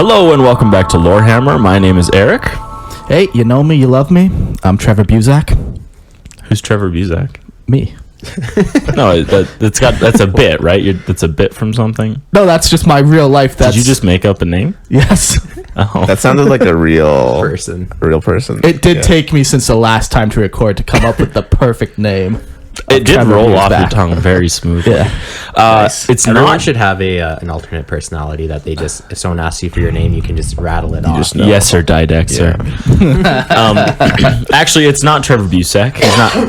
Hello and welcome back to Lorehammer. My name is Eric. Hey, you know me, you love me. I'm Trevor Buzak. Who's Trevor Buzak? Me. No, that's a bit, right? That's a bit from something. No, that's just my real life. Did you just make up a name? Yes. Oh, That sounded like a real person. It did take me since the last time to record to come up with the perfect name. it did Trevor roll off your Buzak. tongue very smoothly. Yeah. It's Everyone not. should have an alternate personality that they just, if someone asks you for your name, you can just rattle it off. just know. Yes, sir, Didex, sir. Actually, it's not Trevor Buzak.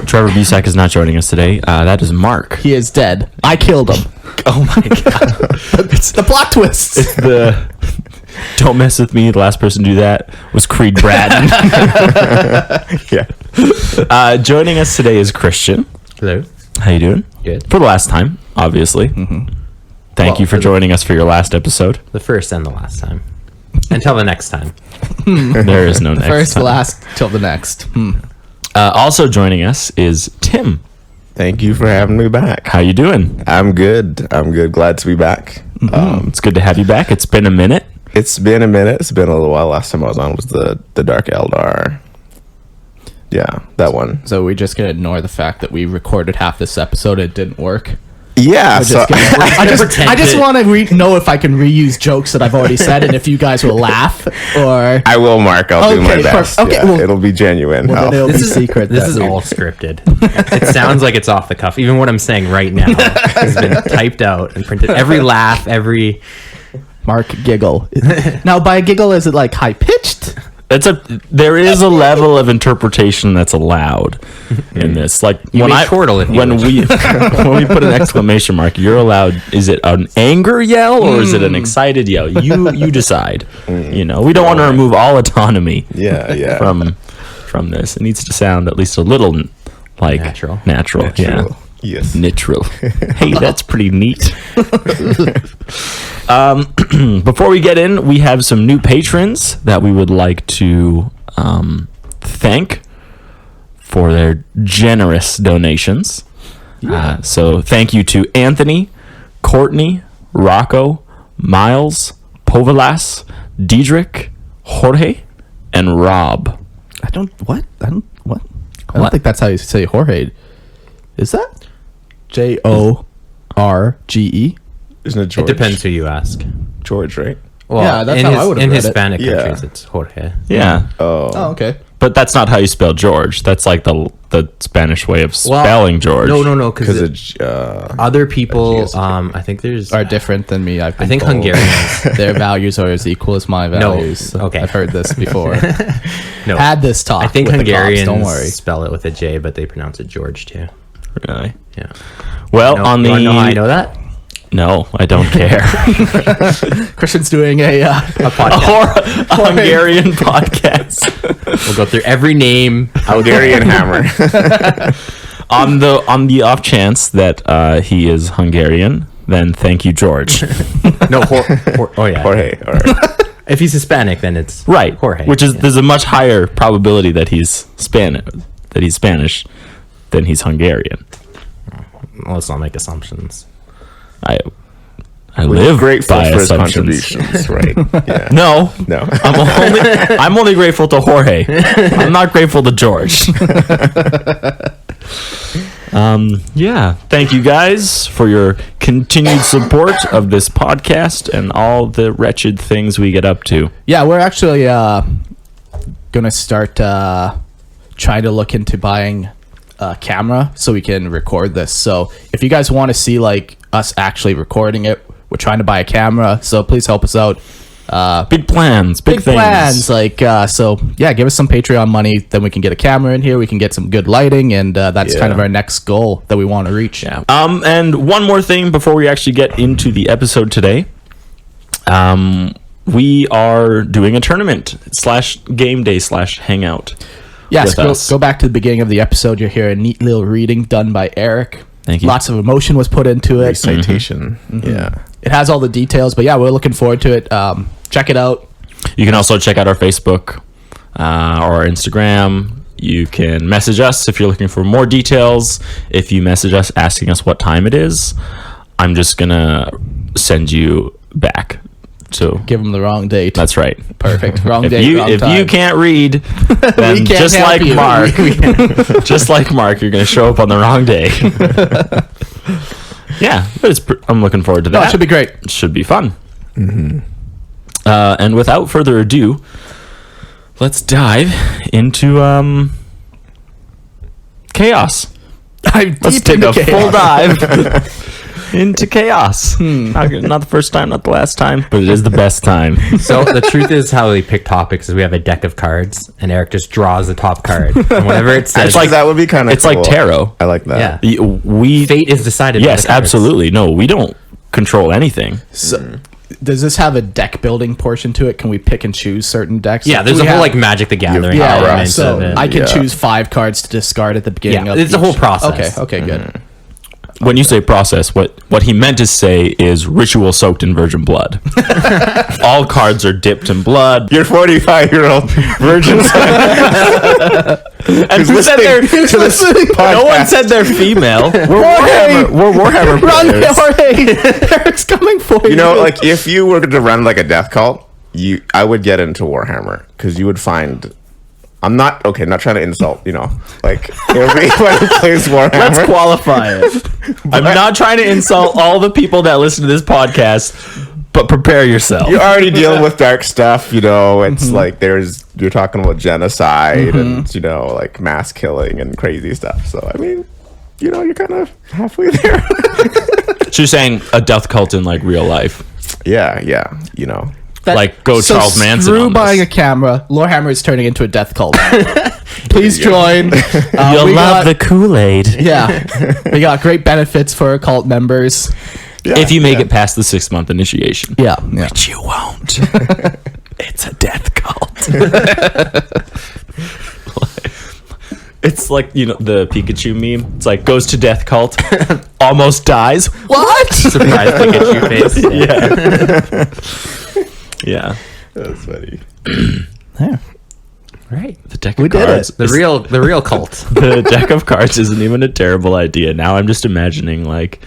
Trevor Buzak is not joining us today. That is Mark. He is dead. I killed him. Oh my god! It's the plot twist. It's the don't mess with me. The last person to do that was Creed Bratton. Yeah. Joining us today is Christian. Hello. How you doing? Good. For the last time, obviously. Thank you for joining us for your last episode. The first and the last time. Until the next time. There is no next First, time. last, till the next. Also joining us is Tim. Thank you for having me back. How you doing? I'm good. Glad to be back. It's good to have you back. It's been a minute. It's been a minute. It's been a little while. Last time I was on was the Dark Eldar. Yeah, that one. So we're just going to ignore the fact that we recorded half this episode. It didn't work. Yeah. We're So, just gonna- I just it- want to know if I can reuse jokes that I've already said and if you guys will laugh or... I will, Mark. I'll do my Okay, best. okay, Yeah, well- it'll be genuine. Well, then it'll be secret. This that is we- all scripted. It sounds like it's off the cuff. Even what I'm saying right now has been typed out and printed. Every laugh, every... Mark giggle. Now, by giggle, is it like high pitched? There is a level of interpretation that's allowed in this. Like may chortle if you when wish. when we put an exclamation mark, you're allowed. Is it an anger yell or is it an excited yell? You decide. You know, we don't want to remove all autonomy. Yeah. From this, it needs to sound at least a little like Natural. Yeah. Yes. Natural. Hey, that's pretty neat. Before we get in, we have some new patrons that we would like to thank for their generous donations. So thank you to Anthony, Courtney, Rocco, Miles, Povilas, Diedrich, Jorge, and Rob. I don't What? think that's how you say Jorge. Is that Jorge? Isn't it It George? depends who you ask. George, right? Well, Yeah, that's in how I would've in read it. Hispanic Yeah. countries, it's Jorge. Yeah. Oh, okay. But that's not how you spell George. That's like the Spanish way of spelling George. No, Because because it's other people, GS. I think there's... Are different than me. I think Hungarians... their values are as equal as my values. okay. I've heard this before. No, Had this talk. I think with the cops, Hungarians don't worry. spell it with a J, but they pronounce it George too. Really? Yeah. Well, No, on you the wanna know how I know that? No, I don't care. Christian's doing a Podcast. A Hungarian podcast. We'll go through every name. Hungarian hammer. on the off chance that he is Hungarian, then thank you, George. No, oh yeah. Jorge. All right. If he's Hispanic, then it's Right. Jorge. Which is yeah. there's a much higher probability that he's Spanish than he's Hungarian. Well, let's not make assumptions. I live Grateful by for his assumptions. contributions, right? Yeah. No, No. I'm only grateful to Jorge. I'm not grateful to George. Yeah. Thank you guys for your continued support of this podcast and all the wretched things we get up to. Yeah, we're actually gonna start trying to look into buying a camera so we can record this. So if you guys want to see like us actually recording it, we're trying to buy a camera. So please help us out. Big plans, big things. Plans, like so. Yeah, give us some Patreon money, then we can get a camera in here. We can get some good lighting, and that's Yeah. kind of our next goal that we want to reach. Yeah. And one more thing before we actually get into the episode today. We are doing a tournament / game day / hangout. Yes, with us. go back to the beginning of the episode. You'll hear a neat little reading done by Eric. Thank you. Lots of emotion was put into it. Recitation. Yeah. It has all the details, but yeah, we're looking forward to it. Check it out. You can also check out our Facebook or our Instagram. You can message us if you're looking for more details. If you message us asking us what time it is, I'm just going to send you back So Give them the wrong date. that's right. Perfect. Wrong If date, you wrong if time. you can't read, then can't just help like you. Mark, just like Mark, you're gonna show up on the wrong day. Yeah, but I'm looking forward to that. No, it should be great. It should be fun. And without further ado, let's dive into chaos. Let's take a full dive into chaos. Not the first time, not the last time, but it is the best time. So the truth is, how we pick topics is we have a deck of cards, and Eric just draws the top card, and whatever it says, It's like that would be kind of It's like tarot. I like that. Yeah. We fate is decided. by yes, the cards. absolutely. No, we don't control anything. So, does this have a deck building portion to it? Can we pick and choose certain decks? Yeah, there's We a whole have- like Magic the Gathering. Yeah, power yeah. ups So of it. I can Yeah. choose 5 cards to discard at the beginning Yeah, of it's a whole each- process. Okay, good. When you say process, what he meant to say is ritual soaked in virgin blood. All cards are dipped in blood. Your 45-year-old virgin son. And who said they're to this no one podcast. said they're female. We're Warhammer Run, players. Jorge! Eric's coming for you. You know, like if you were to run like a death cult, I would get into Warhammer because you would find. I'm not not trying to insult. Like everyone who plays Warhammer. Let's qualify it. I'm not trying to insult all the people that listen to this podcast, but prepare yourself. You're already dealing with dark stuff. It's like you're talking about genocide and like mass killing and crazy stuff. So I mean, you're kind of halfway there. So you're saying a death cult in like real life? yeah. Like, go Charles Manson Screw on buying this. a camera. Lorehammer is turning into a death cult. Please join. You'll we love got- the Kool-Aid. Yeah, we got great benefits for cult members. If you make it past the 6-month initiation. Yeah. Which you won't. It's a death cult. It's like, the Pikachu meme. It's like, goes to death cult, almost dies. What? Surprise Pikachu face. Yeah. That's funny. Yeah. Right. The deck We of did cards. it. The real cult. The deck of cards isn't even a terrible idea. Now I'm just imagining like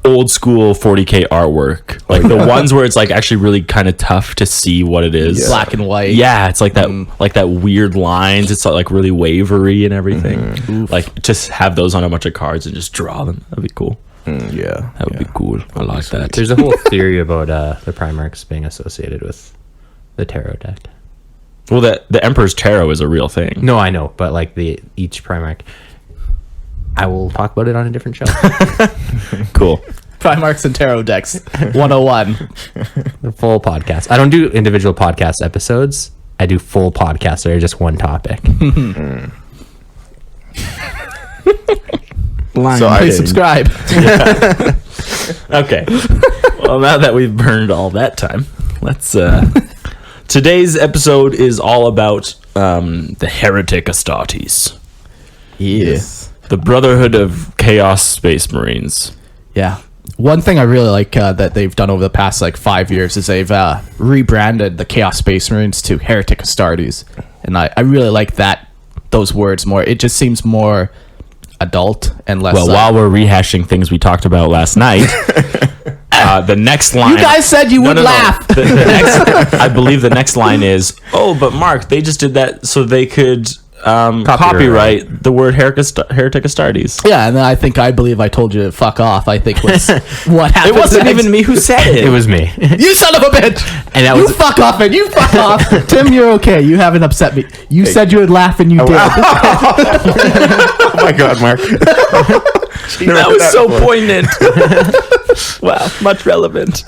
old school 40K artwork. Like the ones where it's like actually really kind of tough to see what it is. Yeah. Black and white. Yeah, it's like that weird lines. It's like really wavery and everything. Like just have those on a bunch of cards and just draw them. That'd be cool. Yeah. That would be cool. I like that. There's a whole theory about the Primarchs being associated with the tarot deck. Well, the Emperor's Tarot is a real thing. No, I know, but like each Primarch, I will talk about it on a different show. Cool. Primarchs and Tarot decks 101. The full podcast. I don't do individual podcast episodes. I do full podcasts that are just one topic. So Please subscribe. Okay. Well, now that we've burned all that time, let's. Today's episode is all about the Heretic Astartes, Yes. the Brotherhood of Chaos Space Marines. Yeah. One thing I really like that they've done over the past 5 years is they've rebranded the Chaos Space Marines to Heretic Astartes, and I really like those words more. It just seems more adult and less. Well, while we're rehashing things we talked about last night, the next line. you guys said you would laugh. The next, I believe the next line is, "Oh, but Mark, they just did that so they could copyright the word Heretic Astartes." Yeah, and then I believe I told you to fuck off. I think was what happened. It wasn't next. even me who said it. It was me. You son of a bitch! And that you was fuck off and you fuck off. Tim, you're okay. You haven't upset me. You said you would laugh and you did. Oh my God, Mark. That was so poignant. Wow, much relevant.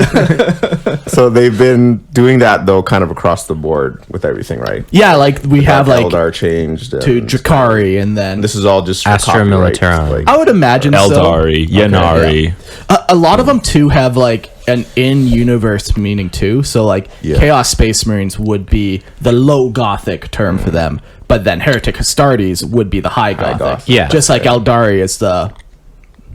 So they've been doing that though, kind of across the board with everything, right? Yeah, we have Eldar changed to and Drakari, and then this is all just for Astra copyright, Militarum. like- I would imagine Eldari, Yenari. A lot of them too have an in-universe meaning too. So Yeah. Chaos Space Marines would be the low Gothic term for them, but then Heretic Astartes would be the high Gothic. Gothic. Yeah. just like Eldari is the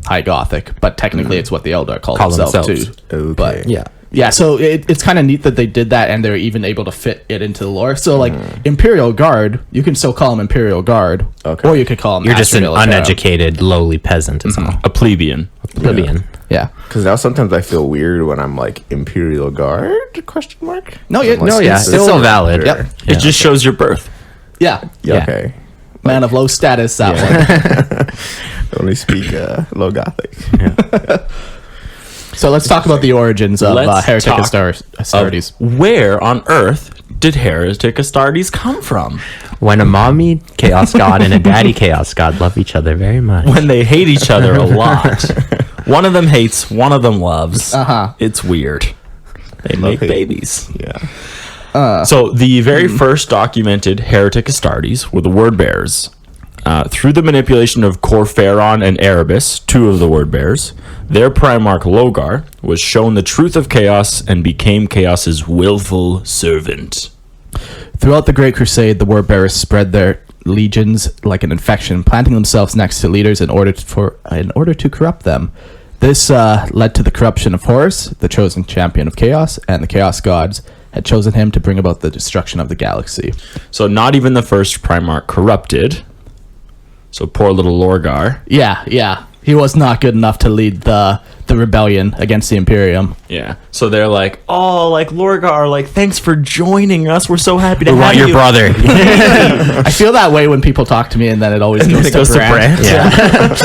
high Gothic, but technically it's what the Eldar call Call themselves too. Okay. But yeah. Yeah, so it's kind of neat that they did that, and they're even able to fit it into the lore. So, like, Imperial Guard, you can still call him Imperial Guard, Okay. or you could call him You're just Master an Militarum. uneducated, lowly peasant. Is all. A plebeian. Plebeian. Yeah. Because now sometimes I feel weird when I'm like Imperial Guard? Question mark. No, yeah, I'm like, No, yeah, it's it's still valid. Yep. It just shows your birth. Yeah. Yeah, Yeah. okay. Man of low status, that one. Only speak low Gothic. So let's talk about the origins of Let's Heretic talk Astartes. Where on earth did Heretic Astartes come from? When a mommy chaos god and a daddy chaos god love each other very much. When they hate each other a lot. One of them hates, one of them loves. Uh-huh. It's weird. They make hate. babies. Yeah. So the very first documented Heretic Astartes were the word bearers. Through the manipulation of Corpharon and Erebus, two of the word bearers, their Primarch Logar was shown the truth of chaos and became chaos's willful servant. Throughout the Great Crusade, the Word Bearers spread their legions like an infection, planting themselves next to leaders in order to corrupt them. This led to the corruption of Horus, the chosen champion of chaos, and the Chaos Gods had chosen him to bring about the destruction of the galaxy. So not even the first Primarch corrupted. So poor little Lorgar. Yeah. He was not good enough to lead the rebellion against the Imperium. Yeah. So they're like, oh, like Lorgar, like thanks for joining us. We're so happy to We have want you. your brother. I feel that way when people talk to me, and then it always goes, It goes to Brant. Yeah.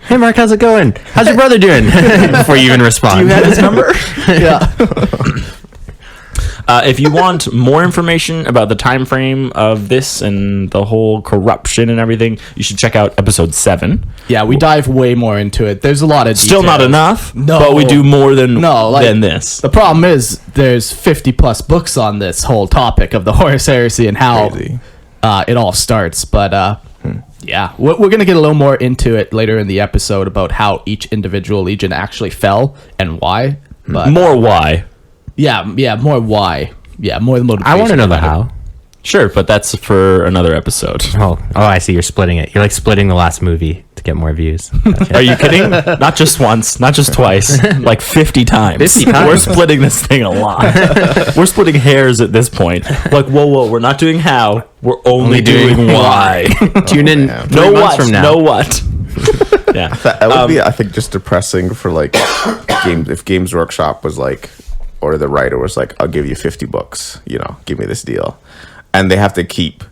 Hey, Mark, how's it going? How's your brother doing? Before you even respond. Do you have his number? Yeah. If you want more information about the time frame of this and the whole corruption and everything, you should check out episode 7. Yeah, we dive way more into it. There's a lot of Still not details. enough, No. but we do more than like, this. The problem is there's 50 plus books on this whole topic of the Horus Heresy and how Crazy. it all starts. But yeah, we're going to get a little more into it later in the episode about how each individual legion actually fell and why. But More why? yeah, more why. Yeah, more the motivation. I want to know the behind it. how. Sure, but that's for another episode. Oh, I see. You're splitting it. You're like splitting the last movie to get more views. Gotcha. Are you kidding? Not just once, not just twice, like 50 times. 50 times. We're splitting this thing a lot. We're splitting hairs at this point. Like, whoa, we're not doing how. We're only doing why. Tune in man. 3 No months what, from now. no what. Yeah. That would be, I think, just depressing for like games. If Games Workshop was like, or the writer was like, I'll give you 50 books, give me this deal. And they have to keep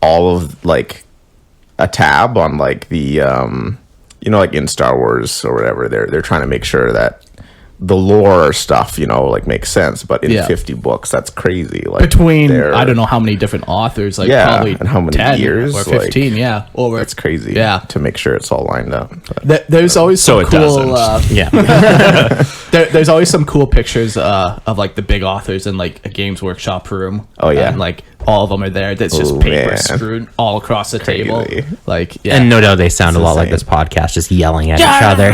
all of like a tab on like the, like in Star Wars or whatever, they're trying to make sure that the lore stuff, like makes sense. But in 50 books, that's crazy. Like Between, they're- I don't know how many different authors, like Yeah, probably and how many 10 years, or 15, yeah. Or That's crazy. Yeah. To make sure it's all lined up. But There's always So some it cool. doesn't. Yeah. There's always some cool pictures of like the big authors in like a Games Workshop room. Oh, yeah. and like all of them are there. That's just Oh, paper man. strewn all across the table. Crazy. Like yeah, And no doubt they sound a lot like insane. this podcast, just yelling at each other.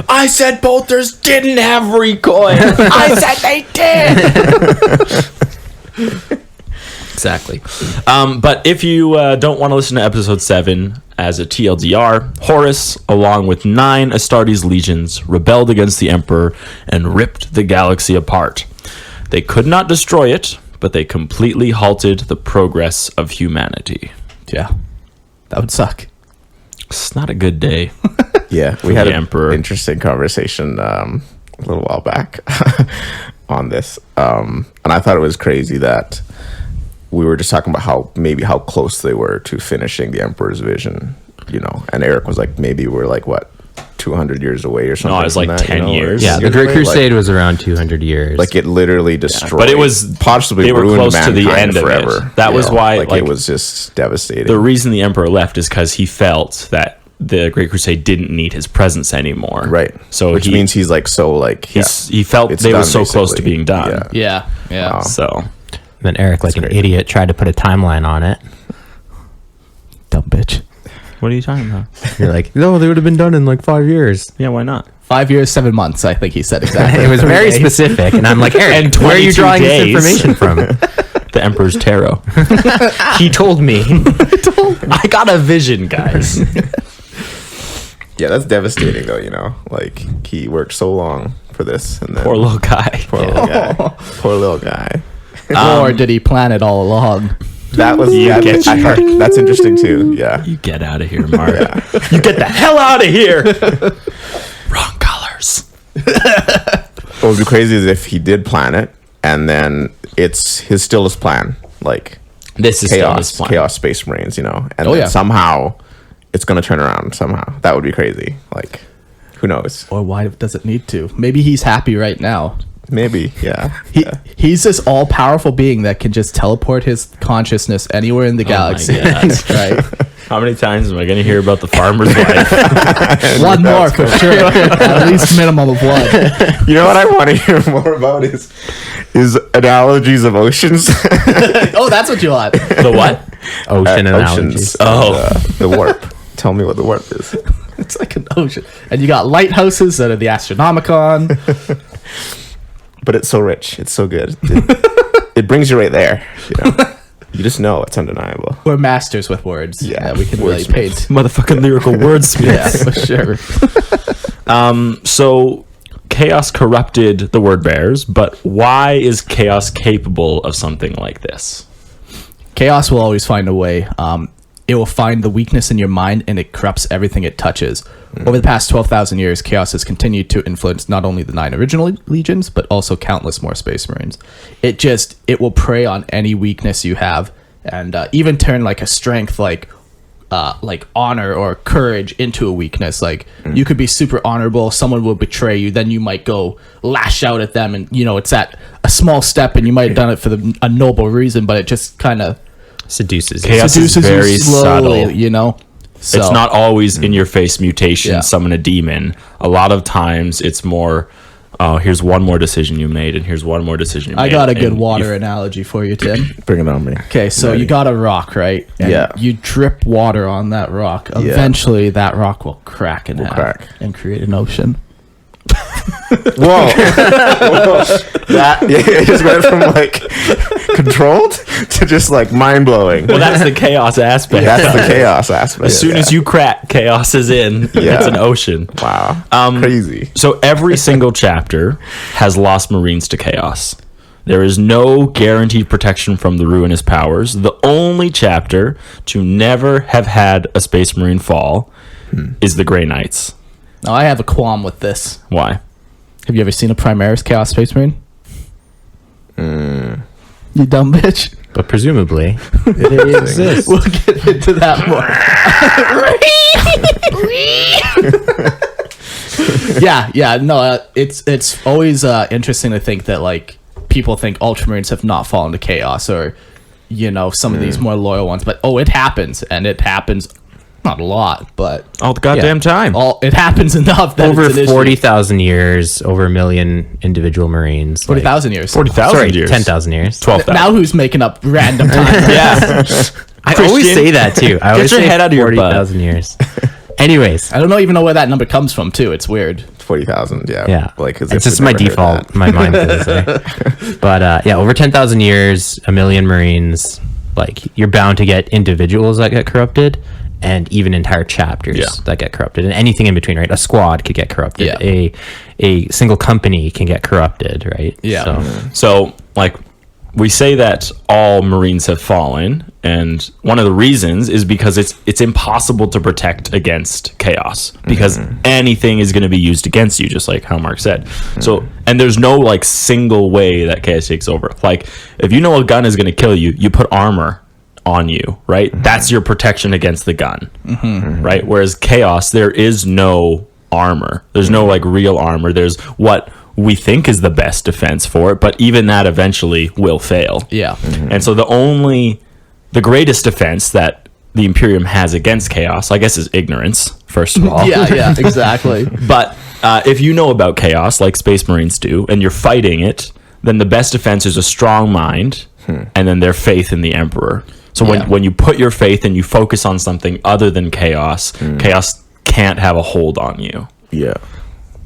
I said bolters didn't have recoil. I said they did. Exactly. But if you don't want to listen to episode 7 as a TLDR, Horus, along with 9 Astartes legions, rebelled against the Emperor and ripped the galaxy apart. They could not destroy it, but they completely halted the progress of humanity. yeah, that would suck. It's not a good day. yeah, we had the an Emperor. interesting conversation a little while back on this. And I thought it was crazy that we were just talking about how close they were to finishing the Emperor's vision, and Eric was like, maybe we're like, what, 200 years away or something? No, it was from like that, 10 years. Yeah, the Years Great away? Crusade was around 200 years. Like it literally destroyed. But it was possibly they were ruined close to the mankind end of it. forever. That was why, like like, it was just devastating. the reason the Emperor left is because he felt that the Great Crusade didn't need his presence anymore. right. So which means he's like so like he felt it's they were done, so close to basically. being done. Yeah. Yeah. Wow. So then Eric, like an crazy. idiot, tried to put a timeline on it. Dumb bitch. what are you talking about? You're like, no, they would have been done in like 5 years. Yeah, why not? 5 years, 7 months. I think he said exactly. It was very 3 days. specific, and I'm like, Eric, And where are you 22 drawing days. this information from? The Emperor's Tarot. He told me. I got a vision, guys. Yeah, that's devastating though, like he worked so long for this. And then, Poor little guy. poor little guy. Poor little guy. Or did he plan it all along? That was I heard, that's interesting too. Yeah. You get out of here, Mark. You get the hell out of here. Wrong colors. What would be crazy is if he did plan it, and then it's still his plan, like This is still his plan. Chaos Space Marines, and Oh, then yeah. somehow it's gonna turn around. Somehow that would be crazy. Like, who knows? Or why does it need to? Maybe he's happy right now. Maybe, yeah. He's this all-powerful being that can just teleport his consciousness anywhere in the galaxy. God. Right? How many times am I going to hear about the farmer's wife? One more for sure. At least minimum of one. You know what I want to hear more about is analogies of oceans. Oh, that's what you want. The what? Ocean analogies. The warp. Tell me what the warp is. It's like an ocean. And you got lighthouses that are the Astronomicon. But it's so rich. It's so good. It brings you right there. You just know it's undeniable. We're masters with words. Yeah, we can really wordsmith. paint. Motherfucking lyrical wordsmiths. Yeah, for sure. So chaos corrupted the word bearers, but why is chaos capable of something like this? Chaos will always find a way. It will find the weakness in your mind and it corrupts everything it touches. Over the past 12,000 years, Chaos has continued to influence not only the 9 original legions, but also countless more Space Marines. It will prey on any weakness you have and even turn like a strength like honor or courage into a weakness. Like you could be super honorable, someone will betray you, then you might go lash out at them and it's at a small step and you might have done it for a noble reason, but it just kind of Seduces you. Chaos is very subtle. So, It's not always in your face mutation, Yeah. summon a demon. A lot of times it's more, here's one more decision you made, and here's one more decision you made. I got a good and water analogy for you, Tim. Bring it on me. Okay, so you got a rock, right? And Yeah. you drip water on that rock. Eventually, that rock will crack in half crack. and create an ocean. Whoa. That it just went from like controlled to just like mind blowing. Well, that's the chaos aspect. That's the chaos aspect. As soon as you crack, chaos is in. Yeah. It's an ocean. Wow. Crazy. So every single chapter has lost Marines to chaos. There is no guaranteed protection from the ruinous powers. The only chapter to never have had a Space Marine fall is the Grey Knights. Now, I have a qualm with this. Why? Have you ever seen a Primaris Chaos Space Marine? You dumb bitch. But presumably, they exist. We'll get into that more. No, it's always interesting to think that like people think Ultramarines have not fallen to chaos or some of these more loyal ones, but it happens, and it happens not a lot, but All the goddamn time. it happens enough that Over it's an issue. 40,000 years, over 1 million individual Marines. 40,000 years. 40,000 Sorry, years. 10,000 years. 12,000. Now who's making up random time? Yeah. I always say that too. I always your say head out of your butt. 40,000 years. Anyways, I don't even know where that number comes from too. It's weird. 40,000. Yeah. yeah, Like it's just my default. My mind says it. But over 10,000 years, 1 million Marines. Like you're bound to get individuals that get corrupted, and even entire chapters that get corrupted, and anything in between. Right, a squad could get corrupted. Yeah. A single company can get corrupted. Right. Yeah. So, like, we say that all Marines have fallen, and one of the reasons is because it's impossible to protect against chaos, because anything is going to be used against you, just like how Mark said. So, and there's no like single way that chaos takes over. Like, if you know a gun is going to kill you, you put armor on you, right? That's your protection against the gun, right? Whereas chaos, there is no armor. There's no like real armor. There's what we think is the best defense for it, but even that eventually will fail. Yeah. And so the greatest defense that the Imperium has against chaos, I guess, is ignorance, first of all. Yeah, exactly. But if you know about chaos, like Space Marines do, and you're fighting it, then the best defense is a strong mind, and then their faith in the Emperor. So when you put your faith and you focus on something other than chaos, chaos can't have a hold on you. Yeah.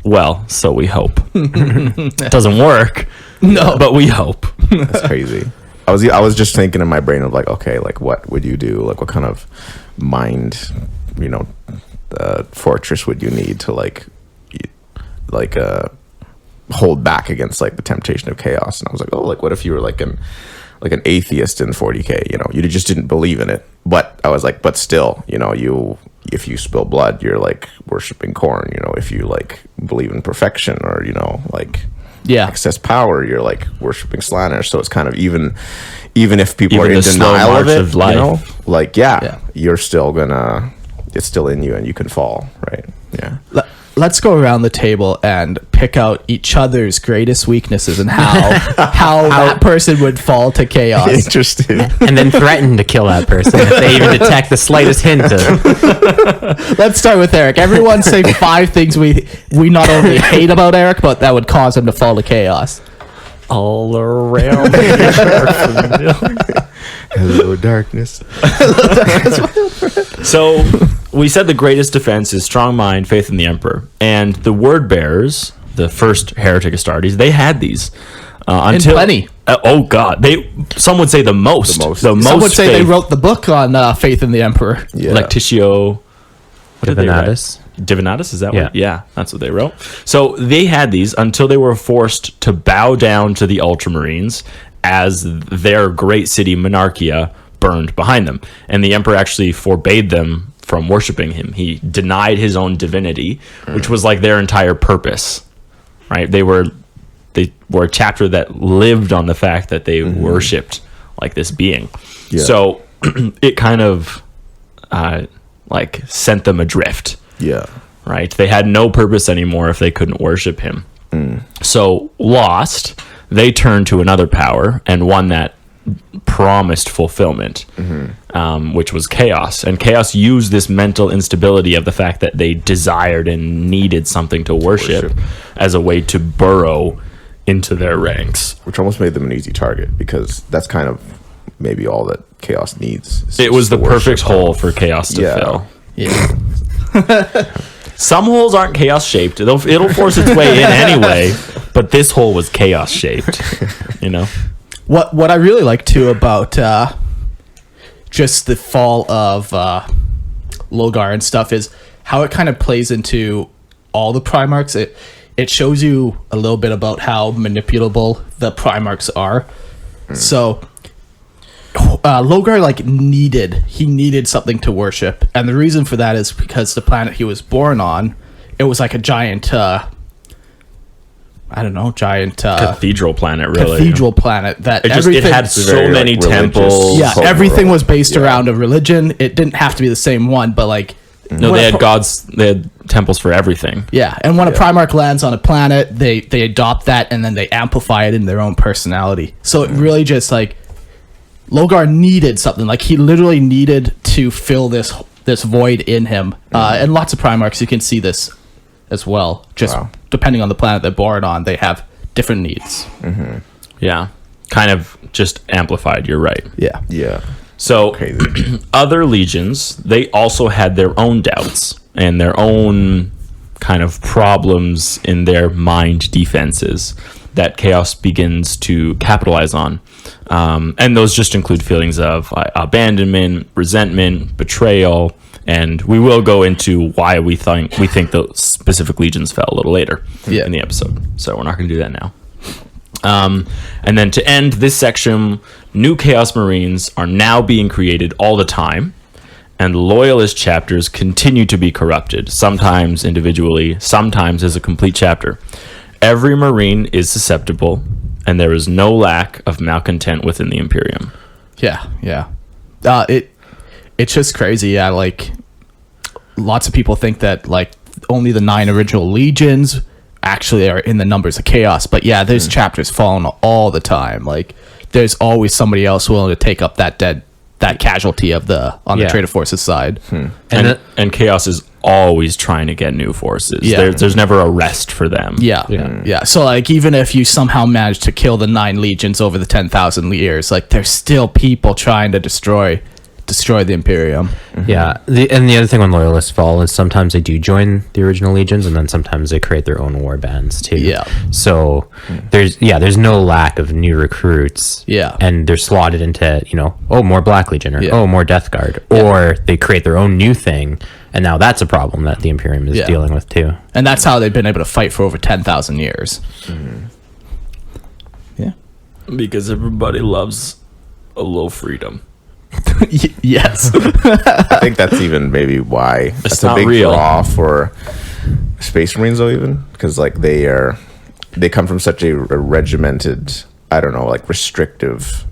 Well, so we hope. It doesn't work. No. But we hope. That's crazy. I was just thinking in my brain of like, okay, like what would you do? Like what kind of mind, fortress would you need to hold back against like the temptation of chaos. And I was like, oh, like what if you were like an atheist in 40K? You know, you just didn't believe in it. But I was like, but still, you know, if you spill blood, you're like worshiping corn. You know, if you like believe in perfection or, you know, like excess power, you're like worshiping slander. So it's kind of even if people are in denial of it, of life, you know, like you're still it's still in you and you can fall, right? Yeah. Let's go around the table and pick out each other's greatest weaknesses and how that person would fall to chaos. Interesting. And then threaten to kill that person if they even detect the slightest hint of. Let's start with Eric. Everyone say 5 things we not only hate about Eric, but that would cause him to fall to chaos. All around. Hello, darkness. So we said the greatest defense is strong mind, faith in the emperor, and the word bearers, the first Heretic Astartes, they had these until plenty. Oh God, some would say the most. Some would say they wrote the book on faith in the emperor. Yeah. Lectitio Divinatus, is that what? Yeah, that's what they wrote. So they had these until they were forced to bow down to the Ultramarines as their great city Monarchia burned behind them, and the emperor actually forbade them from worshiping him. He denied his own divinity, which was like their entire purpose, right? They were a chapter that lived on the fact that they worshipped like this being. Yeah. So it kind of like sent them adrift. Yeah. Right? They had no purpose anymore if they couldn't worship him. So lost, they turned to another power, and one that promised fulfillment, which was chaos. And chaos used this mental instability of the fact that they desired and needed something to worship as a way to burrow into their ranks, which almost made them an easy target, because that's kind of maybe all that chaos needs. It was the perfect hole for chaos to fill. Yeah. Some holes aren't chaos shaped. It'll force its way in anyway, but this hole was chaos shaped, you know. What I really like too about just the fall of Logar and stuff is how it kind of plays into all the Primarchs. It shows you a little bit about how manipulable the Primarchs are. So Logar needed something to worship, and the reason for that is because the planet he was born on, it was like a giant cathedral planet, really. Cathedral planet that it had so many temples. Yeah, everything was based around a religion. It didn't have to be the same one, but like they had gods. They had temples for everything. Yeah, and when a Primarch lands on a planet, they adopt that and then they amplify it in their own personality. So it really just like Logar needed something. Like he literally needed to fill this void in him. And lots of Primarchs, you can see this as well. Just depending on the planet they're born on, they have different needs. Yeah, kind of just amplified. You're right. Yeah. So other legions, they also had their own doubts and their own kind of problems in their mind defenses that chaos begins to capitalize on. And those just include feelings of abandonment, resentment, betrayal, and we will go into why we think those specific legions fell a little later in the episode. So we're not going to do that now. And then to end this section, new Chaos Marines are now being created all the time, and Loyalist chapters continue to be corrupted, sometimes individually, sometimes as a complete chapter. Every Marine is susceptible, and there is no lack of malcontent within the Imperium. Yeah. It's just crazy. Yeah, like lots of people think that like only the 9 original legions actually are in the numbers of chaos, but yeah, there's chapters falling all the time. Like there's always somebody else willing to take up that casualty of the Traitor Forces side. And chaos is always trying to get new forces. There's never a rest for them. Yeah. So like even if you somehow manage to kill the 9 legions over the 10,000 years, like there's still people trying to destroy the Imperium. Yeah. The other thing when Loyalists fall is sometimes they do join the original legions, and then sometimes they create their own war bands too. Yeah. So there's no lack of new recruits. Yeah. And they're slotted into, more Black Legion or more Death Guard. Or they create their own new thing And now that's a problem that the Imperium is dealing with too. And that's how they've been able to fight for over 10,000 years. Yeah. Because everybody loves a little freedom. Yes. I think that's even maybe why that's a not big real. draw for Space Marines, though, even because like they come from such a regimented, I don't know, like restrictive,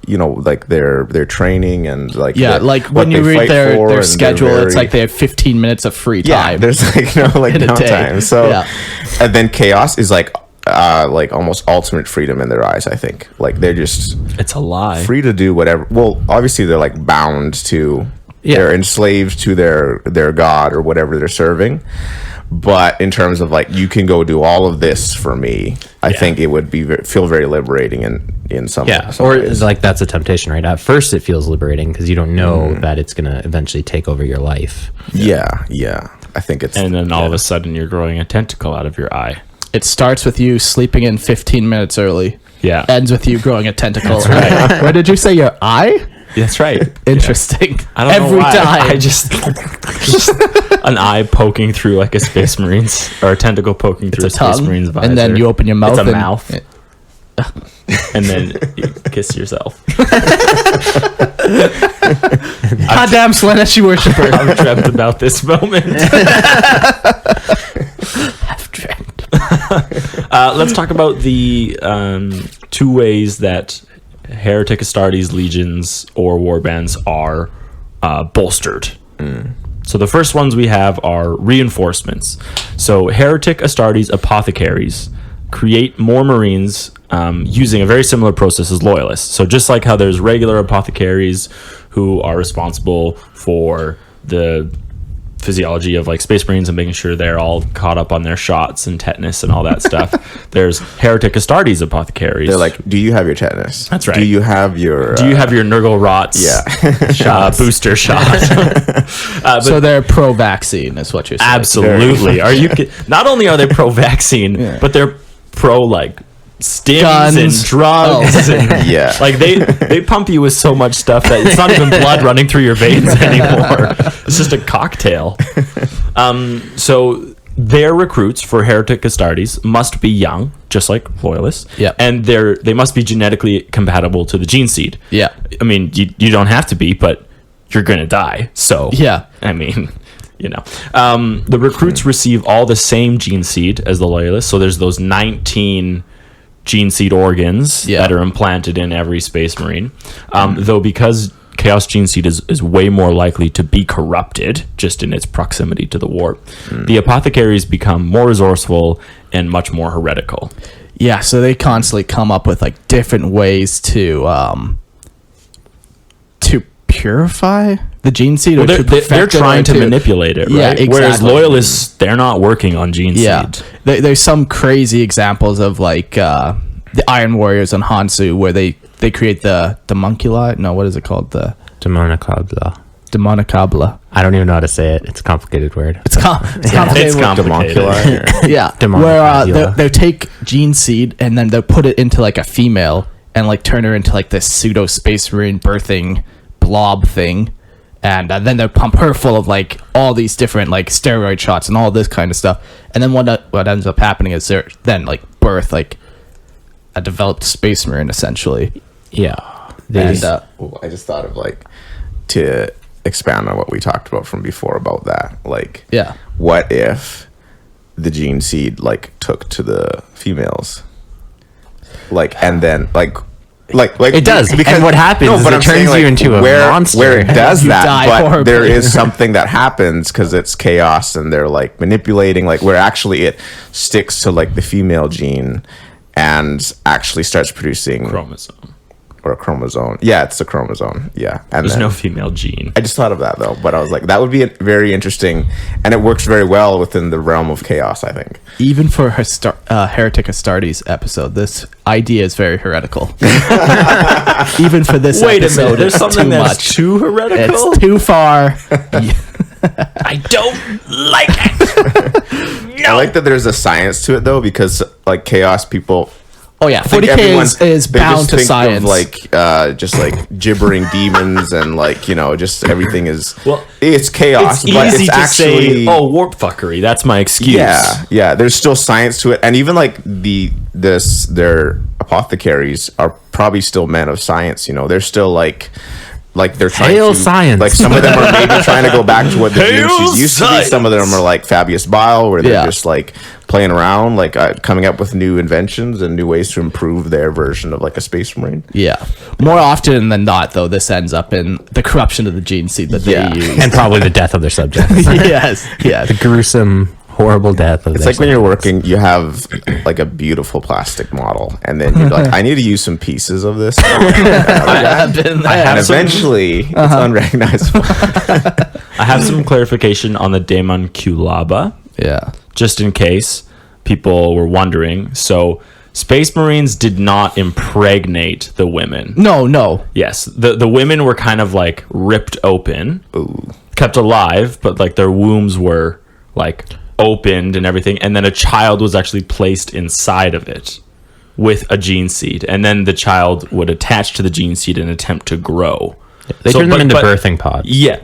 you know, like their training and like like what when you they read fight for, their and schedule, they're it's very- like they have 15 minutes of free yeah, time. there's like no like in a day. downtime. So Yeah. and then chaos is like almost ultimate freedom in their eyes. I think like they're just It's a lie. free to do whatever. Well, obviously they're like bound to, they're enslaved to their god or whatever they're serving. But in terms of like, you can go do all of this for me, I think it would be feel very liberating in some some or ways. like that's a temptation, right? At first it feels liberating because you don't know that it's going to eventually take over your life. yeah. I think it's And then all of a sudden you're growing a tentacle out of your eye. It starts with you sleeping in 15 minutes early. Yeah. Ends with you growing a tentacle. Where did you say your eye? That's right. Interesting. I don't Every know why. time. I just an eye poking through like a Space Marines or a tentacle poking through a It's a Space tongue, Marines visor. and then you open your mouth. It's a and- mouth. And then you kiss yourself. Goddamn Slaneshi worshiper. I've dreamt about this moment. Let's talk about the 2 ways that Heretic Astartes legions or warbands are bolstered. So the first ones we have are reinforcements. So Heretic Astartes apothecaries create more Marines using a very similar process as loyalists. So just like how there's regular apothecaries who are responsible for the physiology of like Space Marines and making sure they're all caught up on their shots and tetanus and all that stuff. There's Heretic Astartes apothecaries. they're like, do you have your tetanus? That's right. Do you have your Nurgle Rots booster shot? So they're pro-vaccine, is what you're saying. Absolutely. Are you? Not only are they pro-vaccine, but they're pro like stims Guns. and drugs. And, Yeah. like they pump you with so much stuff that it's not even blood running through your veins anymore. It's just a cocktail. So their recruits for Heretic Astartes must be young, just like loyalists. Yeah. And they must be genetically compatible to the gene seed. Yeah. I mean, you don't have to be, but you're gonna die. So Yeah. I mean, you know, the recruits receive all the same gene seed as the loyalists. So there's those 19 gene seed organs that are implanted in every Space Marine. Though because Chaos gene seed is way more likely to be corrupted just in its proximity to the warp, the apothecaries become more resourceful and much more heretical. Yeah, so they constantly come up with like different ways to purify the gene seed. Well, or to they're perfect it, trying or to manipulate it, right? Yeah, exactly. Whereas loyalists, they're not working on gene Yeah, seed. there's some crazy examples of like the Iron Warriors on Hansu where they create the homunculi. No, what is it called? The Demonicabla. demonicabla. I don't even know how to say it. It's a complicated word. It's complicated. It's complicated. Yeah, Demonicabula. where they'll take gene seed and then they'll put it into like a female and like turn her into like this pseudo Space Marine birthing blob thing, and then they'll pump her full of like all these different like steroid shots and all this kind of stuff, and then what ends up happening is they're then like birth like a developed Space Marine essentially. Yeah. And I just thought of like to expand on what we talked about from before about that. Like, yeah, what if the gene seed like took to the females? Like, and then like It does, and what happens is but it I'm turns saying, you into a monster. Where it does You that, die but horribly. there is something that happens because it's chaos and they're like manipulating, like where actually it sticks to like the female gene and actually starts producing Chromosome. or a chromosome. Yeah, it's a chromosome. Yeah, and There's then, no female gene. I just thought of that though, but I was like, that would be very interesting, and it works very well within the realm of chaos, I think. even for Heretic Astartes episode, this idea is very heretical. Even for this Wait a episode, minute. There's it's something too that's much. too heretical. It's too far. I don't like it. I like that there's a science to it though, because like chaos people Oh yeah, I think 40K everyone- is they bound just to think science. of just like gibbering demons and like just everything is Well, it's chaos, It's but easy it's to actually say, oh, warp fuckery. That's my excuse. yeah. There's still science to it, and even like their apothecaries are probably still men of science. They're still like they're trying Hail to science. like some of them are maybe trying to go back to what the Hail GMCs used to be. Some of them science. are like Fabius Bile, where they're Yeah. just like playing around, like coming up with new inventions and new ways to improve their version of like a space marine. Yeah. More often than not, though, this ends up in the corruption of the gene seed that Yeah. they use. And probably the death of their subjects. yes. Yes. The gruesome, horrible death of It's their like when you're working, you have like a beautiful plastic model, and then you're like, I need to use some pieces of this. I've been there. And some- eventually, it's unrecognizable. I have some clarification on the Daemonculaba, Yeah. just in case people were wondering. So, Space Marines did not impregnate the women. No. Yes, the women were kind of like ripped open, kept alive, but like their wombs were like opened and everything, and then a child was actually placed inside of it with a gene seed, and then the child would attach to the gene seed and attempt to grow. They turn them but- into but- birthing pods. Yeah,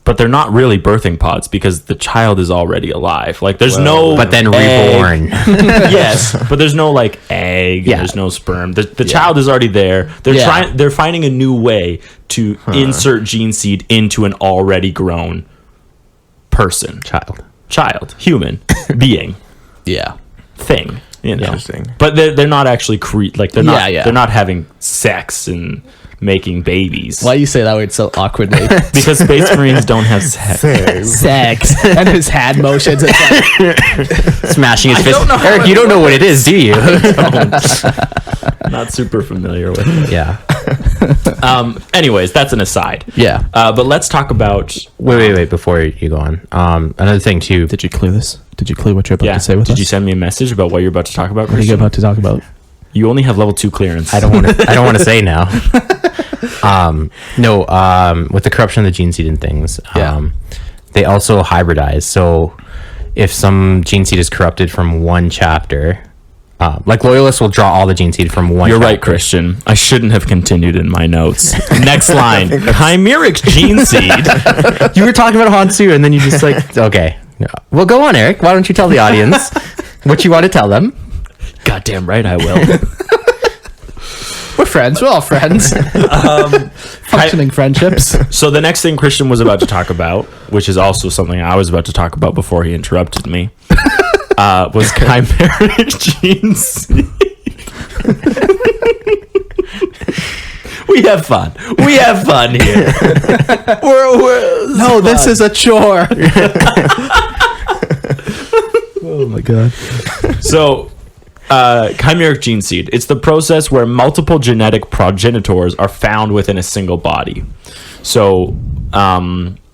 but they're not really birthing pods because the child is already alive. Like there's no But then egg. reborn. Yes, but there's no like egg. Yeah. And there's no sperm. The child is already there. They're Yeah. They're finding a new way to insert gene seed into an already grown person, child, human being, Yeah. thing. Interesting. But they're not actually they're not Yeah. they're not having sex and making babies. Why you say that word so awkwardly? Because Space Marines don't have sex. Sex. And his hand motions. It's like, Smashing his fist. don't know how Eric, you don't know what it is, do you? Not super familiar with it. Yeah. Anyways, that's an aside. yeah. But let's talk about. Wait, before you go on. Another thing, too. Did you clue this? Did you clue what you're about Yeah. to say with Did us? you send me a message about what you're about to talk about, What are you Christian? about to talk about? You only have level 2 clearance. I don't want to say now. With the corruption of the gene seed and things, Yeah. they also hybridize. So if some gene seed is corrupted from one chapter, like loyalists will draw all the gene seed from one. You're right, chapter. Christian. I shouldn't have continued in my notes. Next line: chimeric gene seed. You were talking about Hansu, and then you just like, okay. Well, go on, Eric. Why don't you tell the audience what you want to tell them? Goddamn right, I will. We're friends. We're all friends. Functioning friendships. So the next thing Christian was about to talk about, which is also something I was about to talk about before he interrupted me, was chimeric gene seed. We have fun. We have fun here. No, this is a chore. Oh my god. So, chimeric gene seed. It's the process where multiple genetic progenitors are found within a single body. So,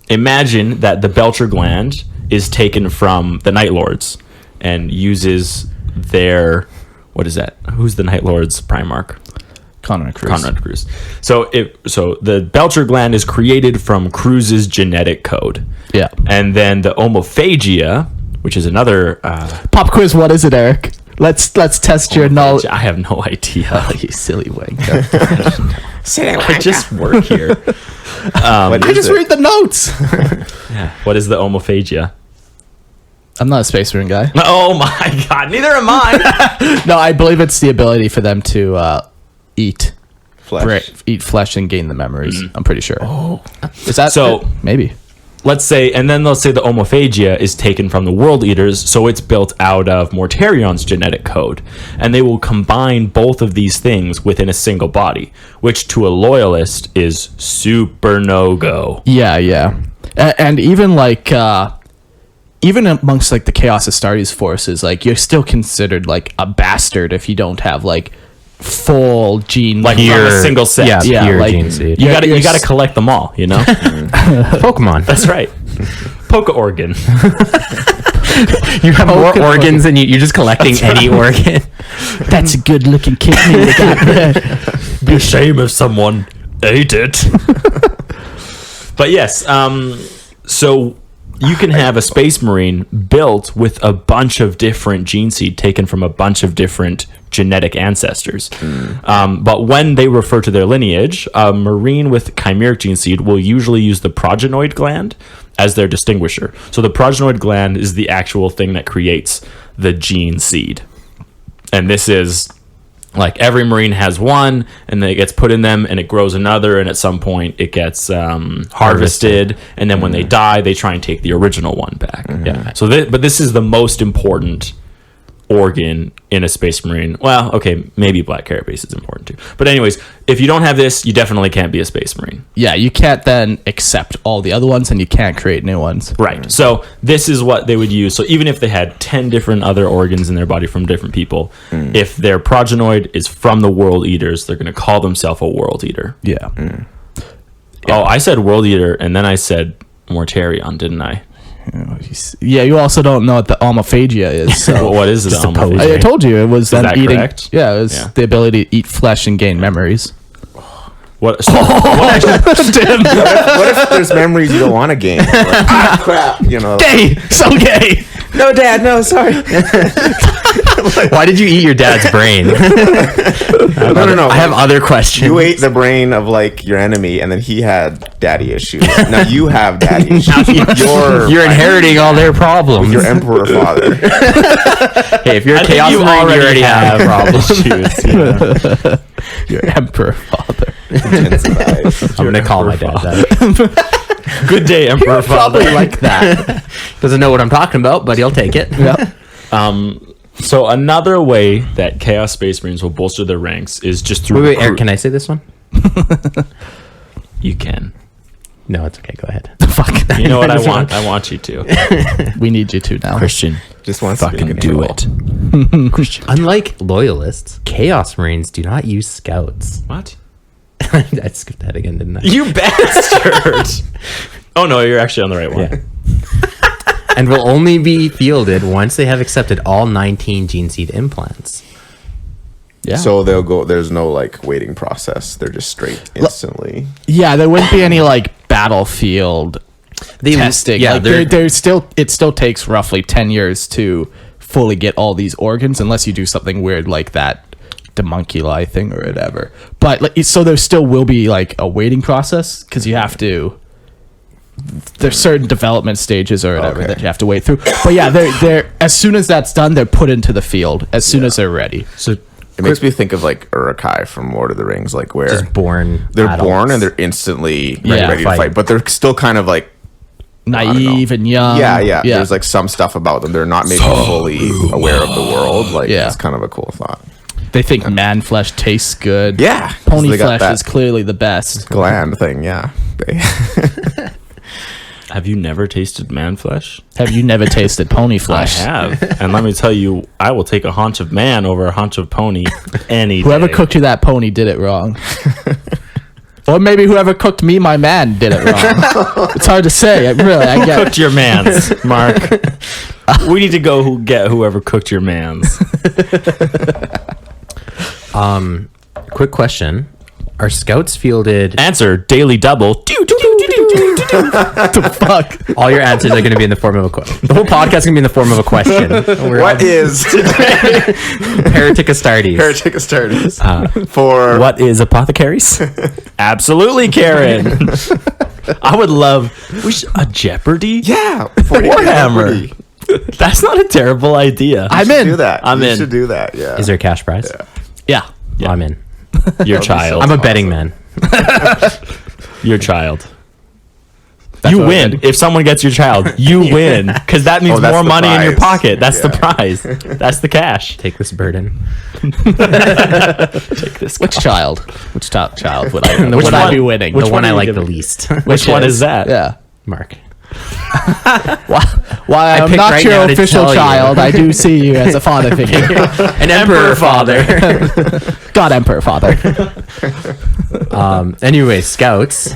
imagine that the Belcher gland is taken from the Night Lords and uses their... What is that? Who's the Night Lord's Primarch? Conrad Cruz. Conrad Cruz. So the Belcher gland is created from Cruz's genetic code. Yeah. And then the homophagia, which is another... Pop quiz. What is it, Eric? Let's test your knowledge. I have no idea. Oh, you silly wanker. I just work here. What I is just it? read the notes. Yeah. What is the homophagia? I'm not a Space Marine guy. Oh my god, neither am I. No, I believe it's the ability for them to eat Flesh. eat flesh and gain the memories. I'm pretty sure. Oh, is that So- it? Maybe? Let's say the homophagia is taken from the World Eaters, so it's built out of Mortarion's genetic code. And they will combine both of these things within a single body, which to a loyalist is super no-go. Yeah. And even like even amongst like the Chaos Astartes forces, like you're still considered like a bastard if you don't have like full gene Like from a Pure- single set. yeah, Yeah, pure like- gene seed. You Yeah, gotta you're collect them all, you know? Pokemon. That's right. Poke organ. You have more Pokemon. organs and you're just collecting any organ. That's a good looking kidney they got there. Be a shame if someone ate it. But yes, so you can have a Space Marine built with a bunch of different gene seed taken from a bunch of different genetic ancestors. But when they refer to their lineage, a Marine with chimeric gene seed will usually use the progenoid gland as their distinguisher. So the progenoid gland is the actual thing that creates the gene seed. And this is like every Marine has one, and then it gets put in them, and it grows another, and at some point it gets harvested, and then when they die, they try and take the original one back. Yeah. So, but this is the most important organ in a Space Marine. Well, okay, maybe Black Carapace is important too. But anyways, if you don't have this, you definitely can't be a Space Marine. Yeah, you can't then accept all the other ones, and you can't create new ones. Right. So this is what they would use. So even if they had 10 different other organs in their body from different people, if their progenoid is from the World Eaters, they're going to call themselves a World Eater. Yeah. Oh, I said World Eater, and then I said Mortarion, didn't I? Yeah, you also don't know what the almophagia is. So Well, what is it? I told you it was them that eating. correct? Yeah, it was the ability to eat flesh and gain memories. What? So, what actually, What if there's memories you don't want to gain? Like, crap, you know. Gay, so gay. No, Dad, no, sorry. Why did you eat your dad's brain? No. I have other questions. You ate the brain of like your enemy, and then he had daddy issues. Now you have daddy issues. You're inheriting all their problems. Your emperor father. Hey, if you're a I think Chaos you Marine, already you already have problems. issues. Your emperor father. Intensified. I'm gonna call my dad that. Good day, Emperor Father. Probably like that. Doesn't know what I'm talking about, but he'll take it. Yep. So another way that Chaos Space Marines will bolster their ranks is just through. Wait, Eric, can I say this one? You can. No, it's okay. Go ahead. Fuck. You know what I want? I want you to. We need you to now. Christian, Just wants to be fucking in do control. it. Christian. Unlike loyalists, Chaos Marines do not use scouts. What? I skipped that again, didn't I? You bastard! Oh no, you're actually on the right one. Yeah. And will only be fielded once they have accepted all 19 gene seed implants. Yeah. So they'll go. There's no like waiting process. They're just straight instantly. Yeah, there wouldn't be any like battlefield testing. Yeah, like, there's still it still takes roughly 10 years to fully get all these organs, unless you do something weird like that homunculi thing or whatever. But like, so there still will be like a waiting process, because you have to. There's certain development stages or whatever that you have to wait through. But yeah, they're as soon as that's done, they're put into the field as soon as they're ready. So It makes me think of like Uruk-hai from Lord of the Rings, like where Just born. they're adults. born and they're instantly Yeah, ready to fight, but they're still kind of like Naive and young. yeah. There's like some stuff about them. They're not maybe fully aware of the world. Like it's kind of a cool thought. They think man flesh tastes good. Yeah, Pony they got flesh that is clearly the best. gland thing. Yeah. have you never tasted man flesh? Have you never tasted pony flesh? I have. And let me tell you, I will take a haunch of man over a haunch of pony any Whoever day. cooked you that pony did it wrong. Or maybe whoever cooked me my man did it wrong. It's hard to say. I get cooked your mans, Mark. We need to go get whoever cooked your mans. Quick question. Are scouts fielded? Answer, daily double. the fuck. All your answers are going to be in the form of a question. The whole podcast is going to be in the form of a question. What is Heretic Astartes? Heretic Astartes? For What is apothecaries? Absolutely, Karen. I would love a Jeopardy. yeah, Warhammer. That's not a terrible idea. I'm in. Do that. I'm you in. should do that. Yeah. Is there a cash prize? Yeah. I'm in. Your child. I'm a betting man. Your child. That's You what I win. did. If someone gets your child, you win. Because that means that's more the money in your prize. pocket. That's the Yeah. prize. That's the cash. Take this burden. Take this. Which child? Which child would I, The would one I I- be winning? Which The one one I are you like the giving? least. Which one is that? Yeah. Mark. While I'm picked not right your now to official tell you. child, I do see you as a father figure. An emperor father. God, emperor father. Anyway, scouts.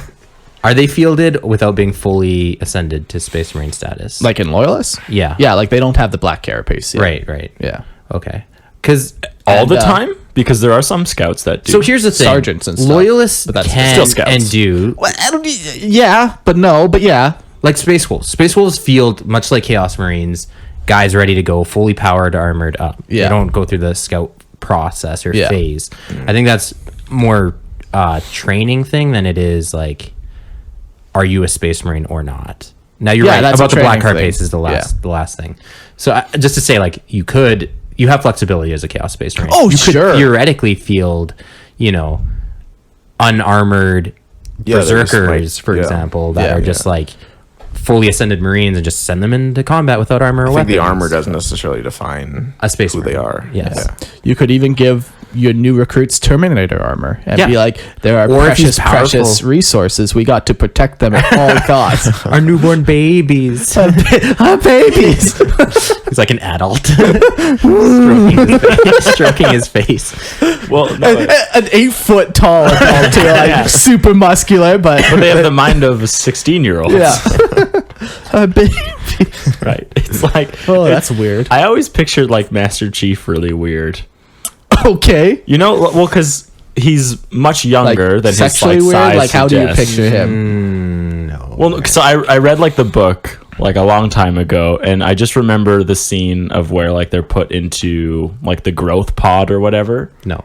Are they fielded without being fully ascended to Space Marine status? Like in Loyalists? Yeah. Yeah, like they don't have the black carapace yet. Right. Yeah. Okay. Because All And, the time? Because there are some scouts that do. so here's the thing: Sergeants and stuff. loyalists But that's can still scouts. and do. Well, yeah, but no, but yeah. like Space Wolves. Space Wolves feel much like Chaos Marines, guys ready to go, fully powered, armored up. Yeah. They don't go through the scout process or Yeah. phase. I think that's more training thing than it is like, are you a Space Marine or not? Now you're Yeah, right that's about a the black training card thing. pace is the last thing. So just to say, like, you have flexibility as a Chaos Space Marine. Oh, you sure. could theoretically field, unarmored Yeah, they're just, berserkers, like, for yeah. example, that Yeah. are just like fully ascended Marines and just send them into combat without armor or I think weapons. the armor doesn't necessarily define A Space who they Marine. are. Yes. Yeah. You could even give your new recruits Terminator armor and Yeah. be like, there are Or if he's precious powerful. resources. We got to protect them at all costs. Our newborn babies. Our babies. He's like an adult. Stroking his face. Well, no, An 8 foot tall adult, too, like super muscular, but they have the mind of a 16-year-old. yeah. A baby. Right. It's like, Oh, that's weird. I always pictured like Master Chief really weird. Okay. Well, because he's much younger than his sexually like, weird. size Like, how do you suggests. picture him? No. Well, because I read like the book like a long time ago, and I just remember the scene of where like they're put into like the growth pod or whatever. No.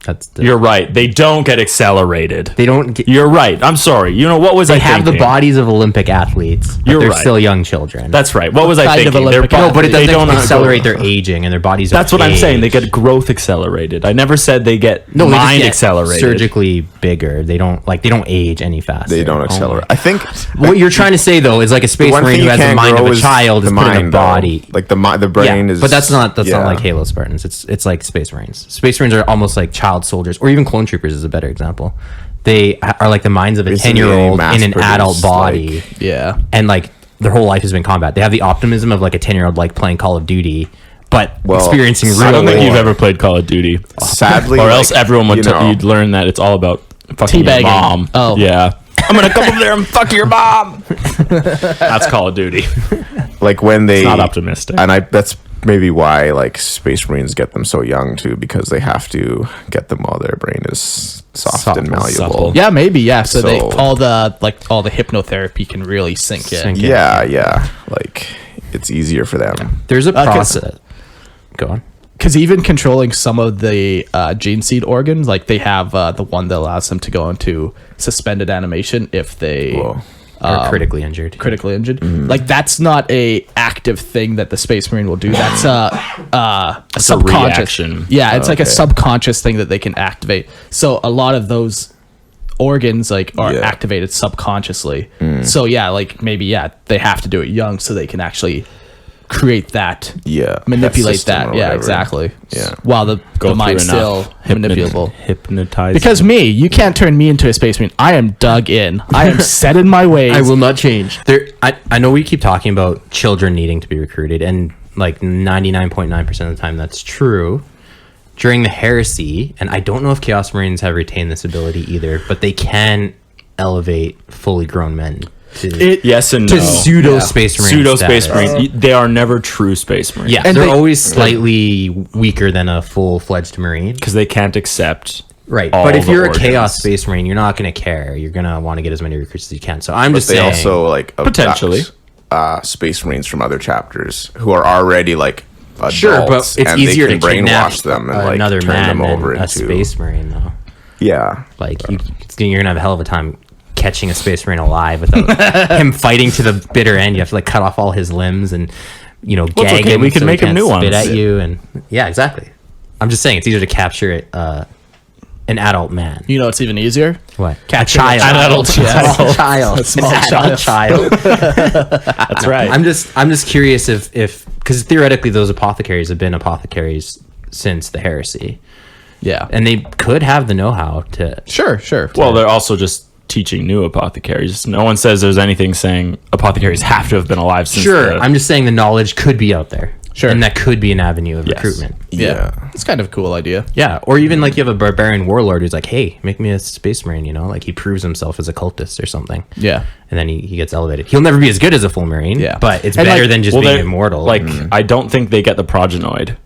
That's You're right. They don't get accelerated. they don't get, You're right. I'm sorry. What was they I have the thinking? bodies of Olympic athletes, but You're they're right. still young children. That's right. What was I kind of thinking? Olympic They're- athlete? but it they doesn't don't accelerate their aging and their bodies. That's don't what I'm saying. They age. get growth accelerated. I never said they get No, they just mind get accelerated. surgically bigger. They don't age any faster. They don't accelerate. Oh. I think What you're trying to say though is like a Space one Marine thing who you has the can't mind of grow a is child is the put in a mind, though. body. Like the brain is. But that's not yeah. like Halo Spartans. It's like Space Marines. Space Marines are almost like child soldiers, or even Clone Troopers is a better example. They are like the minds of a Basically 10-year-old in an mass-produced, adult body, Yeah. and like their whole life has been combat. They have the optimism of like a 10-year-old like playing Call of Duty, but Well, experiencing I real I don't think war. you've ever played Call of Duty. Sadly, Or like, else everyone would you'd learn that it's all about fucking your Teabagging. mom. Oh. Yeah. I'm going to come over there and fuck your mom. That's Call of Duty. like when they Not optimistic. and that's maybe why like Space Marines get them so young too, because they have to get them while their brain is soft and malleable. supple. Yeah, maybe. Yeah. So, they So- all the hypnotherapy can really sink in. Sink in. Yeah, like it's easier for them. There's a 'cause- process. Go on. Because even controlling some of the gene seed organs, like they have the one that allows them to go into suspended animation if they Whoa. Or critically injured. critically injured. Like that's not a active thing that the Space Marine will do. That's a subconscious. reaction. Yeah, it's like a Okay. subconscious thing that they can activate. So a lot of those organs like are Yeah. activated subconsciously. So yeah, like maybe they have to do it young so they can actually create that. Yeah, Manipulate system that. or Yeah, whatever. exactly. Yeah. While the Go mind's through enough still manipulable. Hypnotize. Because you can't turn me into a Space Marine. I am dug in. I am set in my ways. I will not change. I know we keep talking about children needing to be recruited, and like 99.9% of the time that's true. During the Heresy, and I don't know if Chaos Marines have retained this ability either, but they can elevate fully grown men to, yes and to no. pseudo Space Marine Pseudo Space status. Marine. They are never true Space Marines. Yeah, And they're they- always slightly weaker than a full-fledged Marine. Because they can't accept. Right, all but if the you're organs. a Chaos Space Marine, you're not going to care. You're going to want to get as many recruits as you can. So I'm But just they saying. also like abduct, Potentially. Space Marines from other chapters who are already like adults, Sure, but it's and easier they to can kidnap brainwash them and like another turn man them over than a into Space Marine, though. yeah. Like you're gonna have a hell of a time catching a Space Marine alive without him fighting to the bitter end. You have to like cut off all his limbs and it's gag okay, him. we can so make he him can't new spit ones. at you, and yeah, exactly. I'm just saying it's easier to capture it. An adult man. You know, it's even easier. What? Capture a child. an adult, Yeah. yes. A child. A small An adult child. That's right. I'm just curious if because theoretically those apothecaries have been apothecaries since the Heresy, Yeah. and they could have the know-how to. Sure. Well, they're also just teaching new apothecaries. No one says there's anything saying apothecaries have to have been alive since. Sure, I'm just saying the knowledge could be out there. Sure. And that could be an avenue of Yes. recruitment. Yeah. It's kind of a cool idea. Yeah. Or even like you have a barbarian warlord who's like, hey, make me a Space Marine, like he proves himself as a cultist or something. Yeah. And then he gets elevated. He'll never be as good as a full Marine, Yeah. but it's And, better like- than just Well, being they're- immortal. Like, I don't think they get the progenoid.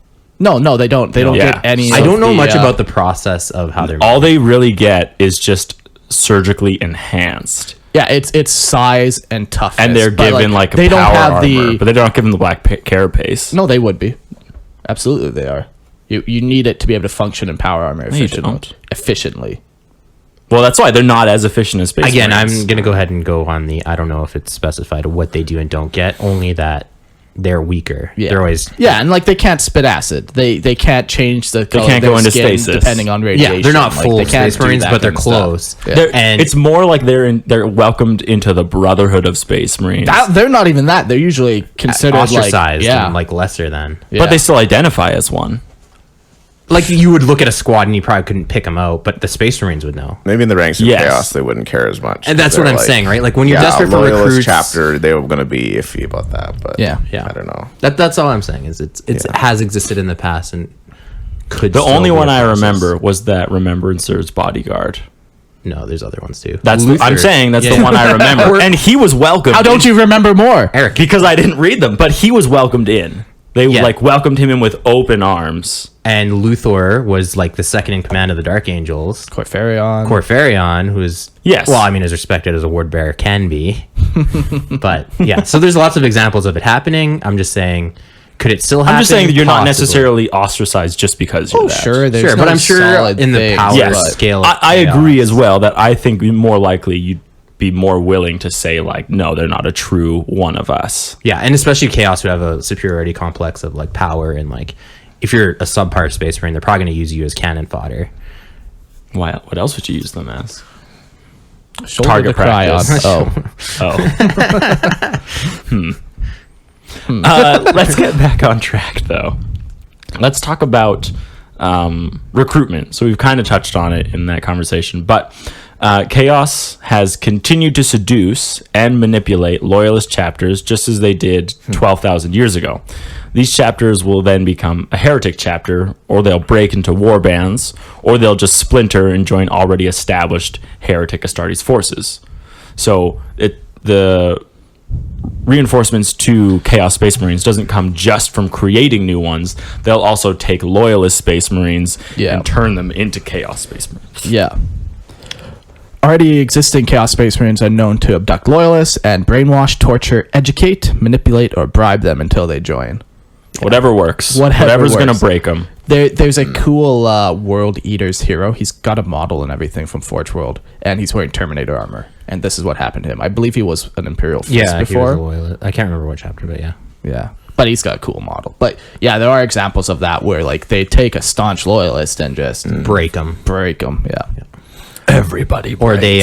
No, they don't. They don't Yeah. get any. I of don't know the, much about the process of how they're All they really get is just surgically enhanced. Yeah, it's size and toughness. And they're but, given like a they power don't have armor, but they don't give them the black carapace. No, they would be. Absolutely, they are. You need it to be able to function in power armor you don't. efficiently. Well, that's why they're not as efficient as Space Again, Marines. I'm gonna go ahead and go on the. I don't know if it's specified what they do and don't get. Only that they're weaker. Yeah. They're always and like they can't spit acid. They can't change the color can't of go their into skin stasis. depending on radiation. yeah. They're not Like, full they can't Space do Marines, that but they're kind of stuff. close. Yeah. And It's more like they're welcomed into the brotherhood of Space Marines. They're not even that. They're usually considered ostracized like and like lesser than. Yeah. But they still identify as one. Like you would look at a squad and you probably couldn't pick them out, but the Space Marines would know. Maybe in the ranks of Yes. Chaos, they wouldn't care as much. And that's what They're I'm saying, right? Like when you're desperate for Loyalist recruits, chapter, they were going to be iffy about that. But Yeah. I don't know. That's all I'm saying is it has existed in the past and could. The still only be a one I process. remember was that Remembrancer's bodyguard. No, there's other ones too. That's Luther. I'm saying that's Yeah. the one I remember, and he was welcomed. How don't you remember more? Eric. Because I didn't read them, but he was welcomed in. They Yeah. like welcomed him in with open arms. And Luthor was like the second in command of the Dark Angels. Corfarion. Corfarion, who's Yes. well, I mean, as respected as a ward bearer can be, but yeah. So there's lots of examples of it happening. I'm just saying, could it still happen? I'm just saying that you're not Possibly. necessarily ostracized just because you're that. Sure, there's Sure, but no I'm sure solid in the thing, power Yes. scale. Of I agree chaos. as well that I think more likely you'd be more willing to say like, no, they're not a true one of us. Yeah, and especially Chaos would have a superiority complex of like power and like if you're a subpar Space Marine, they're probably going to use you as cannon fodder. Why? What else would you use them as? Shoulder Target to cry on. practice. Oh, Let's get back on track though. Let's talk about recruitment. So we've kind of touched on it in that conversation, but Chaos has continued to seduce and manipulate loyalist chapters just as they did 12,000 years ago. These chapters will then become a heretic chapter, or they'll break into war bands, or they'll just splinter and join already established Heretic Astartes forces. So the reinforcements to Chaos Space Marines doesn't come just from creating new ones. They'll also take loyalist Space Marines and turn them into Chaos Space Marines. yeah. Already existing Chaos Space Marines are known to abduct loyalists and brainwash, torture, educate, manipulate, or bribe them until they join. Whatever works. works. Whatever's going to break them. There's a cool World Eater's hero. He's got a model and everything from Forge World, and he's wearing Terminator armor. And this is what happened to him. I believe he was an Imperial Fist Yeah, before. he was a loyalist. I can't remember what chapter, but yeah. Yeah. But he's got a cool model. But yeah, there are examples of that where like they take a staunch loyalist and just Break them. break him. Yeah. Everybody Or they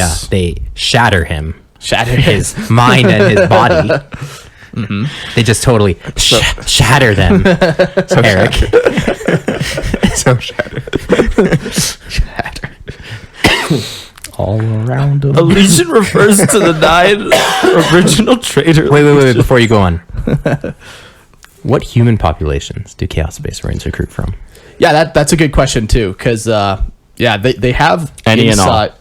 shatter him. Shatter His mind and his body. They just totally shatter them, Eric. So shattered. all around him. A legion refers to the 9 original traitor. Wait. Before you go on. What human populations do Chaos Space Marines recruit from? Yeah, that's a good question too, because they have Any and all. insight-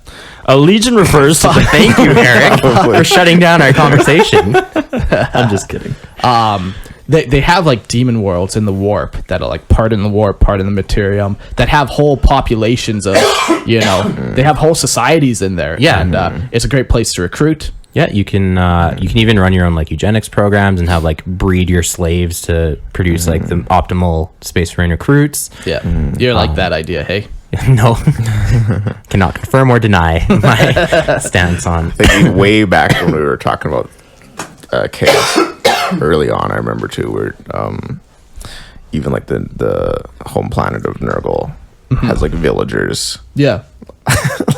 A legion refers to the... Thank you, Eric, for shutting down our conversation. I'm just kidding. They have like demon worlds in the warp that are like part in the warp, part in the Imperium, that have whole populations of, they have whole societies in there. Yeah. And it's a great place to recruit. Yeah, you can even run your own like eugenics programs and have like breed your slaves to produce like the optimal Space Marine recruits. Yeah. You're like that idea, hey? No, cannot confirm or deny my stance on. Thinking way back when we were talking about Chaos early on, I remember too, where even like the home planet of Nurgle has like villagers, Yeah.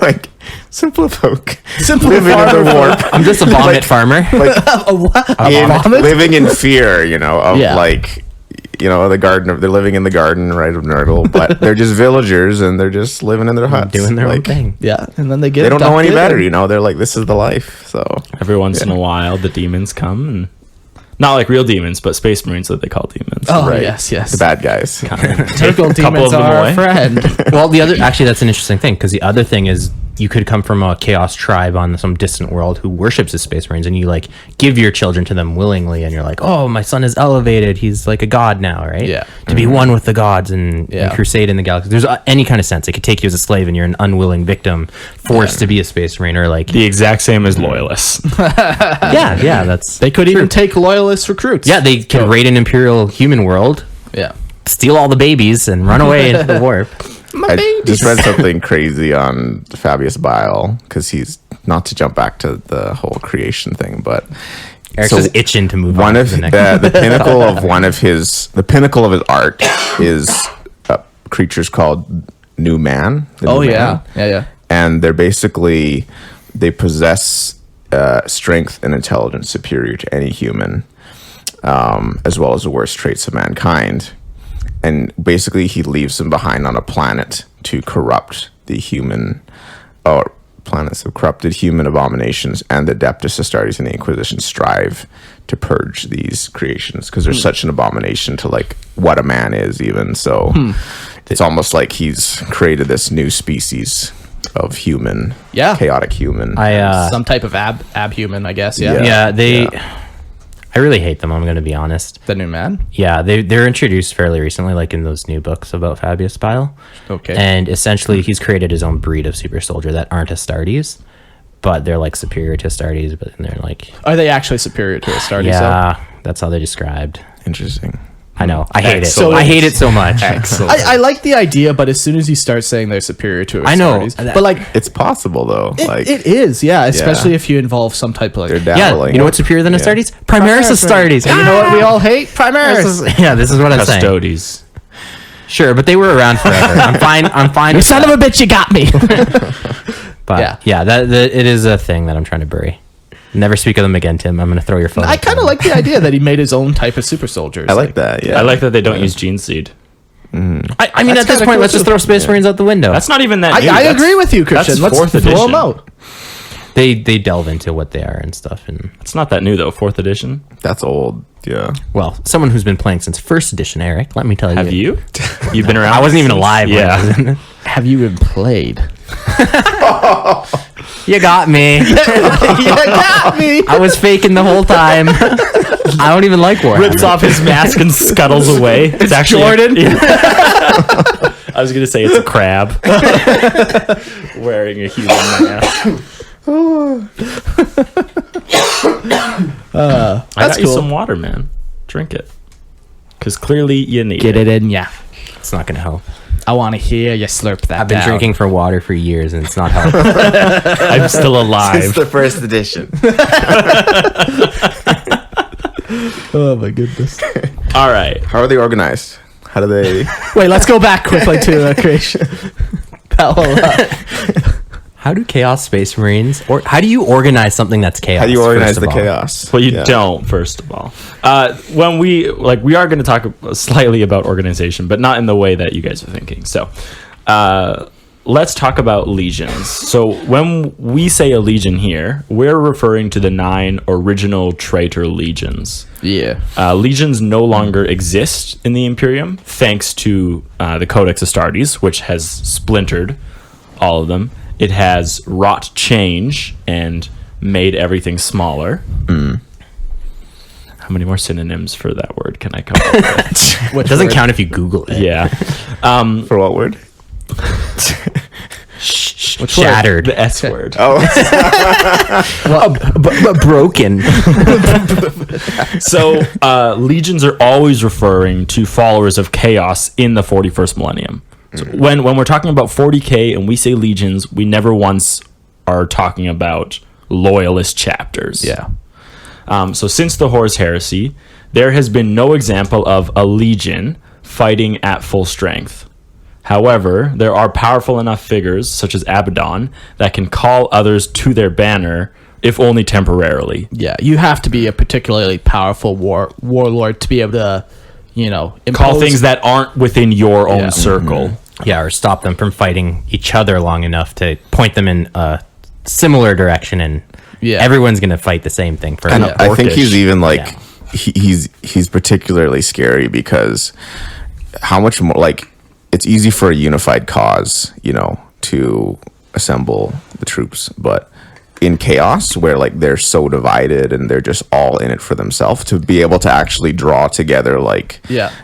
like simple folk Simple living in the warp, I'm just a vomit farmer. living in fear, of Yeah. like, the garden they're living in the garden, right, of Nurgle, but they're just villagers and they're just living in their huts, Doing their own like, thing. Yeah. And then they get They don't know any abducted better, they're like, this is the life. So Every once in a while, the demons come, and not like real demons, but Space Marines that they call demons. Oh, right. yes. the bad guys. Nurgle Couple demons of them are away. our friend. Well, that's an interesting thing because the other thing is you could come from a chaos tribe on some distant world who worships the Space Marines, and you like give your children to them willingly, and you're like, oh, my son is elevated, he's like a god now, right? Yeah. To be one with the gods and crusade in the galaxy. There's any kind of sense. It could take you as a slave and you're an unwilling victim forced to be a Space Marine, or like The exact same as loyalists. yeah, that's They could even take loyalist recruits. yeah, they can raid an Imperial human world, Yeah. steal all the babies, and run away into the warp. I just read something crazy on Fabius Bile, because he's, not to jump back to the whole creation thing, but Eric's just itching to move one on of to the next. the pinnacle of the pinnacle of his art is creatures called New Man. the Oh New yeah. Man. Yeah. And they possess strength and intelligence superior to any human, as well as the worst traits of mankind. And basically, he leaves them behind on a planet to corrupt the human, or planets of corrupted human abominations, and the Adeptus Astartes and the Inquisition strive to purge these creations because they're such an abomination to like what a man is, even. So it's almost like he's created this new species of human, chaotic human. Some type of abhuman, I guess. Yeah. Yeah. I really hate them, I'm going to be honest. The New Man. Yeah, they're introduced fairly recently, like in those new books about Fabius Bile. Okay. And essentially, he's created his own breed of super soldier that aren't Astartes, but they're like superior to Astartes, but they're like... Are they actually superior to Astartes? Yeah, that's how they're described. Interesting. I know. I hate Excellent. it. I hate it so much. I like the idea, but as soon as you start saying they're superior to Astartes, I know. but like It's possible though. it is, yeah, especially if you involve some type of They're like. Yeah, dabbling. you know what's superior than Astartes? Primaris Astartes. And you know what we all hate? Primaris. This is what I'm saying. Custodes. Sure, but they were around forever. I'm fine. You with son that. of a bitch, you got me. But yeah, that it is a thing that I'm trying to bury. Never speak of them again, Tim. I'm going to throw your phone. I kind of like the idea that he made his own type of super soldiers. I like that. Yeah. I like that they don't use gene seed. I mean, That's at this kinda point, cool let's just too. throw Space Marines out the window. That's not even that new. I That's- agree with you, Christian. That's Let's fourth throw edition. them out. They delve into what they are and stuff. And It's not that new though. 4th edition. That's old. Yeah. well, someone who's been playing since first edition, Eric. Let me tell you. Have you? You've been around. I wasn't even since- alive. When I was Yeah. in it. Have you even played? You got me. You got me. I was faking the whole time. I don't even like Warhammer. Rips off his mask and scuttles away. It's actually Jordan. I was gonna say it's a crab wearing a human mask. I That's got you cool. some water, man. Drink it, because clearly you need Get it in, yeah. It's not going to help. I want to hear you slurp that. I've been down. drinking for water for years, and it's not helping. I'm still alive. the first edition. Oh my goodness. All right. How are they organized? How do they? Wait, let's go back quickly to creation. That whole, How do Chaos Space Marines, or how do you organize something that's chaos? How do you organize first of the all? chaos? Well, you Yeah. don't. First of all, when we are going to talk slightly about organization, but not in the way that you guys are thinking. So, let's talk about legions. So, when we say a legion here, we're referring to the 9 original Traitor legions. yeah. Legions no longer exist in the Imperium thanks to the Codex Astartes, which has splintered all of them. It has wrought change and made everything smaller. How many more synonyms for that word can I come up with? It doesn't count if you Google it. Yeah. For what word? Shattered. The S word. Oh, But broken. So legions are always referring to followers of chaos in the 41st millennium. So when we're talking about 40k and we say legions, we never once are talking about loyalist chapters. Yeah. So since the Horus Heresy, there has been no example of a legion fighting at full strength. However, there are powerful enough figures, such as Abaddon, that can call others to their banner, if only temporarily. Yeah. You have to be a particularly powerful warlord to be able to, Call impose- things that aren't within your own Yeah. circle. Yeah, or stop them from fighting each other long enough to point them in a similar direction, and Yeah. everyone's going to fight the same thing for and now. I think he's Orcish. even like Yeah. he's particularly scary because how much more like it's easy for a unified cause, to assemble the troops. But in chaos, where like they're so divided and they're just all in it for themselves, to be able to actually draw together like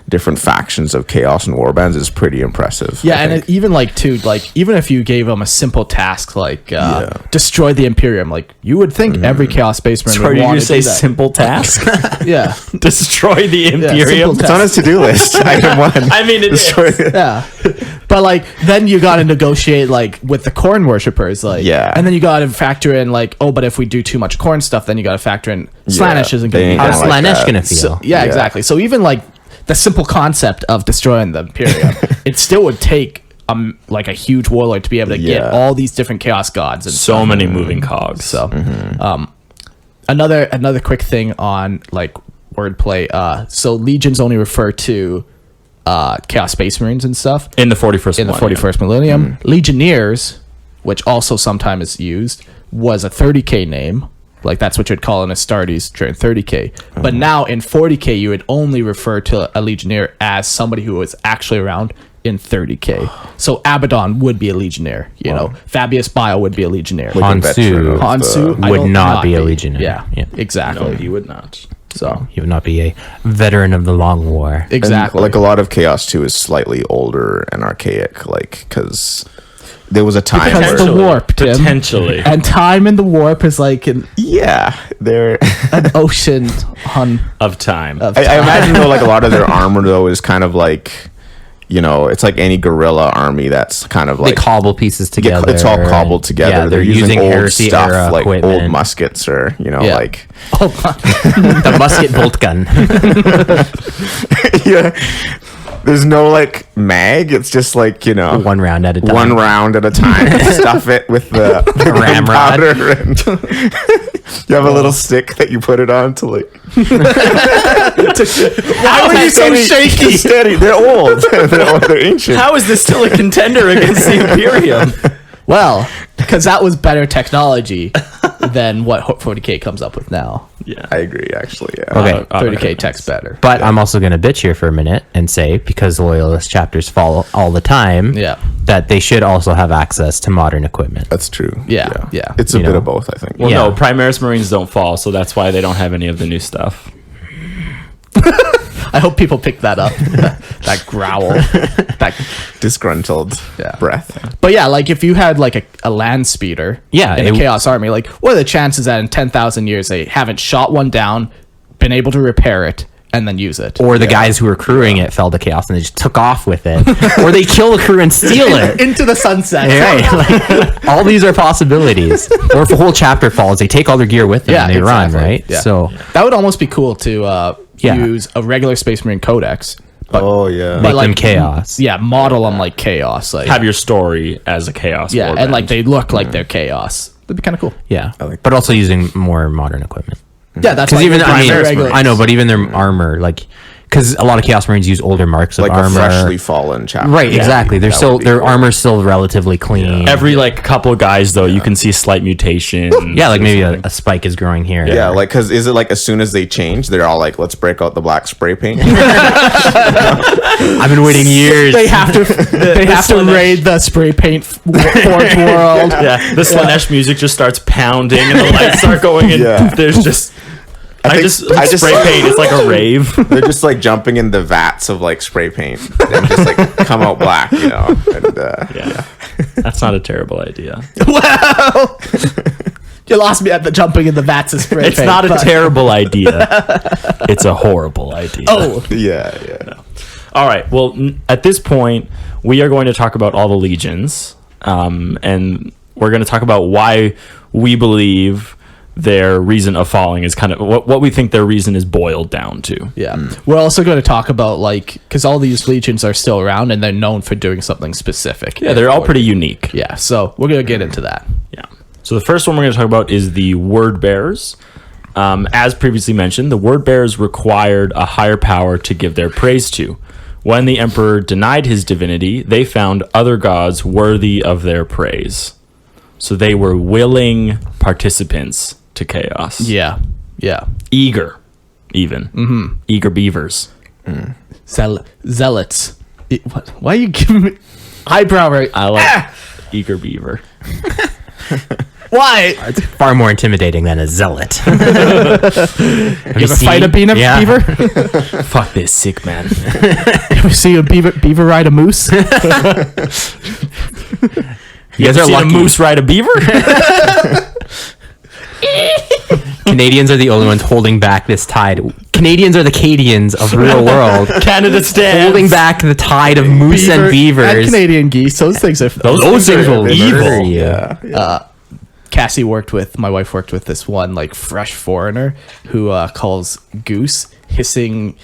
different factions of chaos and warbands is pretty impressive. Yeah, and even like too, like even if you gave them a simple task like destroy the Imperium, like you would think every Chaos Space Marine Sorry, would did want you to say do that. simple task? Yeah, Destroy the simple Imperium. task. It's on his to-do list. Item 1. I mean, it Destroy is. yeah. But like then you got to negotiate like with the corn worshippers, like and then you got to factor in like, oh, but if we do too much corn stuff, then you got to factor in Slaanesh isn't going to be How's like Slaanesh that. gonna feel? So, exactly. So even like the simple concept of destroying the Imperium, it still would take like a huge warlord to be able to get all these different chaos gods and So many moving cogs. so another quick thing on like wordplay. So legions only refer to Chaos Space Marines and stuff in the 41st in the millennium. 41st millennium. Legionnaires, which also sometimes is used, was a 30k name. Like that's what you'd call an Astartes during 30k. But now in 40k, you would only refer to a Legionnaire as somebody who was actually around in 30k. So Abaddon would be a Legionnaire. You know, Fabius Bile would be a Legionnaire. Veteran of Hansu the- would not be a Legionnaire. Yeah, exactly. No, he would not. So He would not be a veteran of the Long War. exactly. And, like a lot of chaos too is slightly older and archaic, like because there was a time Because where the warp, Tim. Potentially. And time in the warp is like an they're ocean on of time. of I imagine though like a lot of their armor though is kind of like, you know, it's like any guerrilla army that's kind of They like cobble pieces together. it's all cobbled together. Yeah, they're using old heresy stuff era like equipment. old muskets or like The musket bolt gun. there's no like mag. It's just like, you know, One round at a time. one round at a time. Stuff it with the ramrod. powder and you have a little stick that you put it on to like. Why were you so shaky? Steady. They're old. They're ancient. How is this still a contender against the Imperium? Well, because that was better technology than what 40k comes up with now. Yeah. I agree. Actually, yeah. Okay. 30k tech's better. But I'm also going to bitch here for a minute and say, because loyalist chapters fall all the time, that they should also have access to modern equipment. That's true. Yeah. It's a You bit know. of both, I think. Well, Yeah. no, Primaris Marines don't fall, so that's why they don't have any of the new stuff. I hope people pick that up. That growl. That, Disgruntled breath. but yeah, like if you had like a land speeder in a Chaos army, like what are the chances that in 10,000 years they haven't shot one down, been able to repair it, and then use it? Or the guys who were crewing it fell to chaos and they just took off with it. Or they kill the crew and steal it. Into the sunset. Right. Like, all these are possibilities. Or if a whole chapter falls, they take all their gear with them and they run, right? Yeah. So that would almost be cool to use a regular Space Marine codex. But, make them chaos. Yeah, model them like chaos. Like Have your story as a chaos. and warband. like they look like they're chaos. That'd be kind of cool. Yeah. like But also using more modern equipment. Yeah, that's Because why even you I mean, primary regular- I know, but even their armor, like, because a lot of Chaos Marines use older marks of like armor. a freshly fallen chapter. Right, exactly. They're that still would be their cool. armor's still relatively clean. every like couple of guys though, you can see slight mutation. Yeah, like maybe a spike is growing here. Yeah, like because is it like as soon as they change, they're all like, let's break out the black spray paint. I've been waiting years. They have to. They have to Slaanesh. raid the spray paint forge world. Yeah, the Slaanesh music just starts pounding and the lights start going and Yeah. there's just I just spray paint. It's like a rave. They're just like jumping in the vats of like spray paint and just like come out black, you know. And Yeah, that's not a terrible idea. Wow. You lost me at the jumping in the vats of spray It's paint. not a but- terrible idea. It's a horrible idea. Oh, yeah. All right. Well, at this point, we are going to talk about all the legions, and we're going to talk about why we believe their reason of falling is kind of what we think their reason is boiled down to. yeah. We're also going to talk about like because all these legions are still around and they're known for doing something specific. Yeah, they're all pretty unique. Yeah. So we're going to get into that. Yeah. So the first one we're going to talk about is the word bearers. As previously mentioned, the word bearers required a higher power to give their praise to. When the emperor denied his divinity, they found other gods worthy of their praise. So they were willing participants to chaos. Yeah. Yeah. Eager, even. Mm-hmm. Eager beavers. Zealots. Why are you giving me eyebrow right? I like eager beaver. Why? It's far more intimidating than a zealot. You ever fight a beaver? Fuck this sick man. You ever see a beaver ride a moose? You guys are seen a lucky. Moose ride a beaver? Canadians are the only ones holding back this tide. Canadians are the Cadians of the real world. Canada stands. Holding back the tide of moose and And beavers. Canadian geese. Those things are Those things will evil. murder you. Yeah. my wife worked with this one like fresh foreigner who calls goose hissing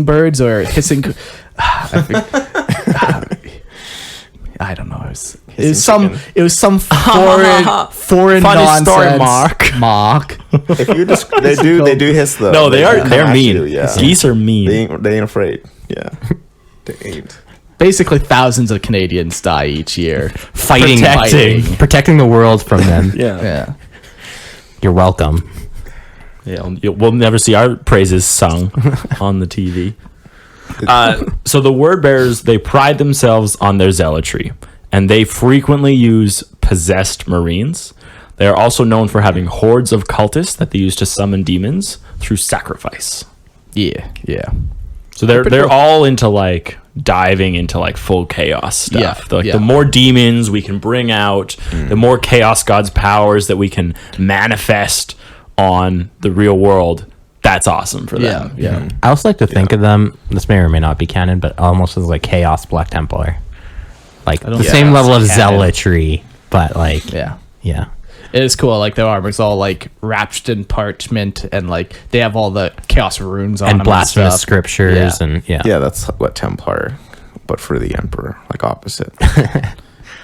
birds or hissing. I don't know. It was some foreign Funny nonsense. story, Mark. If you just they do hiss though. No, they're come at mean. you, yeah. Geese are mean. They ain't afraid. Yeah. They ain't. Basically, thousands of Canadians die each year. Protecting the world from them. Yeah. You're welcome. Yeah, we'll never see our praises sung on the TV. So the word bearers, they pride themselves on their zealotry, and they frequently use possessed Marines. They are also known for having hordes of cultists that they use to summon demons through sacrifice. Yeah. So they're all into like diving into like full chaos stuff. The more demons we can bring out, the more chaos god's powers that we can manifest on the real world. That's awesome for them. Yeah. I also like to think of them, this may or may not be canon, but almost as like Chaos Black Templar. Like the same level of zealotry, but like, yeah. It is cool. Like their armor's all like wrapped in parchment, and like they have all the chaos runes on them and blasphemous stuff. scriptures, and Yeah, that's what Templar, but for the Emperor, like opposite. Right.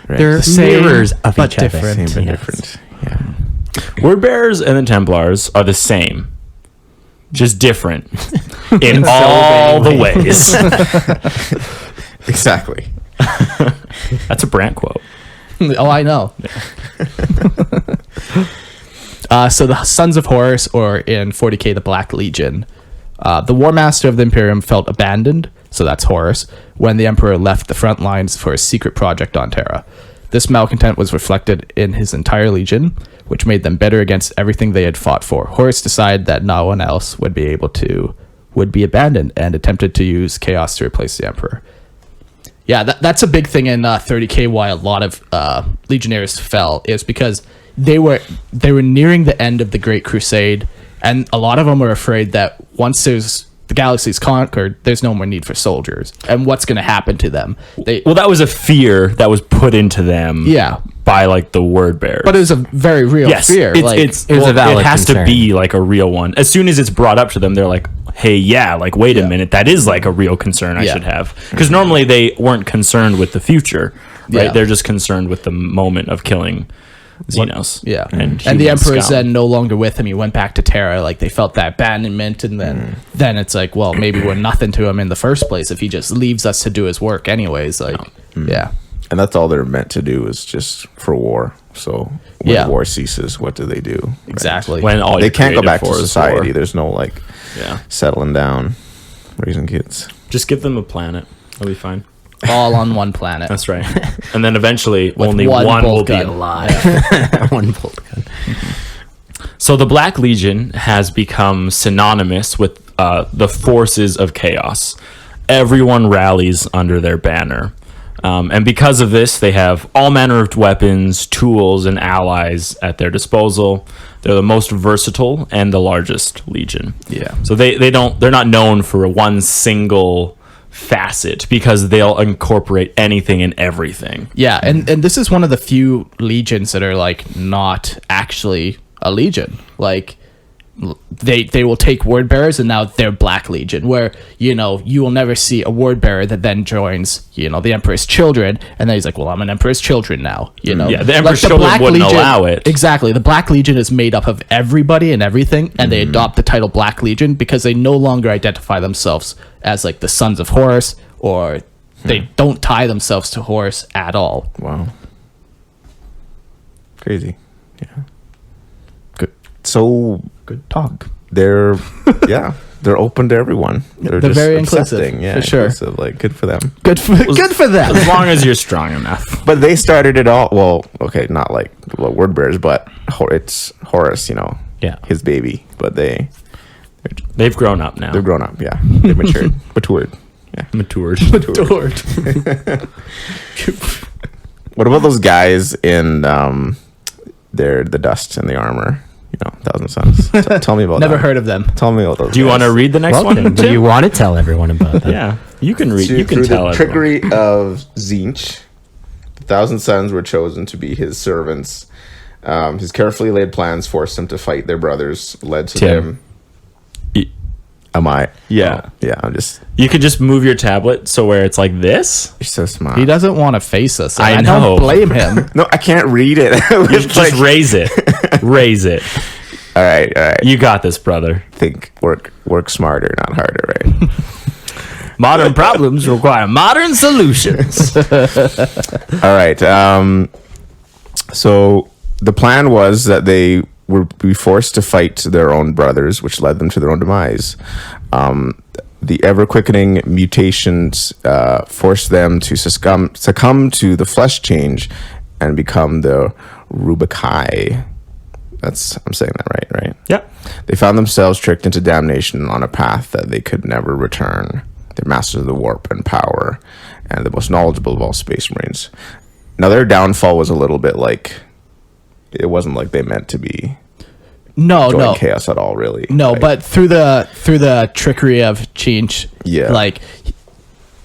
they're Same, mirrors of but each other. different. Same but Yes. different. Yeah. Word bearers and the Templars are the same, just different in all the ways. Exactly. That's a Brant quote. Oh, I know. So the Sons of Horus, or in 40k, the Black Legion, the War Master of the Imperium felt abandoned, so that's Horus, when the Emperor left the front lines for a secret project on Terra. This malcontent was reflected in his entire legion, which made them bitter against everything they had fought for. Horus decided that no one else would be abandoned, and attempted to use chaos to replace the Emperor. Yeah, that's a big thing in 30k. Why a lot of legionnaires fell is because they were nearing the end of the Great Crusade, and a lot of them were afraid that once the galaxy's conquered, there's no more need for soldiers, and what's going to happen to them? Well, that was a fear that was put into them. Yeah. By like the word bearers. But it was a very real fear. It has to be like a real one. As soon as it's brought up to them, they're like, hey, wait a minute, that is like a real concern I should have. Because normally they weren't concerned with the future, right? Yeah. They're just concerned with the moment of killing Xenos. And the human Emperor's scum. then no longer with him. He went back to Terra. Like they felt that abandonment, and then it's like, well, maybe we're nothing to him in the first place if he just leaves us to do his work anyways. Like, yeah. And that's all they're meant to do is just for war. So when war ceases, what do they do? Right? Exactly. When all They you're can't go created back to for is society. war. There's no like settling down, raising kids. Just give them a planet. They'll be fine. All on one planet. That's right. And then eventually With only one one will bolt be gun. alive. One bolt gun. So the Black Legion has become synonymous with the forces of chaos. Everyone rallies under their banner. And because of this, they have all manner of weapons, tools, and allies at their disposal. They're the most versatile and the largest legion. Yeah. So they're not known for one single facet because they'll incorporate anything and everything. Yeah, and this is one of the few legions that are like not actually a legion. Like they will take word bearers and now they're Black Legion, where you will never see a word bearer that then joins the Emperor's children, and then he's like, well, I'm an Emperor's children now. Yeah, the Emperor's children wouldn't allow it. Exactly. The Black Legion is made up of everybody and everything, and they adopt the title Black Legion because they no longer identify themselves as like the Sons of Horus, or they don't tie themselves to Horus at all. Wow. Crazy. Yeah. Good. So Good talk. they're they're open to everyone. They're just very inclusive, accepting. Yeah, for sure. inclusive, like good for them. Good for them. As long as you're strong enough. But they started it all. Well, okay, not like word bearers, but it's Horus. Yeah. his baby. But They've grown up now. they're grown up. Yeah, they matured. Yeah. Matured. What about those guys in the dust and the armor? Thousand Sons. Tell me about Never that. heard of them. Tell me about those. Do you want to read the next Welcome. one? Do Tim? you want to tell everyone about that? Yeah, you can read. You can Through tell the everyone. trickery of Zinch, the Thousand Sons were chosen to be his servants. His carefully laid plans forced him to fight their brothers, led to Tim. them. Y- Am I? Yeah. Oh, yeah, I'm just. You could just move your tablet so where it's like this. You're so smart. He doesn't want to face us. I I know. don't blame him. No, I can't read it. You just raise it. Raise it. All right. You got this, brother. Think work smarter, not harder, right? Modern problems require modern solutions. All right. So the plan was that they would be forced to fight their own brothers, which led them to their own demise. The ever-quickening mutations forced them to succumb to the flesh change and become the Rubric. I'm saying that right? Yeah. They found themselves tricked into damnation on a path that they could never return. They're masters of the warp and power, and the most knowledgeable of all space marines. Now, their downfall was a little bit like, it wasn't like they meant to be joining chaos at all, really. No, right? but through the trickery of change, Yeah. like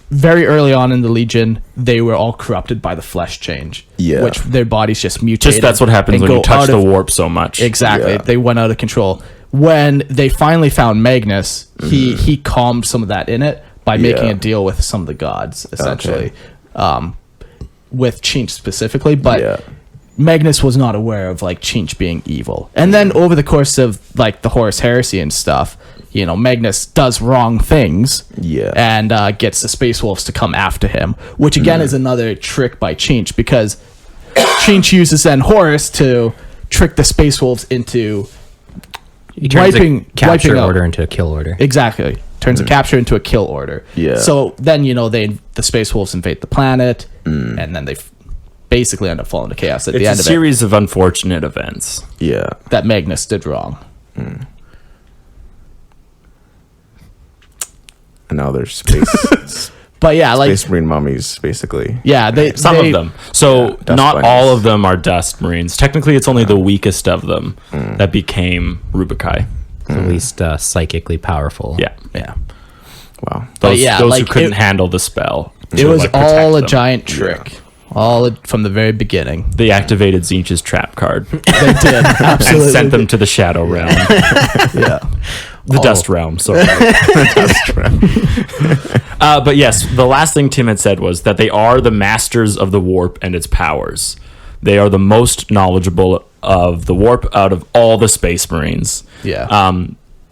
very early on in the Legion, they were all corrupted by the flesh change. Yeah. Which their bodies just mutated. Just that's what happens and when go you touch out the of- warp so much. Exactly. Yeah. They went out of control. When they finally found Magnus, he calmed some of that in it by making Yeah. a deal with some of the gods, essentially. With Chinch specifically, but Yeah. Magnus was not aware of like Chinch being evil. And then over the course of like the Horus Heresy and stuff, Magnus does wrong things. Yeah. And gets the Space Wolves to come after him, which again is another trick by Chinch, because Chinch uses then Horus to trick the Space Wolves into He turns wiping a capture out. order into a kill order. Exactly. Turns a capture into a kill order. Yeah. So then, the Space Wolves invade the planet, and then they basically end up falling to chaos at the It's end a of series of unfortunate events. Yeah. it. That Magnus did wrong. And now there's space But yeah, like, Space Marine mummies, basically. yeah, Some of them. So Dust not bunnies. all of them are Dust Marines. Technically, it's only the weakest of them that became Rubric. At least psychically powerful. Yeah. yeah. Wow. Those, yeah, those like, who couldn't it- handle the spell. It to, was like, protect all a them. giant trick. From the very beginning. They activated Zinch's trap card They did. and Absolutely. sent them to the Shadow Realm. Yeah. The Dust Realm, sorry. But yes, the last thing Tim had said was that they are the masters of the warp and its powers. They are the most knowledgeable of the warp out of all the Space Marines. Yeah.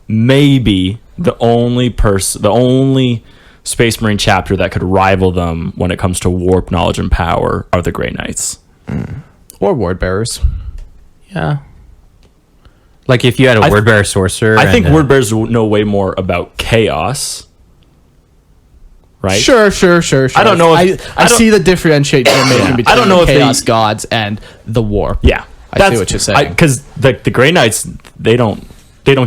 Maybe the only Space Marine chapter that could rival them when it comes to warp knowledge and power are the Grey Knights. Or Ward Bearers. Yeah. Like if you had a word bearer sorcerer. I think and, word bearers know way more about chaos. Right? Sure. I don't know if- I see the differentiation you're making between I don't know the if they- Chaos Gods and the Warp. Yeah. I see what you're saying. Because the Grey Knights, they don't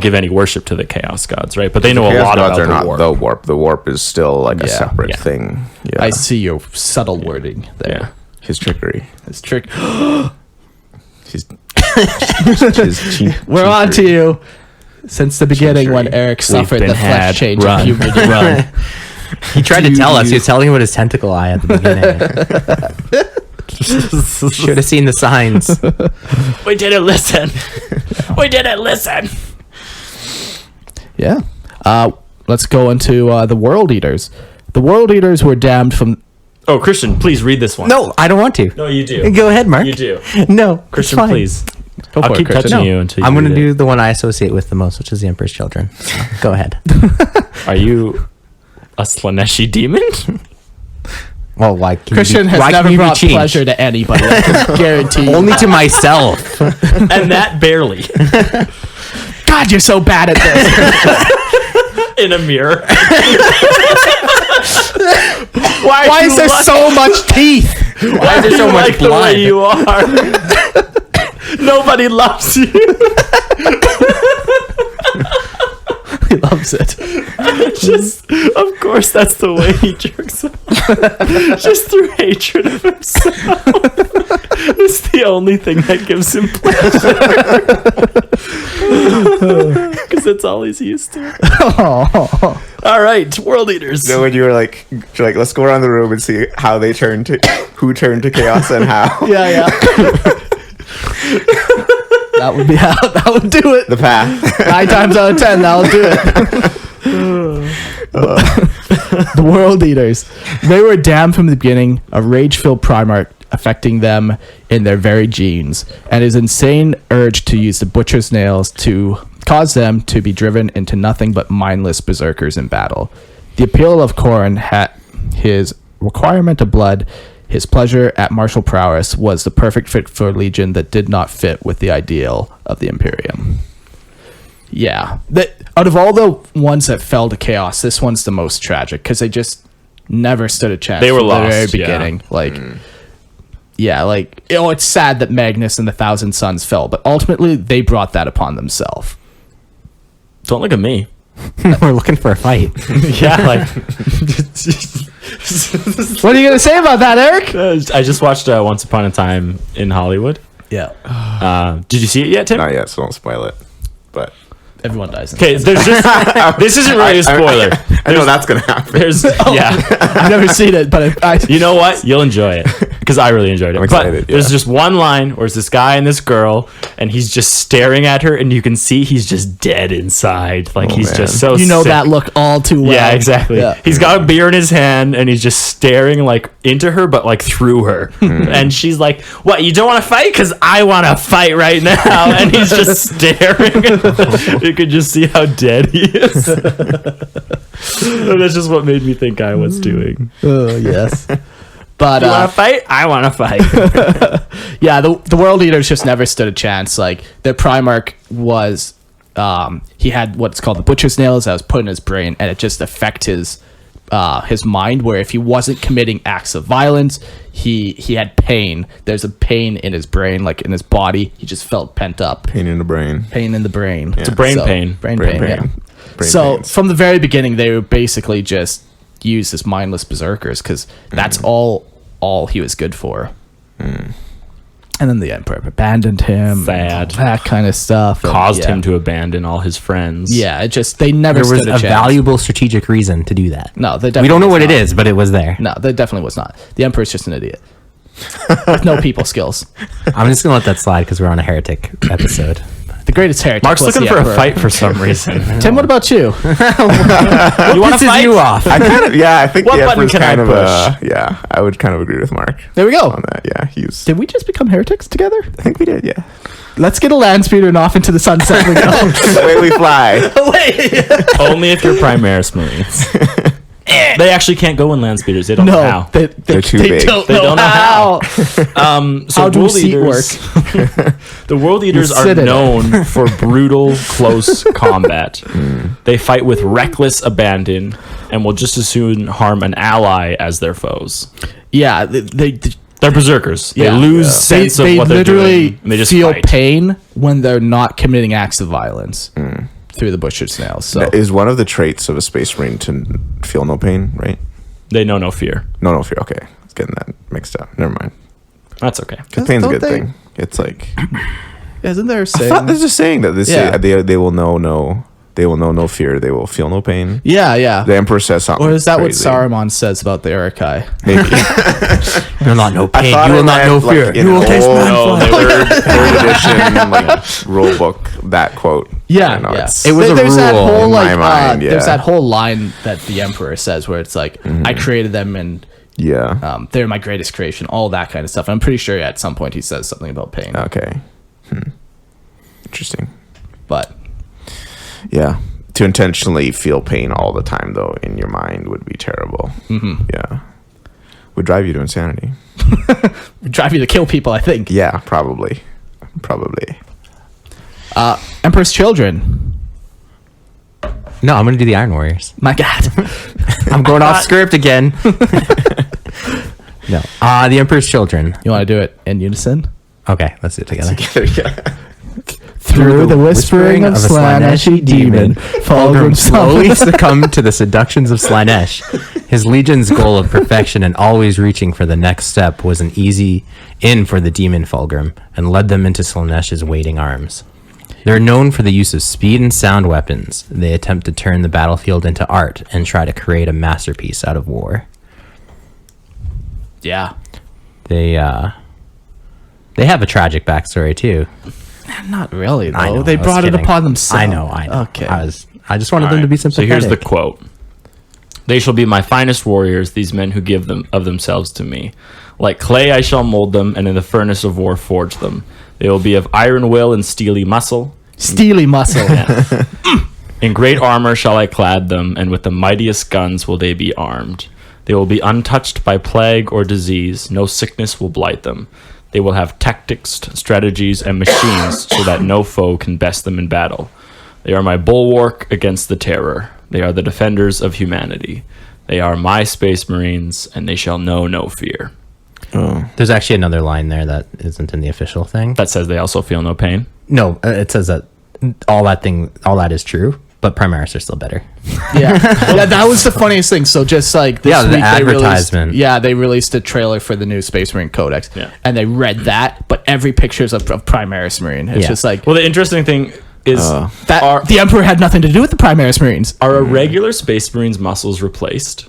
give any worship to the Chaos Gods, right? But they know a Chaos lot gods about are the not warp. the warp. The warp is still like a Yeah. separate Yeah. thing. Yeah. I see your subtle wording Yeah. there. His trickery. It's trick. His We're on to you. Since the beginning, when Trickery. Eric suffered been the had. flesh change Run. of puberty. Run. he tried to tell us. He was telling about his tentacle eye at the beginning. Should have seen the signs. We didn't listen. We didn't listen. Yeah. Let's go into the World Eaters. The World Eaters were damned from. Oh, Christian, please read this one. No, I don't want to. No, you do. Go ahead, Mark. You do. No, Christian, it's fine. please. Go I'll for keep it, Christian. touching you until you I'm going to read do it. the one I associate with the most, which is the Emperor's Children. So, go ahead. Are you a Slaneshi demon? Well, why can Christian you be, has why never can you be brought changed? pleasure to anybody. I can guarantee you. Only to myself. And that barely. God, you're so bad at this. In a mirror. Why is there so much teeth? Why is there so much like the blood? way you are? Nobody loves you. He loves it. Just, of course, that's the way he jerks off. Just through hatred of himself. It's the only thing that gives him pleasure. Because that's all he's used to. All right, World Eaters. So when you were like, let's go around the room and see how they turned to, who turned to chaos and how. Yeah. That would be how. That would do it. The path. 9 times out of 10, that'll do it. The World Eaters. They were damned from the beginning, a rage-filled Primarch affecting them in their very genes, and his insane urge to use the Butcher's Nails to cause them to be driven into nothing but mindless berserkers in battle. The appeal of Khorne had his requirement of blood. His pleasure at martial prowess was the perfect fit for a legion that did not fit with the ideal of the Imperium. Yeah. Out of all the ones that fell to chaos, this one's the most tragic because they just never stood a chance. They were from the lost, very yeah. beginning. It's sad that Magnus and the Thousand Sons fell, but ultimately they brought that upon themselves. Don't look at me. We're looking for a fight. Yeah, like... What are you going to say about that, Eric? I just watched Once Upon a Time in Hollywood. Yeah. Did you see it yet, Tim? Not yet, so don't spoil it. But Everyone dies. Okay, there's just... This isn't really a spoiler. I know that's gonna happen. There's... Yeah. I've never seen it, but I You know what? You'll enjoy it. Because I really enjoyed it. I'm excited, But there's yeah. just one line where it's this guy and this girl, and he's just staring at her, and you can see he's just dead inside. Like, he's man. just so you know sick. that look all too well. Yeah, exactly. Yeah. He's got a beer in his hand, and he's just staring, like, into her, but, like, through her. And she's like, what, you don't want to fight? Because I want to fight right now. And he's just staring. You could just see how dead he is. And that's just what made me think I was doing. Oh, yes. But You want to fight? I want to fight. yeah, the World Eaters just never stood a chance. Like, their Primarch was, he had what's called the Butcher's Nails that was put in his brain, and it just affected his mind, where if he wasn't committing acts of violence, he had pain. There's a pain in his brain, like in his body. He just felt pent up. Pain in the brain. Pain in the brain. It's a brain pain. Brain Brain pain, yeah. pain. Brain So pains. from the very beginning, they were basically just used as mindless berserkers because that's all he was good for. And then the Emperor abandoned him. Sad. And that kind of stuff. And, Caused yeah. him to abandon all his friends. Yeah, it just they never There was stood a a chance. valuable strategic reason to do that. No, they We definitely don't know was what it not. is, but it was there. No, there definitely was not. The Emperor's just an idiot with no people skills. I'm just gonna let that slide because we're on a heretic episode. The greatest heretic. Mark's was looking the for Emperor. a fight for some reason. Tim, what about you? You want to Pisses fight? you off. I kind of, yeah, I think What the button Emperor's can I kind of push? yeah, I would kind of agree with Mark There we go. on that. Yeah, he's. Did we just become heretics together? I think we did, yeah. Let's get a land speeder and off into the sunset we go. The way we fly. Only if you're Primaris Marines. They actually can't go in land speeders. They don't know No, how. They're too big. Don't They know don't know how. So How do World seat Eaters, the World Eaters You are sit in it. known for brutal, close combat. They fight with reckless abandon and will just as soon harm an ally as their foes. Yeah, they They're berserkers. Yeah. They lose Yeah. sense they of what they're literally doing. And they just feel fight. pain when they're not committing acts of violence through the Butcher's Nails. So Is one of the traits of a Space Marine to feel no pain, right? They know no fear. No fear. Okay. I was getting that mixed up. Never mind. That's okay. Because pain's a Don't good they- thing. It's like. isn't there a I saying? thought there's a saying that they say Yeah. they will know no fear, they will feel no pain. Yeah. The Emperor says something. Or is that crazy. what Saruman says about the Urukai? Maybe. You will not know I pain. thought You I will not read, know like, fear. in You will an taste old- No, they were. third edition like rule book that quote. Yeah, I know, yeah. it's- It was a There's that rule whole in my like mind, there's yeah. that whole line that the Emperor says where it's like I created them and Yeah. they're my greatest creation, all that kind of stuff. I'm pretty sure at some point he says something about pain, Okay. Interesting. but Yeah. To intentionally feel pain all the time, though, in your mind would be terrible. Mm-hmm. Yeah. Would drive you to insanity. drive you to kill people. I think. Yeah, probably. Probably. Emperor's children. No, I'm gonna do the Iron Warriors. My God. I'm going off script again. No. The Emperor's Children. You want to do it in unison? Okay, let's do it together. Through the whispering of Slaaneshi demon, Fulgrim slowly succumbed to the seductions of Slaanesh. His legion's goal of perfection and always reaching for the next step was an easy in for the demon Fulgrim and led them into Slaanesh's waiting arms. They're known for the use of speed and sound weapons. They attempt to turn the battlefield into art and try to create a masterpiece out of war. Yeah. They have a tragic backstory too. Not really, though. I know, They I was brought it kidding. upon themselves. I know. Okay. I just wanted them to Alright, be so sympathetic. here's the quote. They shall be my finest warriors, these men who give them of themselves to me. Like clay I shall mold them, and in the furnace of war forge them. They will be of iron will and steely muscle. Steely muscle. In great armor shall I clad them, and with the mightiest guns will they be armed. They will be untouched by plague or disease. No sickness will blight them. They will have tactics, strategies, and machines so that no foe can best them in battle. They are my bulwark against the terror. They are the defenders of humanity. They are my Space Marines, and they shall know no fear. There's actually another line there that isn't in the official thing. That says they also feel no pain. No, it says that all that is true, but Primaris are still better. Yeah. Yeah, that was the funniest thing. So just like this Yeah, the week advertisement. they released a trailer for the new Space Marine Codex. Yeah. And they read that, but every picture's of Primaris Marine. It's Yeah. just like Well, the interesting thing is, that the Emperor had nothing to do with the Primaris Marines. are regular Space Marines muscles replaced?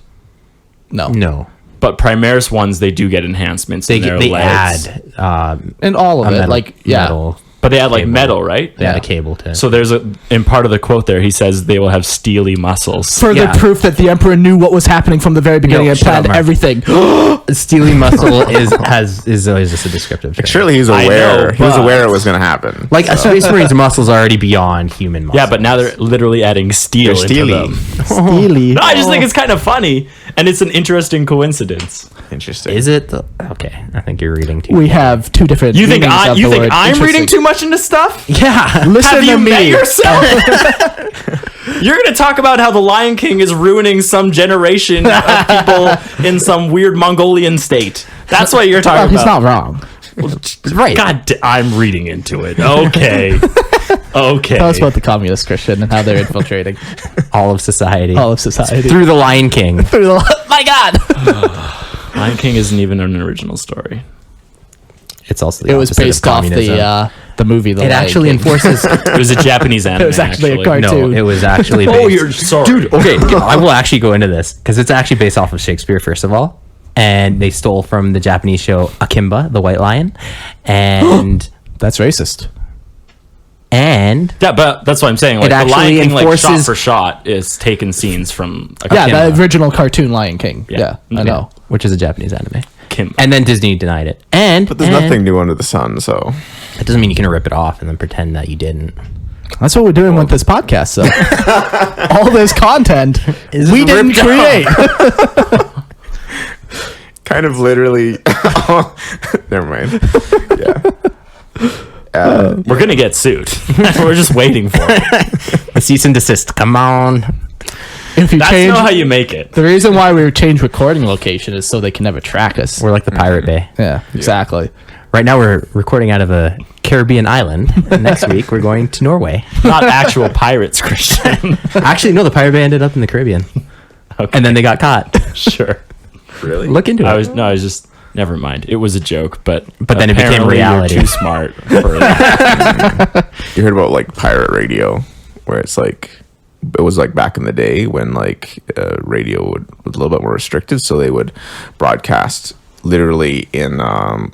No, But Primaris ones, they do get enhancements they in their they legs. add And all of a it. metal, Like, yeah. metal, But they add like cable. metal, right? They add Yeah. a cable to. So there's in part of the quote there, he says they will have steely muscles. Further Yeah. proof that the Emperor knew what was happening from the very beginning and shut up, planned Mark. everything. Steely muscle is always just a descriptive term. Surely he's I aware. know, He was but- aware it was going to happen. Like a Space Marine's muscles are already beyond human muscles. Yeah, but now they're literally adding steel They're into steely. them. Steely. No, I just think it's kind of funny, and it's an interesting coincidence. Interesting. Is it? Okay, I think you're reading too. We have two different You think meanings of the word. I'm reading Interesting. too much into stuff? Yeah. Listen Have to you me. met yourself? You're going to talk about how the Lion King is ruining some generation of people in some weird Mongolian state. That's what you're talking Well, he's about. not wrong. Right. I'm reading into it. Okay. Okay. Tell us about the communist Christian and how they're infiltrating All of society. all of society. Through the Lion King. My God. Lion King isn't even an original story. It's also the It was opposite of based off communism. the movie. The It Lion actually King. enforces. It was a Japanese anime. It was actually a cartoon. No, it was actually. Oh, based- you're sorry. Dude, okay, I will actually go into this because it's actually based off of Shakespeare, first of all, and they stole from the Japanese show Akimba, the White Lion, and That's racist. and Yeah, but that's what I'm saying. Like, It the Lion actually King, like, shot enforces- for shot, is taking scenes from Yeah, Akimba. the original cartoon Lion King. Yeah. Yeah, I know. which is a Japanese anime, Akimba. and then Disney denied it, and But there's nothing new under the sun, so That doesn't mean you can rip it off and then pretend that you didn't. That's what we're doing with this podcast. So all this content we didn't ripped create. kind of literally. Never mind. Yeah. We're going to get sued. We're just waiting for it. A cease and desist. Come on. If you That's change, not how you make it. the reason why we change recording location is so they can never track us. We're like the Pirate Bay. Yeah, exactly. Right now we're recording out of a Caribbean island. And next week we're going to Norway. Not actual pirates, Christian. Actually, no, the Pirate Bay ended up in the Caribbean. Okay. And then they got caught. Sure. Really? Look into it. I was just, never mind. It was a joke, but Then it became apparently reality. You're too smart for that. You heard about like pirate radio, where it's like it was like back in the day when like radio was a little bit more restricted, so they would broadcast literally in on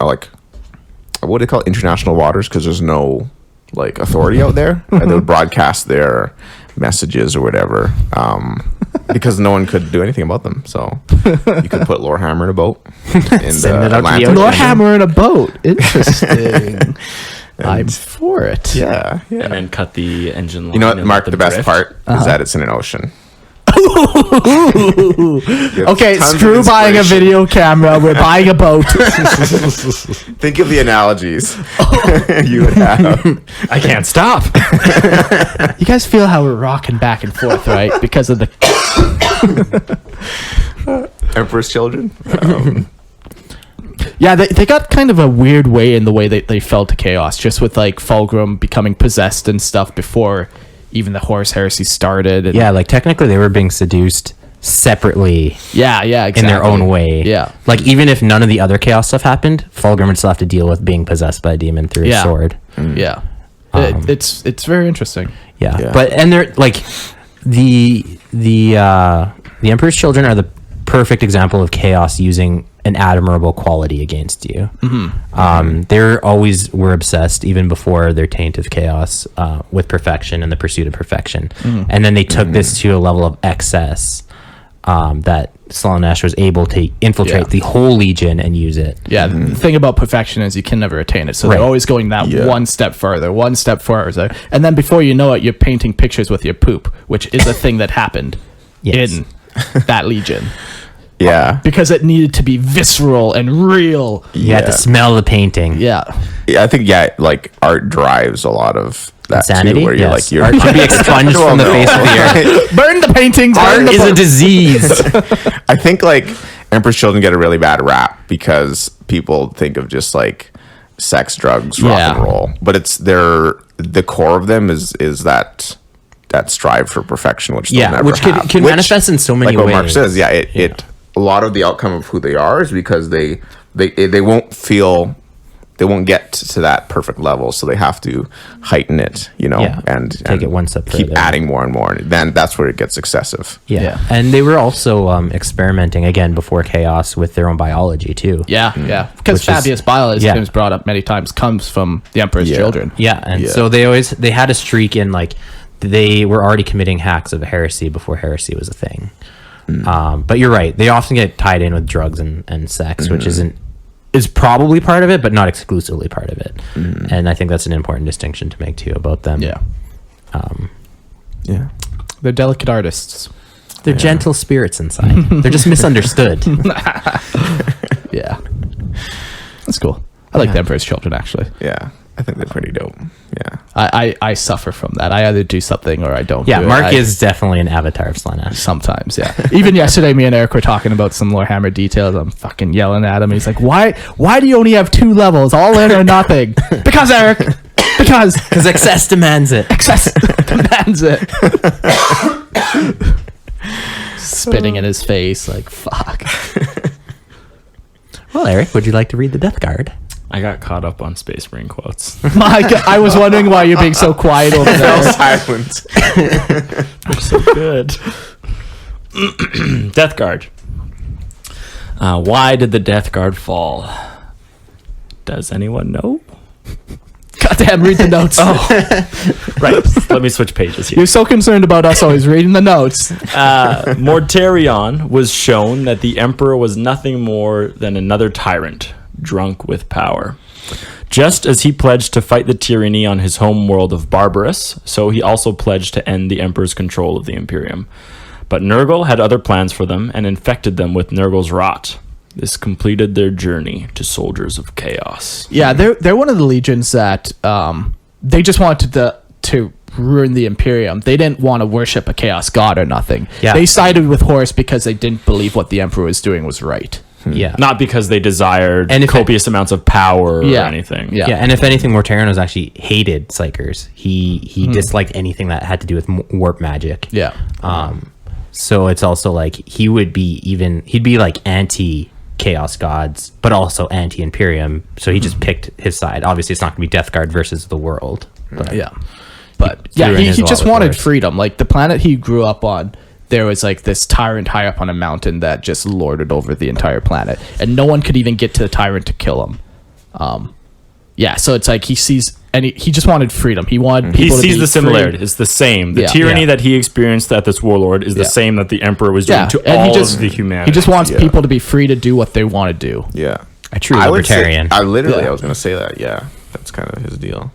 like what do they call it? International waters, because there's no like authority out there, and they would broadcast their messages or whatever, because no one could do anything about them. So you could put Lorehammer in a boat in Send it out to the Atlantic. ocean. Lord Hammer in a boat. Interesting. I'm for it. Yeah, yeah. And then cut the engine line. You know what, and Mark? let The them best drift. part is that it's in an ocean. Okay, Tons of screw buying a inspiration. video camera. We're buying a boat. Think of the analogies you would have. I can't stop. You guys feel how we're rocking back and forth, right? Because of the Emperor's Children. yeah, they got kind of a weird way in the way they fell to chaos, just with like Fulgrim becoming possessed and stuff before even the Horus Heresy started. And Yeah, like technically they were being seduced separately yeah, exactly. in their own way. Yeah. Like even if none of the other chaos stuff happened, Fulgrim would still have to deal with being possessed by a demon through his Yeah. sword. Yeah, it's very interesting. Yeah. Yeah. But and they're like the Emperor's Children are the perfect example of chaos using an admirable quality against you. They always were obsessed, even before their taint of chaos, with perfection and the pursuit of perfection. And then they took this to a level of excess that Slaanesh was able to infiltrate Yeah. the whole Legion and use it. Yeah, the thing about perfection is you can never attain it. So Right. they're always going that Yeah. one step further. And then before you know it, you're painting pictures with your poop, which is a thing that happened Yes. in that Legion. Yeah. Because it needed to be visceral and real. You had to smell the painting. Yeah. I think like art drives a lot of that Insanity? too, where you're Yes. like you're Art should be expunged from the face of the earth. Burn the paintings. Burn Art the is a books. disease. I think like Emperor's Children get a really bad rap because people think of just like sex, drugs, rock Yeah. and roll, but it's the core of them is that strive for perfection, which they'll Yeah, never which have. can manifest in so many like what Mark ways. says, it a lot of the outcome of who they are is because they won't feel. They won't get to that perfect level, so they have to heighten it, Yeah, and take it one step keep further. adding more and more. And then that's where it gets excessive. Yeah. Yeah. And they were also experimenting again before chaos with their own biology too. Yeah, yeah. Because Which is- Fabius Bile, as yeah. Tim's brought up many times, comes from the Emperor's Yeah. Children. Yeah, and Yeah. so they had a streak in like they were already committing hacks of heresy before heresy was a thing. But you're right; they often get tied in with drugs and sex, which is probably part of it, but not exclusively part of it. And I think that's an important distinction to make too about them. Yeah. Yeah. They're delicate artists. They're gentle spirits inside. They're just misunderstood. Yeah. That's cool. I like the Emperor's Children, actually. Yeah. I think they're pretty dope. Yeah. I suffer from that. I either do something or I don't Yeah, do it. Mark is definitely an avatar of Slaanesh. Sometimes, yeah. Even yesterday, me and Eric were talking about some Lorehammer details. I'm fucking yelling at him. He's like, "Why do you only have 2 levels, all in or nothing?" Because Eric, because excess demands it. excess demands it. Spitting in his face, like fuck. Well, Eric, would you like to read the Death Guard? I got caught up on Space Marine quotes. My God, I was wondering why you're being so quiet over there. Silent. They're so good. Death Guard. Why did the Death Guard fall? Does anyone know? Goddamn, read the notes. Right. Let me switch pages here. You're so concerned about us always reading the notes. Mortarion was shown that the Emperor was nothing more than another tyrant, drunk with power. Just as he pledged to fight the tyranny on his home world of Barbarous, so he also pledged to end the Emperor's control of the Imperium. But Nurgle had other plans for them and infected them with Nurgle's rot. This completed their journey to Soldiers of Chaos. Yeah, they're one of the legions that they just wanted to ruin the Imperium. They didn't want to worship a chaos god or nothing. Yeah. They sided with Horus because they didn't believe what the Emperor was doing was right. Yeah. Not because they desired And if copious amounts of power or Yeah. anything. Yeah. Yeah, and if anything, Mortarion was actually hated Psykers. He disliked anything that had to do with warp magic. Yeah. So it's also like he'd be like anti Chaos Gods, but also anti Imperium. So he just picked his side. Obviously, it's not going to be Death Guard versus the world. But Yeah. But threw yeah, in he his just wallet wanted for it. freedom. Like the planet he grew up on, there was like this tyrant high up on a mountain that just lorded over the entire planet, and no one could even get to the tyrant to kill him. Yeah, so it's like he sees, and he just wanted freedom. He wanted He people to sees be the similarity. free. It's the same. The Yeah. tyranny Yeah. that he experienced at this warlord is the Yeah. same that the Emperor was doing Yeah, to and all he just of the humanity. he just wants Yeah. people to be free to do what they want to do. Yeah. a true I would say, libertarian. I Yeah. was going to say that. Yeah. That's kind of his deal.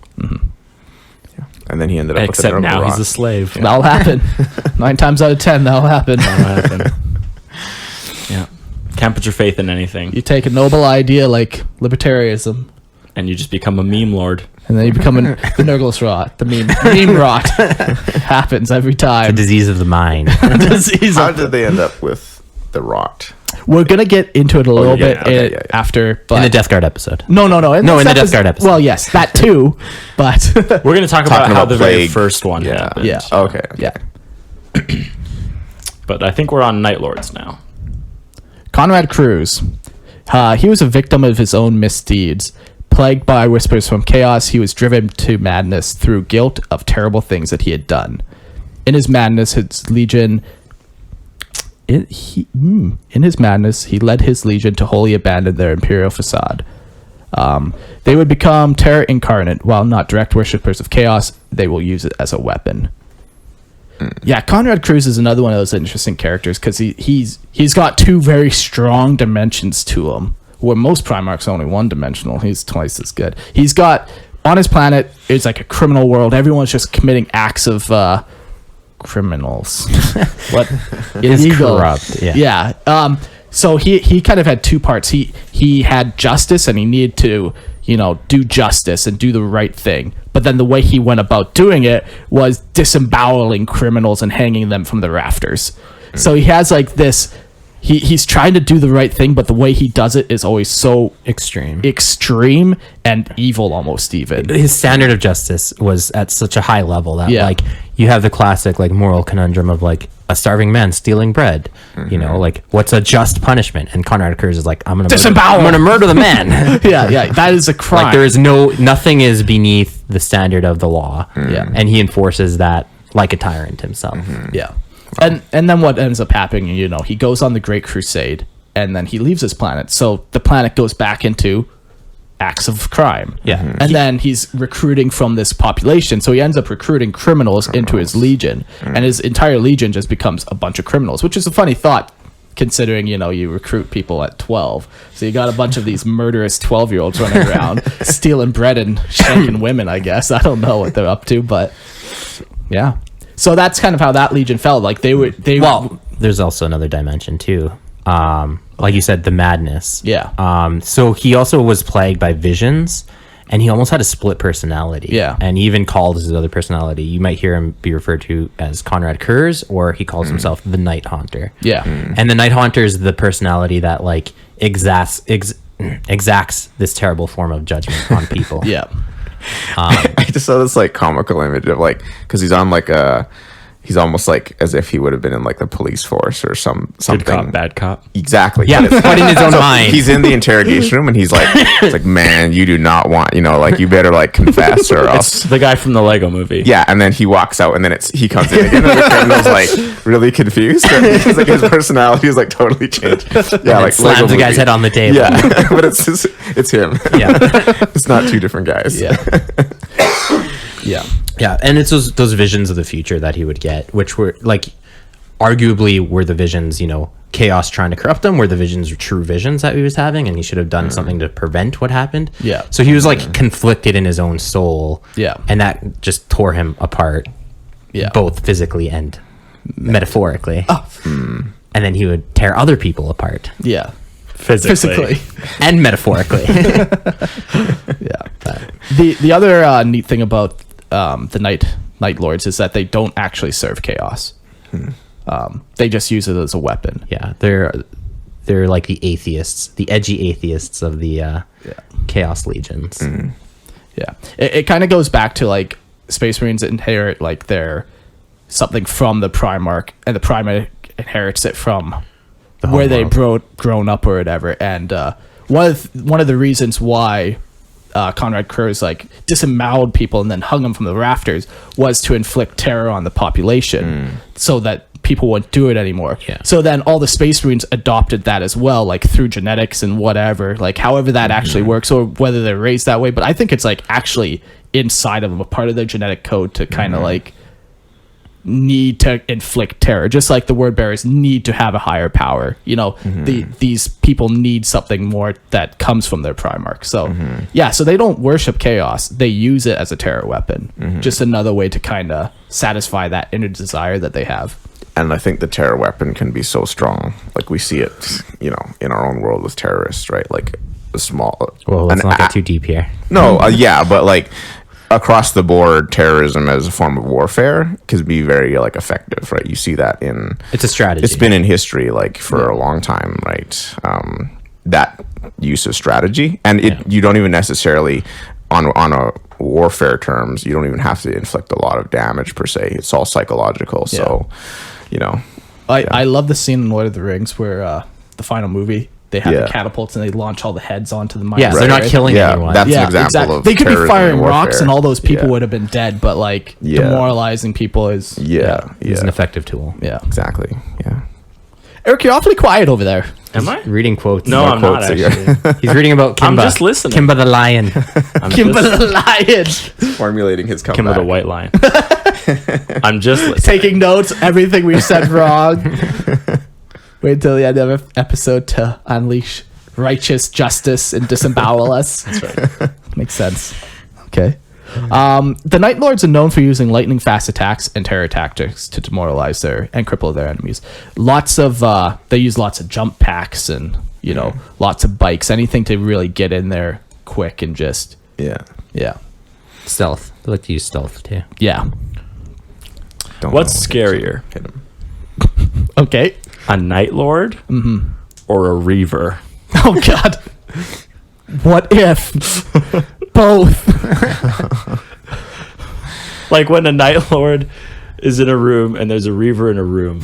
And then he ended up Except with a now rot. he's a slave. That'll happen. 9 times out of 10, that'll happen. Yeah. Can't put your faith in anything. You take a noble idea like libertarianism, And you just become a meme lord. and then you become the Nurgles rot, the meme rot. Happens every The time. disease of the mind. Disease. How did they end up with the rot? We're gonna get into it a little yeah, bit okay, yeah. after, but In the Death Guard episode. no. No, in the Death Guard episode. Well, yes, that too, but We're going to talk about Talking how about the very plague. first one Yeah. happened. yeah, Okay. yeah. But I think we're on Night Lords now. Conrad Cruz. He was a victim of his own misdeeds. Plagued by whispers from chaos, he was driven to madness through guilt of terrible things that he had done. In his madness, his legion. In his madness, he led his legion to wholly abandon their imperial facade. They would become terror incarnate. While not direct worshippers of chaos, they will use it as a weapon. Yeah, Conrad Cruz is another one of those interesting characters because he's got two very strong dimensions to him, where most Primarchs are only one dimensional. He's twice as good. He's got on his planet, it's like a criminal world. Everyone's just committing acts of criminals. What Is illegal. corrupt. Yeah. Yeah. So he kind of had two parts. He had justice and he needed to, do justice and do the right thing. But then the way he went about doing it was disemboweling criminals and hanging them from the rafters. So he has like this, he's trying to do the right thing, but the way he does it is always so extreme and evil almost even. His standard of justice was at such a high level that Yeah. like you have the classic like moral conundrum of like a starving man stealing bread. Like what's a just punishment? And Conrad Kurz is like, I'm gonna murder the man. Yeah, that is a crime. Like there is nothing is beneath the standard of the law. Yeah. And he enforces that like a tyrant himself. Yeah. And then what ends up happening, he goes on the Great Crusade and then he leaves his planet. So the planet goes back into acts of crime. Yeah. Mhm. And then he's recruiting from this population. So he ends up recruiting criminals into his legion. And his entire legion just becomes a bunch of criminals, which is a funny thought considering, you recruit people at 12. So you got a bunch of these murderous 12-year-olds running around stealing bread and shanking women, I guess. I don't know what they're up to, but yeah. So that's kind of how that legion fell. Like Well, there's also another dimension too. Like you said, the madness. Yeah. So he also was plagued by visions, and he almost had a split personality. Yeah. And he even called his other personality. You might hear him be referred to as Conrad Kurz, or he calls himself the Night Haunter. Yeah. And the Night Haunter is the personality that like exacts this terrible form of judgment on people. Yeah. I just saw this like comical image of like, because he's on like he's almost like as if he would have been in like the police force or something. Good cop, bad cop. Exactly. Yeah, but in his own mind. He's in the interrogation room and he's like, it's like, man, you do not want, like you better like confess or else. The guy from the Lego movie. Yeah, and then he walks out, and then he comes in again, and the criminal's like really confused. He's like his personality is like totally changed. Yeah, like slams Lego the guy's movie. head on the table. Yeah, but it's him. Yeah. It's not two different guys. Yeah. Yeah. Yeah, and it's those visions of the future that he would get, which were like arguably were the visions, chaos trying to corrupt them, were the visions true visions that he was having, and he should have done something to prevent what happened. Yeah. So he was like conflicted in his own soul. Yeah. And that just tore him apart, Yeah. both physically and metaphorically. And then he would tear other people apart Yeah. Physically. and metaphorically. Yeah. The other neat thing about the Night Lords is that they don't actually serve chaos. They just use it as a weapon. Yeah, they're like the atheists, the edgy atheists of the Chaos Legions. Yeah. It kind of goes back to like Space Marines inherit like their something from the Primarch, and the Primarch inherits it from where they grown up or whatever. And one of the reasons why Conrad Kurz like disemboweled people and then hung them from the rafters was to inflict terror on the population so that people wouldn't do it anymore. Yeah. So then all the Space Marines adopted that as well, like through genetics and whatever, like however that actually works, or whether they're raised that way. But I think it's like actually inside of them, a part of their genetic code to kind of like need to inflict terror, just like the word bearers need to have a higher power. These people need something more that comes from their Primarch. So so they don't worship chaos, they use it as a terror weapon, just another way to kind of satisfy that inner desire that they have. And I think the terror weapon can be so strong. Like we see it, in our own world with terrorists, right? Like a small. Well, let's not get too deep here. No, but like across the board, terrorism as a form of warfare can be very like effective, right? You see that it's a strategy. It's been in history like for a long time, right? That use of strategy, and you don't even necessarily on a warfare terms, you don't even have to inflict a lot of damage per se. It's all psychological. So, I love the scene in Lord of the Rings where the final movie, they have the catapults and they launch all the heads onto the mines. Yeah, they're not killing anyone. That's an example of they could be terrorism firing and rocks warfare. and all those people would have been dead, but like demoralizing people is It's an effective tool. Exactly. Yeah. Eric, you're awfully quiet over there. Am I? Reading quotes. No, I'm not quotes actually. He's reading about Kimba. I'm just listening. Kimba the lion. Kimba the lion. Formulating his Kim comeback. with a white line. I'm just listening. Taking notes, everything we've said wrong. Wait until the end of the episode to unleash righteous justice and disembowel us. That's right. Makes sense. Okay. The Night Lords are known for using lightning fast attacks and terror tactics to demoralize and cripple their enemies. They use lots of jump packs and lots of bikes, anything to really get in there quick and just Stealth. They like to use stealth too. What's scarier? Hit him. Okay. A Night Lord or a Reaver? Oh God. What if both? Like when a Night Lord is in a room and there's a Reaver in a room.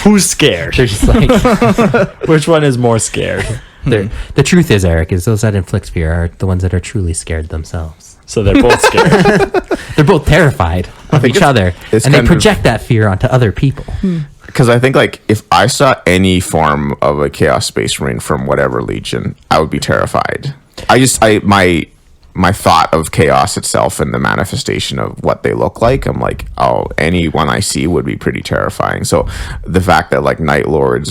Who's scared? They're just like Which one is more scared? the truth is, Eric, is those that inflict fear are the ones that are truly scared themselves. So they're both scared. They're both terrified of each other, it's and they kind of- project that fear onto other people. Because I think like if I saw any form of a Chaos Space Marine from whatever legion, I would be terrified. My thought of chaos itself and the manifestation of what they look like, I'm like, oh, anyone I see would be pretty terrifying. So the fact that like Night Lords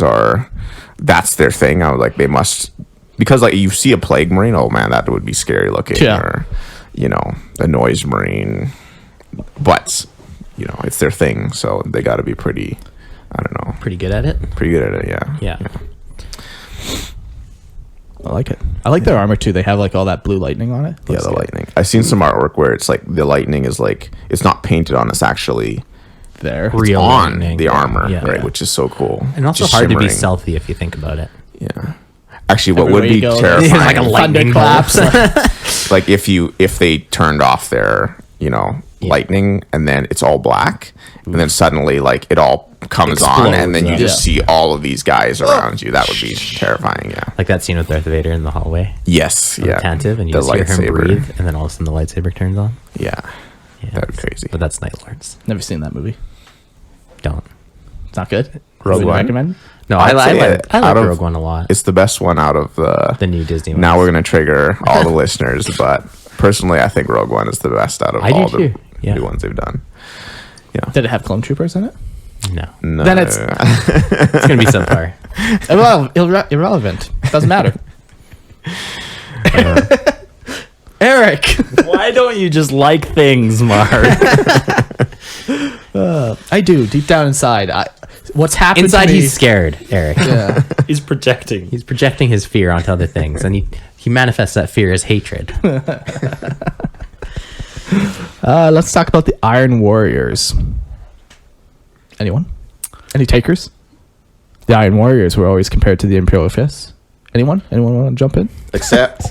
that's their thing, I was like, they must, because like you see a Plague Marine, oh man, that would be scary looking, or a Noise Marine, but it's their thing, so they got to be pretty, I don't know, Pretty good at it. pretty good at it. Yeah. I like it. I like their armor too. They have like all that blue lightning on it. Yeah, Looks the good. lightning. I've seen some artwork where it's like the lightning is like, it's not painted on, it's actually There. Real on lightning. the armor, Yeah. right? Which is so cool. And also Just hard to be shimmering. stealthy if you think about it. Yeah. Actually, what Everywhere would you be go, terrifying, there's like a lightning Thunderclaps. like if they turned off their, lightning and then it's all black, and then suddenly like it all comes on, and then you Explodes, just see all of these guys around you. That would be terrifying. Yeah. Like that scene with Darth Vader in the hallway. Yes. Yeah. Attentive, and you The just hear him lightsaber. breathe, and then all of a sudden the lightsaber turns on. Yeah. Yeah, That'd be crazy. But that's Night Lords. Never seen that movie. Don't. It's not good. Rogue Wouldn't One? recommend. No, I'd I say like out of- Rogue One a lot. It's the best one out of The new Disney ones. Now we're gonna trigger all the listeners, but personally, I think Rogue One is the best out of I do all the too. Yeah. new ones they've done. Did it have clone troopers in it? No. No, Then it's- It's going to be subpar. Irrelevant. Doesn't matter. Eric. Why don't you just like things, Mark? I do deep down inside. What's happened Inside, to me, he's scared, Eric. Yeah. He's projecting. He's projecting his fear onto other things, and he manifests that fear as hatred. Let's talk about the Iron Warriors. Anyone? Any takers? The Iron Warriors were always compared to the Imperial Fists. Anyone? Anyone want to jump in? except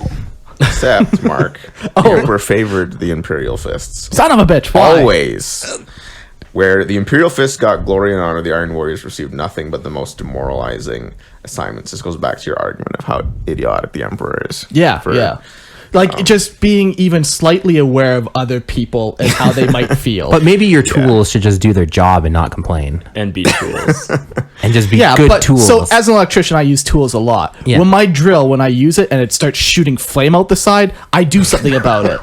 Mark. The Emperor favored the Imperial Fists. Son of a bitch. Why? Always. Where the Imperial Fists got glory and honor, the Iron Warriors received nothing but the most demoralizing assignments. This goes back to your argument of how idiotic the Emperor is. Yeah, yeah. Like just being even slightly aware of other people and how they might feel. But maybe your tools should just do their job and not complain, And be tools. and just be yeah, good but tools. so as an electrician, I use tools a lot. Yeah. When I use it and it starts shooting flame out the side, I do something about it.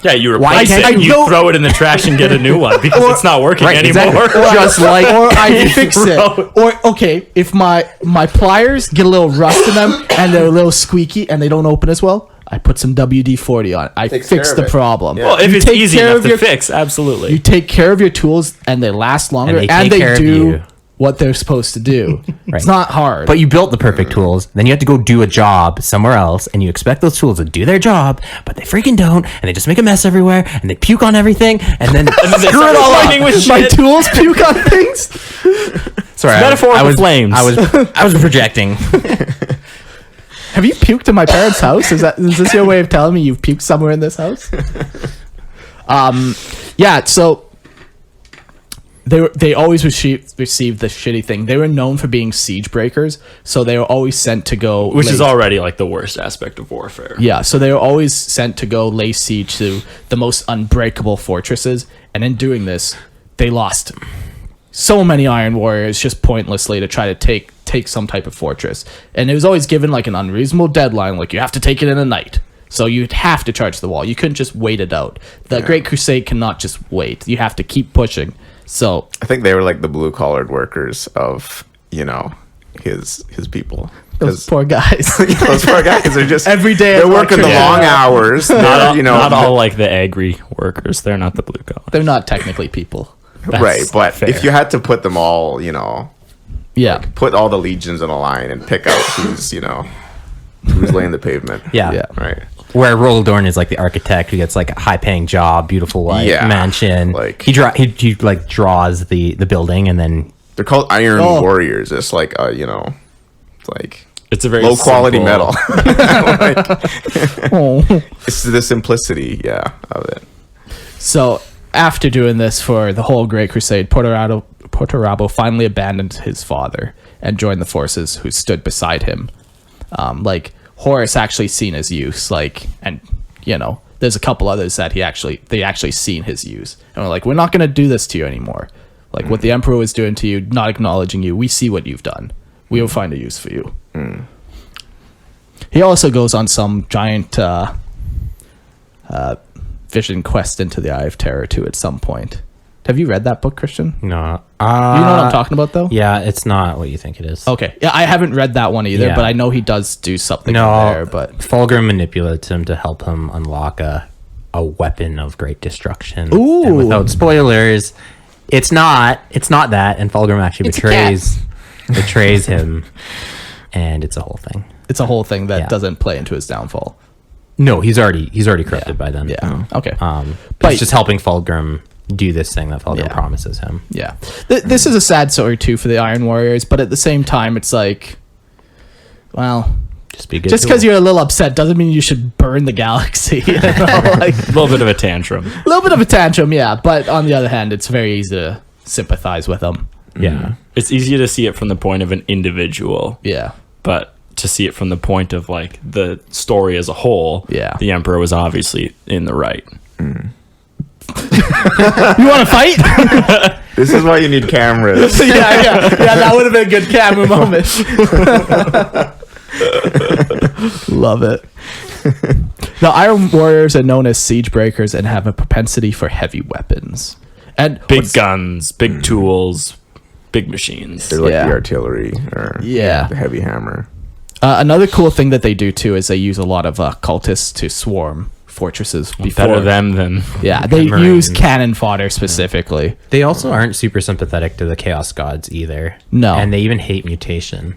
Yeah, you Why replace can't it. you- You throw it in the trash and get a new one because it's not working Right, anymore. exactly. Just like or I fix it. Bro. Or okay, if my pliers get a little rust in them and they're a little squeaky and they don't open as well, I put some WD-40 on it. I Takes fix care the of it. problem. Yeah. Well, if You it's take easy care enough of to your- fix, absolutely. You take care of your tools and they last longer And and they they, take care of do you. what they're supposed to do. It's not hard. But you built the perfect tools, then you have to go do a job somewhere else, and you expect those tools to do their job, but they freaking don't, and they just make a mess everywhere, and they puke on everything, and then they screw start it all fighting up. with my shit. tools puke on things. Sorry, metaphorical flames. I was projecting. Have you puked in my parents' house? Is this your way of telling me you've puked somewhere in this house? Yeah. So they always received the shitty thing. They were known for being siege breakers, so they were always sent to go, Which is already like the worst aspect of warfare. yeah. So they were always sent to go lay siege to the most unbreakable fortresses, and in doing this, they lost so many Iron Warriors just pointlessly to try to take some type of fortress. And it was always given like an unreasonable deadline, like you have to take it in a night. So you'd have to charge the wall. You couldn't just wait it out. The Great Crusade cannot just wait. You have to keep pushing. So I think they were like the blue collared workers of his people. those poor guys. Those poor guys are just Every day They're at working the electric- long hours. They're, Not all like the agri workers. They're not the blue collar. They're not technically people. right. But fair. if you had to put them all, Yeah. put all the legions in a line and pick out who's laying the pavement. Yeah. Yeah. Right. Where Roldorn is like the architect who gets like a high paying job, beautiful like Yeah, mansion. like- he like draws the building, and then They're called Iron Oh. Warriors. It's like it's like It's a very low quality simple- metal. Oh. It's the simplicity, of it. So after doing this for the whole Great Crusade, Portorabo finally abandoned his father and joined the forces who stood beside him. Like Horus actually seen his use, and there's a couple others that they actually seen his use, and we're like, we're not gonna do this to you anymore. Like what the Emperor was doing to you, not acknowledging you. We see what you've done. We will find a use for you. He also goes on some giant vision quest into the Eye of Terror too at some point. Have you read that book, Christian? no, You know what I'm talking about though? Yeah, it's not what you think it is. Okay. Yeah, I haven't read that one either, Yeah. but I know he does do something No, in there. But Fulgrim manipulates him to help him unlock a weapon of great destruction. Ooh. And without spoilers, it's not that, and Fulgrim actually It's a cat. betrays him, and it's a whole thing. it's a whole thing that Yeah. doesn't play into his downfall. No, he's already corrupted by them. Yeah. Okay. But But- it's just helping Fulgrim do this thing that Fulgrim Yeah. promises him. Yeah. This is a sad story too for the Iron Warriors, but at the same time, it's like, well, Just be good. just to because him. you're a little upset doesn't mean you should burn the galaxy. You know? Like A little bit of a tantrum. a little bit of a tantrum, yeah. But on the other hand, it's very easy to sympathize with them. Yeah. It's easy to see it from the point of an individual, Yeah. but to see it from the point of like the story as a whole, Yeah. the Emperor was obviously in the right. You want to fight? This is why you need cameras. yeah. That would have been a good camera moment. Love it. The Iron Warriors are known as siege breakers and have a propensity for heavy weapons. And Big guns, big tools, big machines. They're like Yeah. the artillery or Yeah. the heavy hammer. Another cool thing that they do too is they use a lot of cultists to swarm fortresses before. Better them than Yeah, they Marines. use cannon fodder specifically. They also aren't super sympathetic to the Chaos Gods either. No. And they even hate mutation.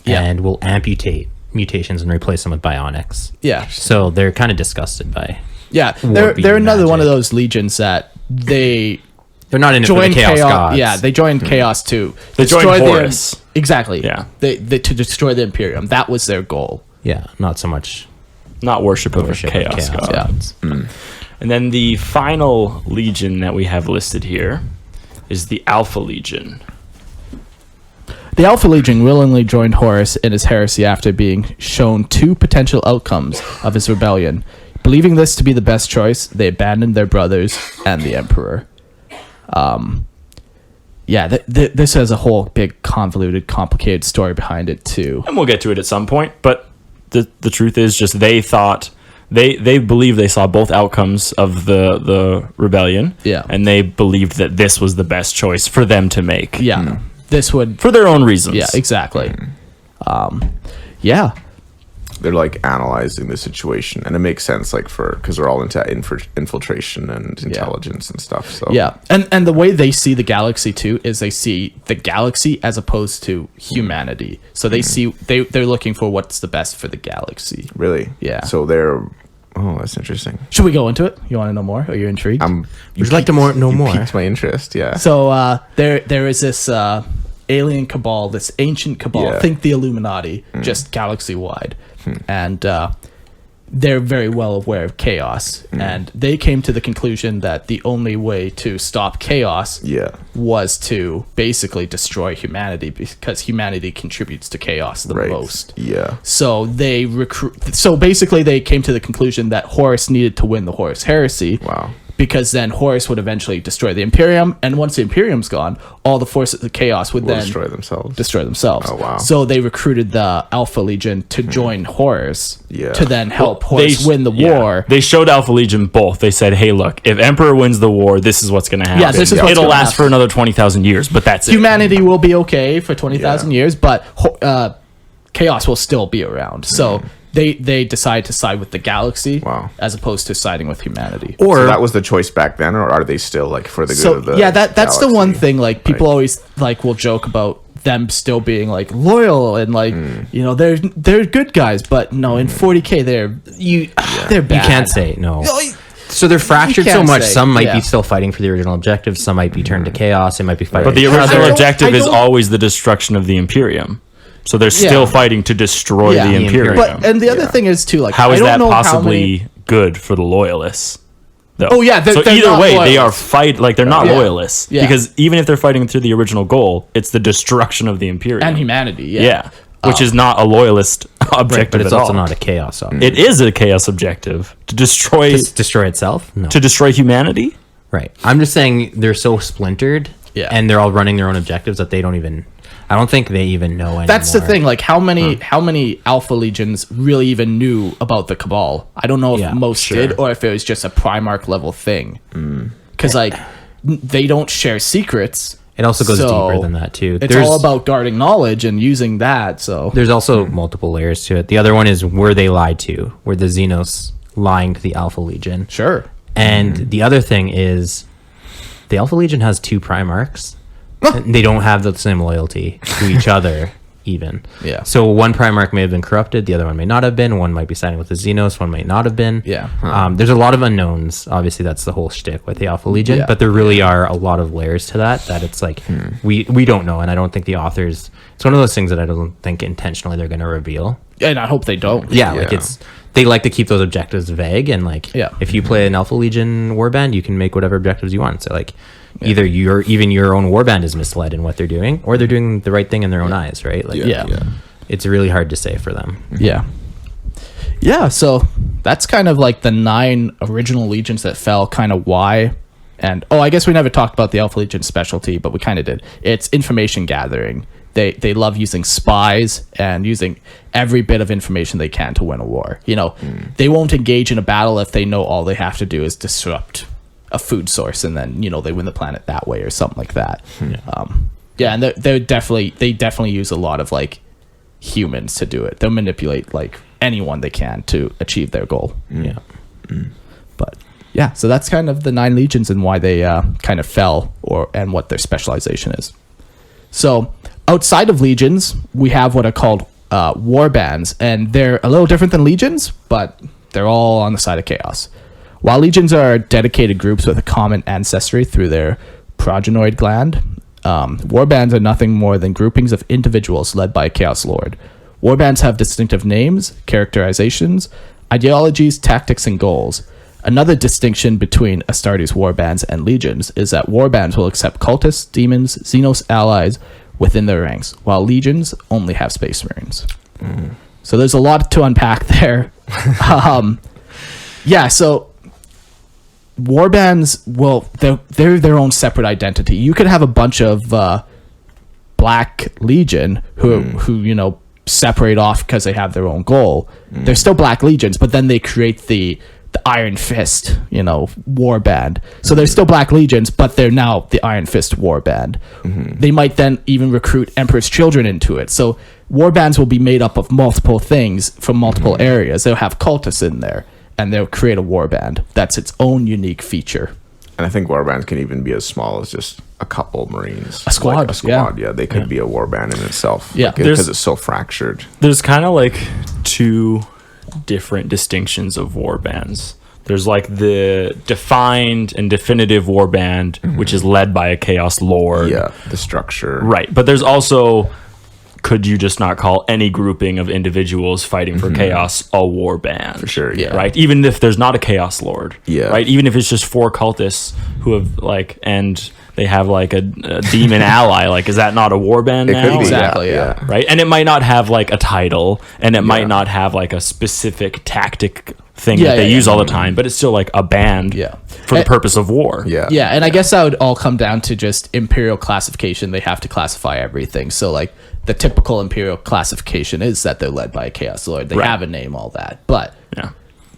Yeah. And will amputate mutations and replace them with bionics. Yeah, So they're kind of disgusted by. yeah. Warpy They're another one of magic. those legions that they They're not in it for the join Chaos Gods. Yeah, they joined Chaos too. They joined Destroy the- Horus. Exactly. Yeah. They to destroy the Imperium. That was their goal. Yeah, not so much not worship of worship of chaos, Chaos god. Gods. And then the final legion that we have listed here is the Alpha Legion. The Alpha Legion willingly joined Horus in his heresy after being shown two potential outcomes of his rebellion. Believing this to be the best choice, they abandoned their brothers and the Emperor. This has a whole big, convoluted, complicated story behind it too. And we'll get to it at some point, but the truth is just they thought they believe they saw both outcomes of the rebellion. Yeah. And they believed that this was the best choice for them to make. Yeah. This would. For their own reasons. Yeah, exactly. Yeah. They're like analyzing the situation, and it makes sense, like because they're all into infiltration and intelligence and stuff. So Yeah, and the way they see the galaxy too is they see the galaxy as opposed to humanity. So they see they're looking for what's the best for the galaxy. really, Yeah. So they're that's interesting. Should we go into it? You want to know more? Are you intrigued? Would you like to know more? Piqued my interest. Yeah. So there is this alien cabal, this ancient cabal. Yeah. Think the Illuminati, just galaxy wide, and they're very well aware of chaos. And they came to the conclusion that the only way to stop chaos was to basically destroy humanity, because humanity contributes to chaos the most. Yeah. So they So basically, they came to the conclusion that Horus needed to win the Horus Heresy. Wow. Because then Horus would eventually destroy the Imperium, and once the Imperium's gone, all the forces of chaos would then Destroy themselves. destroy themselves. Oh, wow. So they recruited the Alpha Legion to join Horus Yeah. to then help Horus win the Yeah. war. They showed Alpha Legion both. They said, "Hey, look, if Emperor wins the war, this is what's going to happen. Yeah, this is what's It'll gonna last happen. for another 20,000 years, but that's it." Humanity will be okay for 20,000 years, but chaos will still be around. So they decide to side with the galaxy Wow. as opposed to siding with humanity. So that was the choice back then, or are they still like for the good of the that's the one galaxy? thing, like people always like will joke about them still being like loyal and like they're good guys, but no, in 40K they're bad. You can't say no. So they're fractured so can't much. say, Some might yeah. be still fighting for the original objective. Some might be turned to chaos. They might be fighting. But the I original don't- objective I is don't- always the destruction of the Imperium. So they're still fighting to destroy Yeah. the The Imperium. But and the other thing is too, like how is I don't that know possibly how many, good for the loyalists? Though? Oh, yeah, so they're either not way, they loyalists. are they're not Yeah. loyalists Yeah. because even if they're fighting through the original goal, it's the destruction of the Imperium and humanity, Yeah, which is not a loyalist objective. but it's at also all. not a chaos. Object. It is a chaos objective to destroy Just destroy itself. No. to destroy humanity. Right. I'm just saying they're so splintered. Yeah. And they're all running their own objectives that they don't even. I don't think they even know anymore. that's the thing. Like how many Alpha Legions really even knew about the Cabal? I don't know if Yeah, most did or if it was just a Primarch level thing. Because like they don't share secrets. It also goes so deeper than that too. It's all about guarding knowledge and using that. So There's also multiple layers to it. The other one is were they lied to? Were the Xenos lying to the Alpha Legion? sure. And the other thing is the Alpha Legion has two Primarchs. And they don't have the same loyalty to each other even. Yeah. So one Primarch may have been corrupted, the other one may not have been. One might be siding with the Xenos, one might not have been. Yeah. There's a lot of unknowns. Obviously, that's the whole shtick with the Alpha Legion. Yeah. But there really are a lot of layers to that it's like we don't know. And I don't think the authors... It's one of those things that I don't think intentionally they're going to reveal. And I hope they don't. Like it's... They like to keep those objectives vague. And like if you play an Alpha Legion warband, you can make whatever objectives you want. So like... Either your own warband is misled in what they're doing, or they're doing the right thing in their own eyes, right? Like, it's really hard to say for them. Yeah, so that's kind of like the 9 original legions that fell, kind of why. And I guess we never talked about the Alpha Legion specialty, but we kind of did. It's information gathering. They love using spies and using every bit of information they can to win a war. They won't engage in a battle if they know all they have to do is disrupt a food source, and then they win the planet that way or something like that. And they definitely use a lot of like humans to do it. They'll manipulate like anyone they can to achieve their goal. But so that's kind of the 9 legions and why they kind of fell, and what their specialization is. So outside of legions, we have what are called war bands, and they're a little different than legions, but they're all on the side of chaos. While legions are dedicated groups with a common ancestry through their progenoid gland, warbands are nothing more than groupings of individuals led by a chaos lord. Warbands have distinctive names, characterizations, ideologies, tactics, and goals. Another distinction between Astartes warbands and legions is that warbands will accept cultists, demons, Xenos allies within their ranks, while legions only have space marines. So there's a lot to unpack there. So warbands, well, they're their own separate identity. You could have a bunch of Black Legion who separate off because they have their own goal. They're still Black Legions, but then they create the Iron Fist, war band. So they're still Black Legions, but they're now the Iron Fist war band. They might then even recruit Emperor's Children into it. So war bands will be made up of multiple things from multiple areas. They'll have cultists in there, and they'll create a war band. That's its own unique feature. And I think war bands can even be as small as just a couple Marines. A squad, Like a squad, yeah. They could be a war band in itself. Yeah. Because it's so fractured. There's kind of like two different distinctions of war bands. There's like the defined and definitive war band, which is led by a Chaos Lord. Yeah, the structure. Right. But there's also, could you just not call any grouping of individuals fighting for chaos a war band? For sure, yeah. Right? Even if there's not a Chaos Lord. Yeah. Right? Even if it's just 4 cultists who have and they have like a demon ally, like, is that not a war band now? Could be, Exactly, yeah. Right? And it might not have like a title, and it might not have like a specific tactic thing that they use all the time, but it's still like a band for the purpose of war. Yeah. Yeah, and I guess that would all come down to just Imperial classification. They have to classify everything. So, like, the typical Imperial classification is that they're led by a Chaos Lord. They have a name, all that. But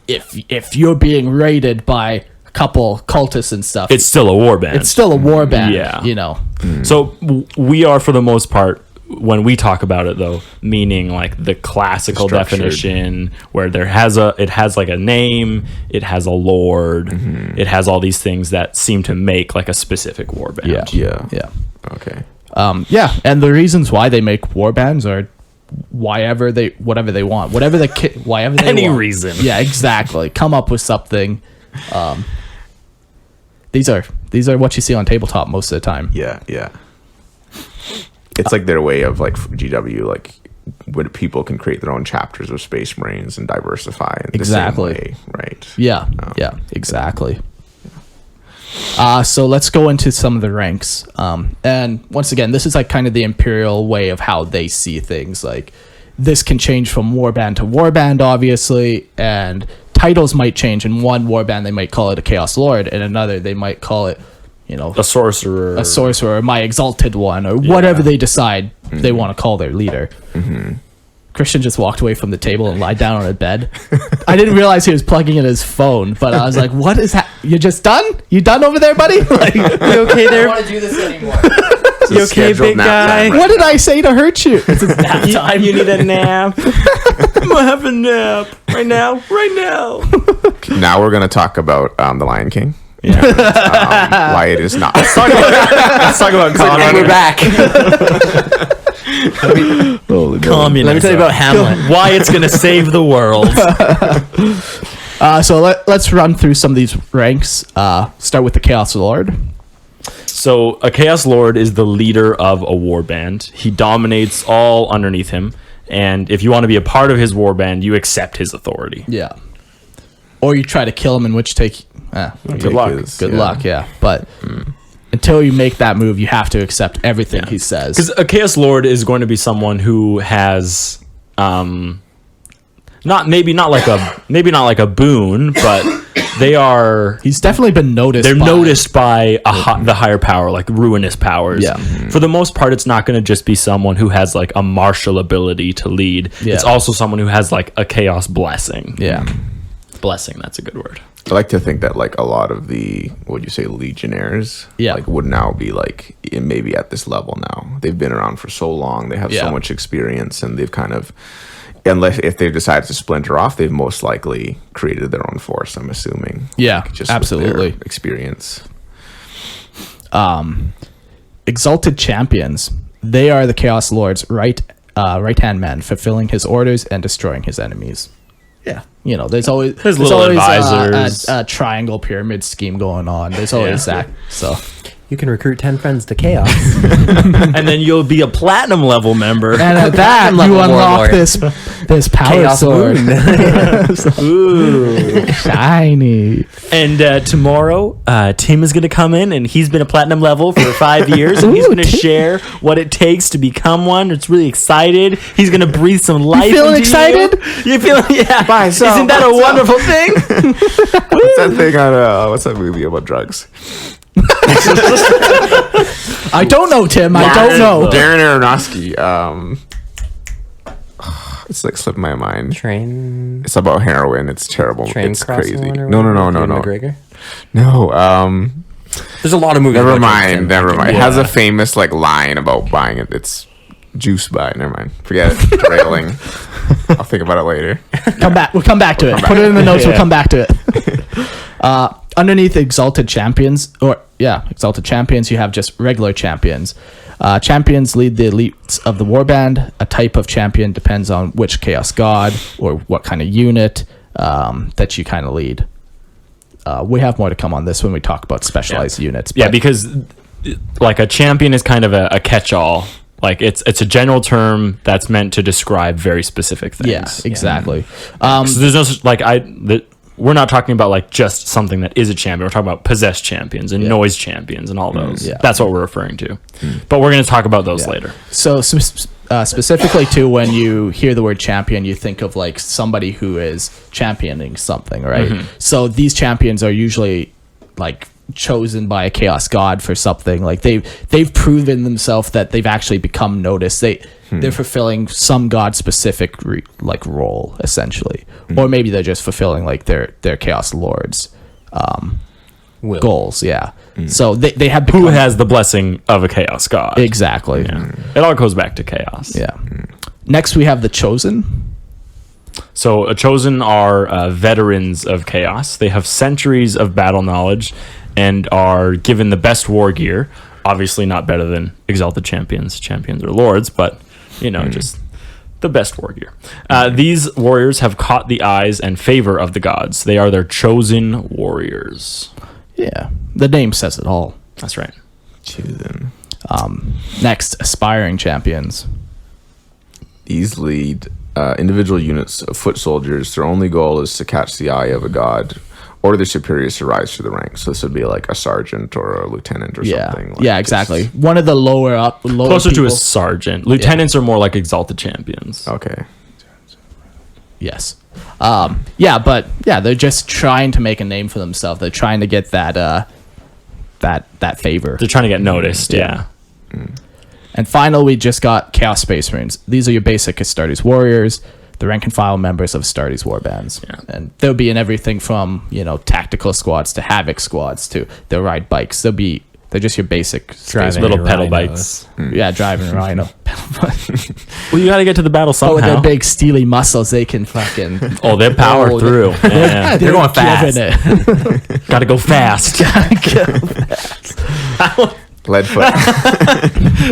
if you're being raided by a couple cultists and stuff, It's still a war band. it's still a war band. Yeah. So we are, for the most part, when we talk about it, though, meaning like the classical definition where it has like a name, it has a lord, it has all these things that seem to make like a specific war band. Yeah. Yeah. Okay. And the reasons why they make war bands are whatever they want, whatever they Any want. reason. Yeah, exactly. Come up with something. These are what you see on tabletop most of the time. Yeah, yeah. It's like their way of like GW, like when people can create their own chapters of Space Marines and diversify in Exactly. the same way, right? Yeah, exactly. So let's go into some of the ranks. And once again, this is like kind of the Imperial way of how they see things. Like, this can change from warband to warband, obviously, and titles might change. In one warband, they might call it a Chaos Lord, and another, they might call it, A sorcerer. my exalted one, or whatever they decide they want to call their leader. Christian just walked away from the table and lied down on a bed. I didn't realize he was plugging in his phone, but I was like, what is that? You just done? You done over there, buddy? Like, You okay I there? don't want to do this anymore. You okay, big guy? what did I say to hurt you? It's nap time. You need a nap. I'm gonna have a nap right now. Now we're gonna talk about the Lion King. Yeah. Why it is not. Let's talk about And we're back. communism. Let me tell you about Hamlet. Why it's gonna save the world. So let's run through some of these ranks. Start with the Chaos Lord. So a Chaos Lord is the leader of a warband. He dominates all underneath him, and if you want to be a part of his warband, you accept his authority. Yeah. Or you try to kill him, in which good luck. Good luck, yeah. But until you make that move, you have to accept everything he says. Because a Chaos Lord is going to be someone who has, not like a boon, but they are. He's definitely been noticed. They're noticed by the higher power, like ruinous powers. Yeah. For the most part, it's not going to just be someone who has like a martial ability to lead. Yeah. It's also someone who has like a chaos blessing. Yeah. Blessing, that's a good word. I like to think that like a lot of the legionnaires like would now be like maybe at this level now. They've been around for so long, they have so much experience, and they've kind of, unless if they've decided to splinter off, they've most likely created their own force, I'm assuming. Yeah, Just absolutely. with their experience. Exalted champions. They are the Chaos Lord's right hand man, fulfilling his orders and destroying his enemies. Yeah, there's always little advisors. A triangle pyramid scheme going on. There's always that. So You can recruit 10 friends to chaos. And then you'll be a platinum level member. and at that you level unlock warlord. this power Chaos sword. Ooh. Shiny. And tomorrow, Tim is going to come in, and he's been a platinum level for 5 years, and he's Ooh, going to Tim. share what it takes to become one. It's really excited. He's going to breathe some life. feeling into excited? You feeling? Yeah. so Isn't that a what's up? wonderful thing? What's that thing on what's that movie about drugs? I don't know, Tim. I don't know. Darren Aronofsky. It's like slipped my mind. Train. It's about heroin. It's terrible. Train It's crossing crazy. one or No. whatever, Ewan McGregor? No. There's a lot of movies. Never about mind. drugs Never mind. It has a famous like line about buying it. It's juice buy. Never mind. Forget it. Derailing. I'll think about it later. We'll come back to it. Put it in the notes. We'll come back to it. Underneath exalted champions, you have just regular champions. Champions lead the elites of the warband. A type of champion depends on which chaos god or what kind of unit that you kind of lead. We have more to come on this when we talk about specialized units. Yeah, because like a champion is kind of a catch-all. Like it's a general term that's meant to describe very specific things. Yeah, exactly. So there's no we're not talking about like just something that is a champion. We're talking about possessed champions and noise champions and all those. Yeah. That's what we're referring to. But we're going to talk about those later. So specifically too, when you hear the word champion, you think of like somebody who is championing something, right? So these champions are usually like chosen by a chaos god for something. Like they've proven themselves that they've actually become noticed. They're fulfilling some god specific like role essentially, or maybe they're just fulfilling like their chaos lords goals. Yeah. So they have become, Who has the blessing of a chaos god? exactly. Yeah. It all goes back to chaos. Yeah. Next we have the chosen. So chosen are veterans of chaos. They have centuries of battle knowledge and are given the best war gear. Obviously not better than exalted champions. Champions are lords, but just the best war gear. These warriors have caught the eyes and favor of the gods. They are their chosen warriors. Yeah. The name says it all. That's right. Chosen. Next, aspiring champions. These lead individual units of foot soldiers. Their only goal is to catch the eye of a god or their superiors to rise through the ranks. So this would be like a sergeant or a lieutenant or something. Like yeah, exactly. One of the lower Closer to people. a sergeant. Lieutenants are more like exalted champions. Okay. Yes. They're just trying to make a name for themselves. They're trying to get that favor. They're trying to get noticed. Yeah. And finally, we just got Chaos Space Marines. These are your basic Astartes warriors, the rank and file members of Astartes warbands. Yeah. And they'll be in everything from, tactical squads to havoc squads to they'll ride bikes. They're just your basic Driving Little pedal rhinos. bikes. Yeah, driving a rhino. Well, you got to get to the battle But with somehow. their big steely muscles, they can fucking. They power Oh, through. Yeah. They're going giving fast. it. Got to go fast. Leadfoot.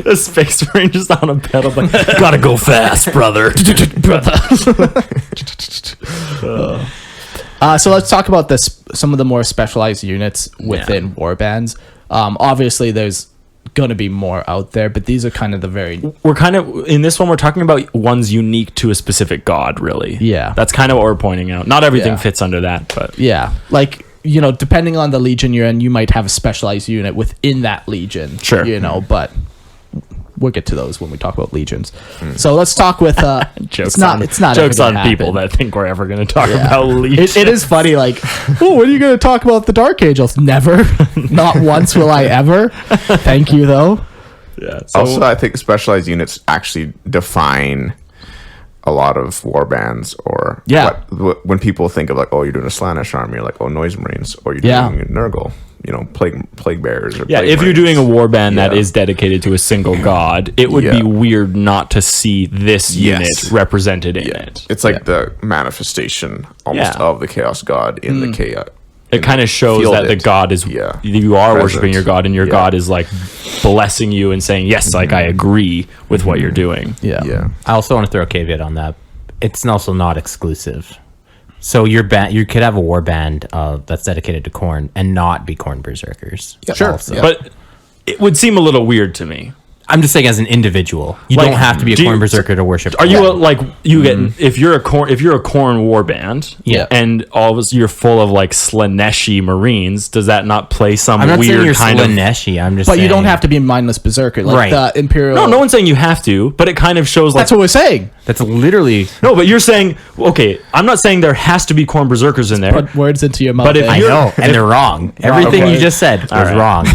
The Space Marine just on a pedal bike. Got to go fast, brother. So let's talk about some of the more specialized units within warbands. Obviously, there's going to be more out there, but these are kind of the very... We're kind of, in this one, we're talking about ones unique to a specific god, really. Yeah. That's kind of what we're pointing out. Not everything Yeah. fits under that, but... Yeah, like, depending on the legion you're in, you might have a specialized unit within that legion. Sure. But we'll get to those when we talk about legions. So let's talk with... Jokes it's not jokes ever on gonna people happen. that think we're ever going to talk Yeah. about legions. It is funny, like, oh, when are you going to talk about the Dark Angels? Never. Not once will I ever. Thank you, though. Yeah. So, Also, I think specialized units actually define a lot of war bands. Or when people think of like, oh, you're doing a Slaanesh army, you're like, oh, Noise Marines, or you're doing Nurgle, plague bearers. Or yeah, plague if you're doing a Marines. warband that is dedicated to a single god, it would be weird not to see this unit represented in it. It's like the manifestation almost of the chaos god in the chaos. It kind of shows that the god is you are present. worshiping your god, and your god is like blessing you and saying, yes, like I agree with what you're doing. Yeah. I also want to throw a caveat on that. It's also not exclusive. So you could have a war band that's dedicated to Khorne and not be Khorne berserkers. Sure. Also. Yeah. But it would seem a little weird to me. I'm just saying, as an individual, you Like, don't have to be a do you- Khorne berserker to worship. Are you Khorne. if you're a Khorne war band, Yeah. and all of us you're full of like Slaaneshi Marines, does that not play some I'm not saying weird you're kind of? Slaaneshi. I'm just But saying, you don't have to be a mindless berserker. Like Right. the Imperial... No, no one's saying you have to, but it kind of shows like That's what we're saying. That's literally. no. But you're saying okay. I'm not saying there has to be Khorne berserkers in there. Put words into your mouth. But if there. I you're- know, and they're wrong. Everything you just said was right. wrong.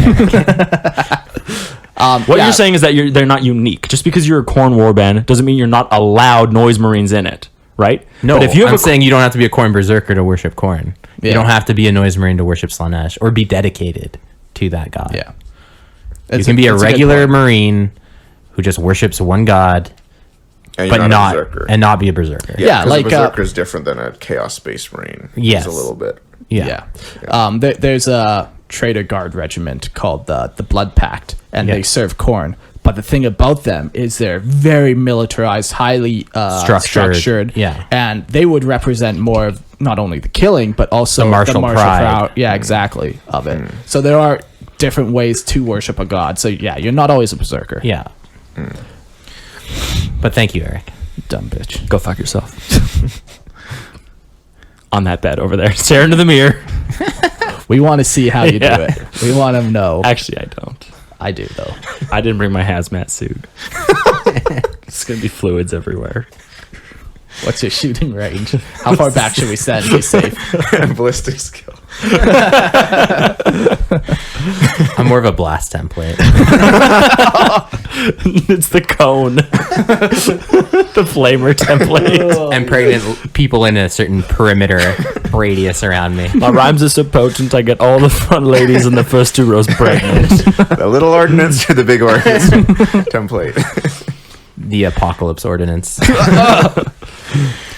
What you're saying is that they're not unique. Just because you're a Khorne warband doesn't mean you're not allowed noise marines in it, right? No, but if you have I'm saying you don't have to be a Khorne berserker to worship Khorne. Yeah. You don't have to be a noise marine to worship Slanesh or be dedicated to that god. Yeah. You can be a regular marine who just worships one god, And you're but not a berserker. not be a berserker. Yeah, 'cause like, a berserker is different than a chaos space marine. Yes. Just a little bit. Yeah. There's a Traitor Guard regiment called the Blood Pact, and Yeah. they serve Khorne. But the thing about them is they're very militarized, highly structured. Yeah. And they would represent more of not only the killing, but also The martial pride. Yeah, exactly, of it. So there are different ways to worship a god. So yeah, you're not always a berserker. Yeah. But thank you, Eric. Dumb bitch. Go fuck yourself. On that bed over there. Stare into the mirror. We want to see how you Yeah. do it. We want to know. Actually, I don't. I do, though. I didn't bring my hazmat suit. It's going to be fluids everywhere. What's your shooting range? How far back should we send? Be safe. Ballistic skill. I'm more of a blast template. It's the cone. The flamer template. And pregnant people in a certain perimeter radius around me. My rhymes are so potent, I get all the front ladies in the first 2 rows pregnant. The little ordnance to the big ordnance template. The apocalypse ordinance.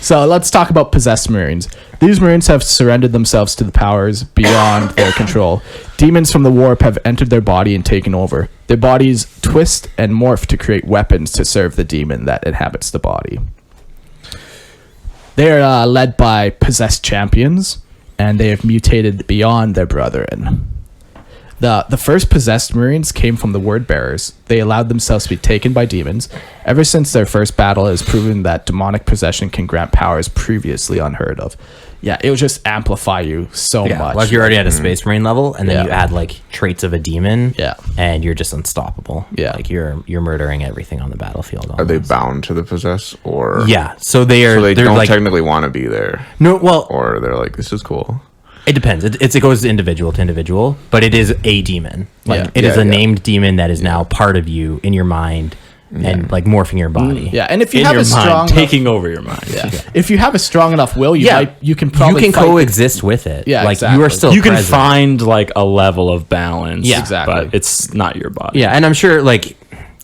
So let's talk about possessed Marines. These Marines have surrendered themselves to the powers beyond their control. Demons from the warp have entered their body and taken over. Their bodies twist and morph to create weapons to serve the demon that inhabits the body. They are led by possessed champions, and they have mutated beyond their brethren. The first possessed Marines came from the Word Bearers. They allowed themselves to be taken by demons. Ever since their first battle, it has proven that demonic possession can grant powers previously unheard of. Yeah, it will just amplify you so much. Like you're already at a space marine level, and then Yeah. you add like traits of a demon. Yeah. And you're just unstoppable. Yeah. Like you're murdering everything on the battlefield. Are they almost. bound to the possess, or Yeah. So they are. so they they're don't like technically want to be there, no. Well, or they're like, this is cool. it depends. It goes individual to individual, but it is a demon. Like Yeah. it is Yeah, a yeah. named demon that is now part of you in your mind and like morphing your body. Yeah, and if you In have your a strong mind, enough, taking over your mind. if you have a strong enough will, you can You probably can fight coexist with it. Yeah, like exactly. you are still You can present. find like a level of balance. Yeah. Exactly. But it's not your body. Yeah, and I'm sure like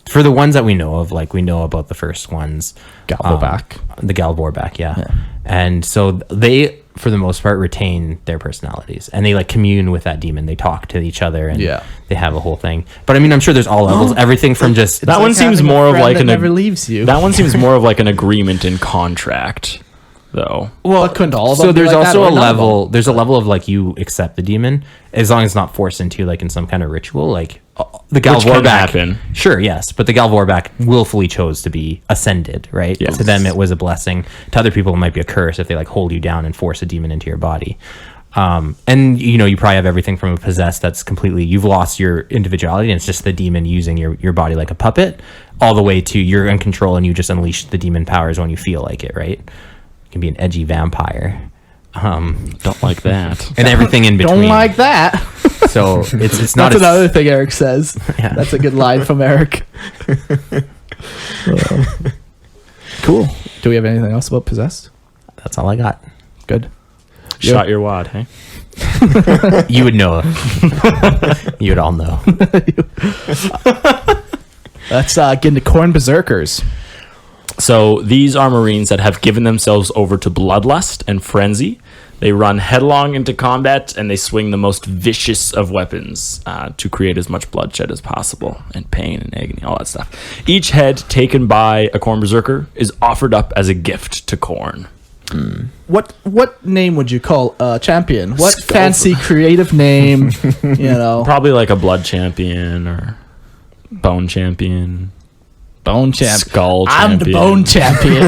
for the ones that we know of, like we know about the first ones, Galvoback. the Galvorback, yeah. And so they, for the most part, retain their personalities, and they like commune with that demon. They talk to each other, and Yeah. they have a whole thing. But I mean, I'm sure there's all levels, everything from just That one seems more of like an never leaves you. that one seems more of like an agreement in contract, though. Well, couldn't all of them so be there's like that, also or a none of level. There's a level of like you accept the demon as long as it's not forced into like in some kind of ritual, like the Which can Galvorback. happen. Sure, yes, but the Galvorback willfully chose to be ascended, right? Yes. To them, it was a blessing. To other people, it might be a curse if they like hold you down and force a demon into your body. And you know, you probably have everything from a possessed that's completely, you've lost your individuality and it's just the demon using your body like a puppet, all the way to you're in control and you just unleash the demon powers when you feel like it, right? You can be an edgy vampire. Don't like that. And everything in between. Don't like that. So it's not That's as- another thing Eric says. Yeah. That's a good line from Eric. Cool. Do we have anything else about possessed? That's all I got. Good. Shot your wad, hey? You would know. You would all know. Let's get into Khorne Berserkers. So these are Marines that have given themselves over to bloodlust and frenzy. They run headlong into combat and they swing the most vicious of weapons to create as much bloodshed as possible, and pain and agony, all that stuff. Each head taken by a Khorne Berserker is offered up as a gift to Khorne. What name would you call a champion? What fancy creative name? You know, Probably like a blood champion or bone champion, bone champion. skull I'm champion. the bone champion.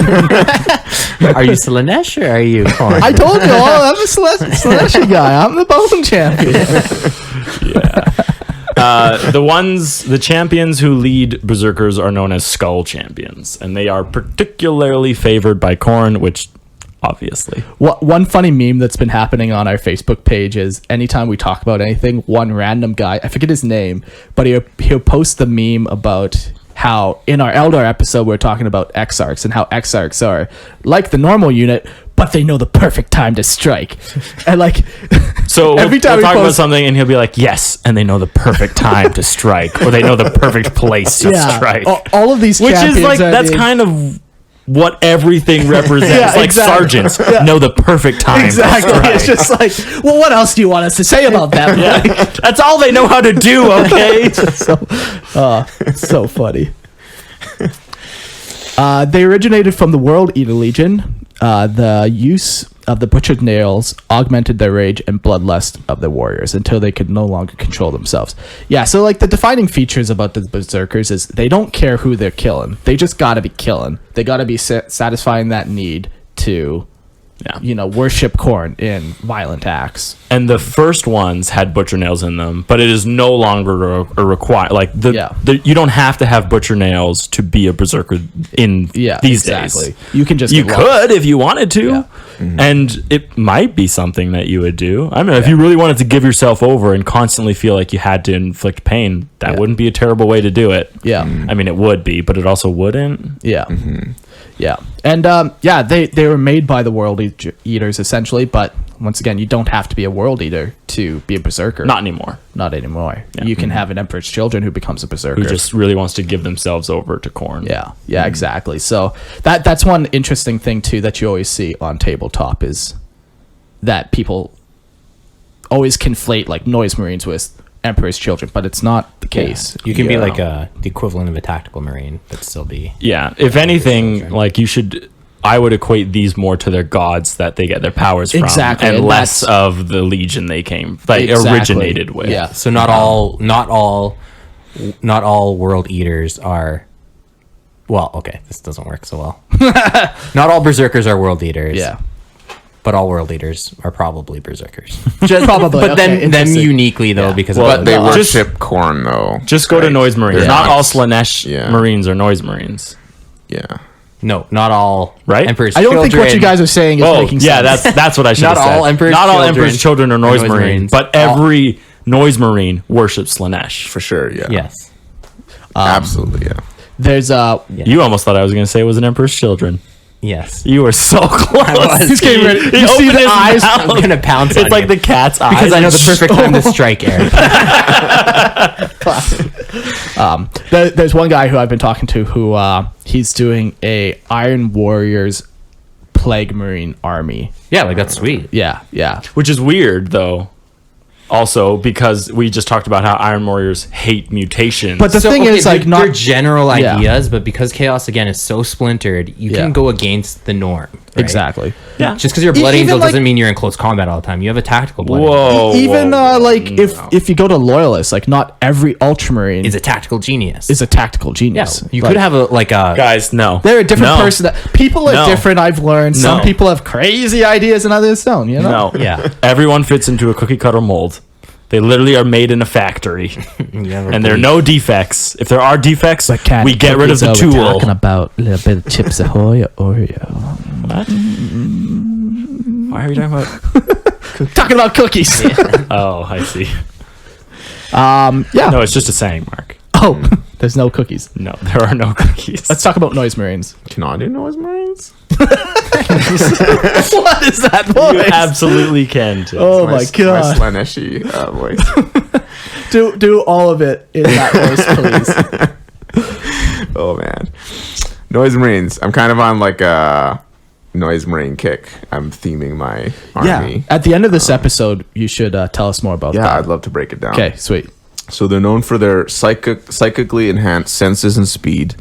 Are you Slanesh or are you Khorne? I told you, I'm the Celestial guy. I'm the bone champion. The champions who lead berserkers are known as skull champions, and they are particularly favored by Khorne, which obviously. One funny meme that's been happening on our Facebook page is anytime we talk about anything, one random guy, I forget his name, but he'll post the meme about how in our Eldar episode we're talking about Exarchs and how Exarchs are like the normal unit, but they know the perfect time to strike. And like, So every time we'll we talk about post- something, and he'll be like, "Yes," and they know the perfect time to strike, or they know the perfect place to strike. all of these Which is champions like are that's named- kind of what everything represents. Yeah, like exactly. sergeants know the perfect time. Exactly. To strike. It's just like, well, what else do you want us to say about that? Yeah. That's all they know how to do. Okay. It's so funny. They originated from the World Eater Legion. The use of the butchered nails augmented their rage and bloodlust of the warriors until they could no longer control themselves. Yeah, so like the defining features about the berserkers is they don't care who they're killing. They just gotta be killing. They gotta be satisfying that need to, worship Khorne in violent acts. And the first ones had butcher nails in them, but it is no longer a require. Like you don't have to have butcher nails to be a berserker in these days. You can just you get could lost. if you wanted to, and it might be something that you would do. I mean, if you really wanted to give yourself over and constantly feel like you had to inflict pain, that wouldn't be a terrible way to do it. Yeah. I mean, it would be, but it also wouldn't. Yeah. Yeah. And they were made by the World Eaters essentially, but once again, you don't have to be a World Eater to be a berserker. Not anymore. Not anymore. Yeah. You can have an Emperor's Children who becomes a berserker. Who just really wants to give themselves over to Khorne. Yeah, exactly. So that's one interesting thing too that you always see on tabletop is that people always conflate like Noise Marines with Emperor's Children, but it's not the case. You can be like the equivalent of a tactical marine, but still be. Yeah. If anything, like I would equate these more to their gods that they get their powers from, Exactly, and and less of the legion they originated with. Yeah. So not all world eaters are. Well, okay, this doesn't work so well. Not all berserkers are world eaters. Yeah. But all world eaters are probably berserkers. Probably. But Okay, them interesting. uniquely though, because But they just- worship Khorne though. Just go to Noise Marines. Yeah. Not all Slanesh Yeah. Marines are Noise Marines. Yeah. no, not all Right? Emperor's I don't think what you Children- guys are saying is Oh, making yeah, sense. that's what I should Not have said. all Emperor's Not all children Emperor's children are Noise Noise Marines, Marines. but every Noise Marine worships Slanesh. For sure. Yeah. Yes. Absolutely. Yeah. There's You almost thought I was going to say it was an Emperor's Children. Yes. You were so close. was. He's getting ready. He You see opened the his eyes? mouth. I'm gonna pounce on It's like you. the cat's eyes. Because I know and the perfect time to strike, Eric. there's one guy who I've been talking to who he's doing a Iron Warriors Plague Marine army. Yeah, like that's sweet. Yeah. Which is weird, though. Also, because we just talked about how Iron Warriors hate mutations. But the thing is, like, they're not general Yeah. ideas, but because chaos again is so splintered, you Yeah. can go against the norm. Right? exactly. yeah. Just because you're a blood Even angel like- doesn't mean you're in close combat all the time. You have a tactical blood angel. Whoa. Even whoa, like if you go to loyalists, like not every Ultramarine Is a tactical genius. is a tactical yeah, genius. you Like, could have a Guys, no. They're a different No. person. People are No. different. I've learned. Some No. people have crazy ideas and others don't. You know. No. Yeah. Everyone fits into a cookie cutter mold. They literally are made in a factory. You have a And there are bleed. no defects. If there are defects, we get rid of the Cookies, we're tool. talking about a little bit of Chips Ahoy or Oreo. What? Why are you talking about? Talking about cookies. Oh, I see. Yeah. No, it's just a saying, Mark. Oh, there's no cookies. No, there are no cookies. Let's talk about Noise Marines. Can I do Noise Marines? What is that You voice? absolutely can, too. Oh my My god. Slaneshi voice. Do all of it in that voice, please. Oh man. Noise Marines. I'm kind of on like a Noise Marine kick. I'm theming my army. Yeah. At the end of this episode, you should tell us more about Yeah, that. I'd love to break it down. Okay, sweet. So they're known for their psychically enhanced senses and speed.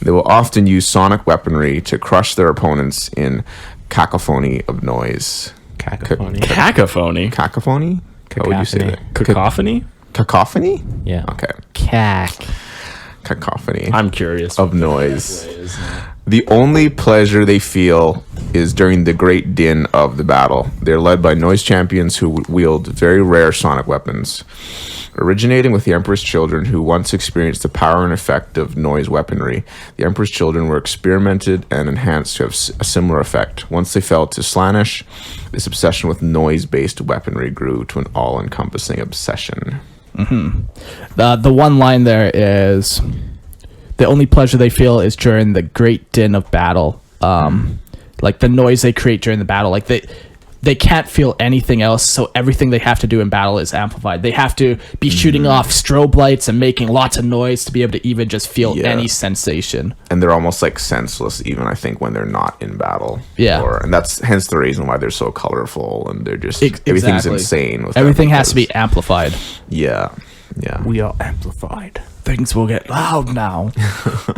They will often use sonic weaponry to crush their opponents in cacophony of noise. Cacophony. Cacophony. Cacophony? How would you say Cacophony. that? Cacophony? Cacophony? Yeah. Okay. Cack. Cacophony I'm curious. of noise. The only pleasure they feel is during the great din of the battle. They're led by noise champions who wield very rare sonic weapons. Originating with the Emperor's children, who once experienced the power and effect of noise weaponry, the Emperor's children were experimented and enhanced to have a similar effect. Once they fell to Slaanesh, this obsession with noise-based weaponry grew to an all-encompassing obsession. The one line there is, the only pleasure they feel is during the great din of battle. Like the noise they create during the battle, like they can't feel anything else, so everything they have to do in battle is amplified. They have to be shooting off strobe lights and making lots of noise to be able to even just feel any sensation. And they're almost like senseless, even I think, when they're not in battle. Yeah. And that's hence the reason why they're so colorful, and they're just everything's insane. With everything them has to be amplified. Yeah. We are amplified. Things will get loud now.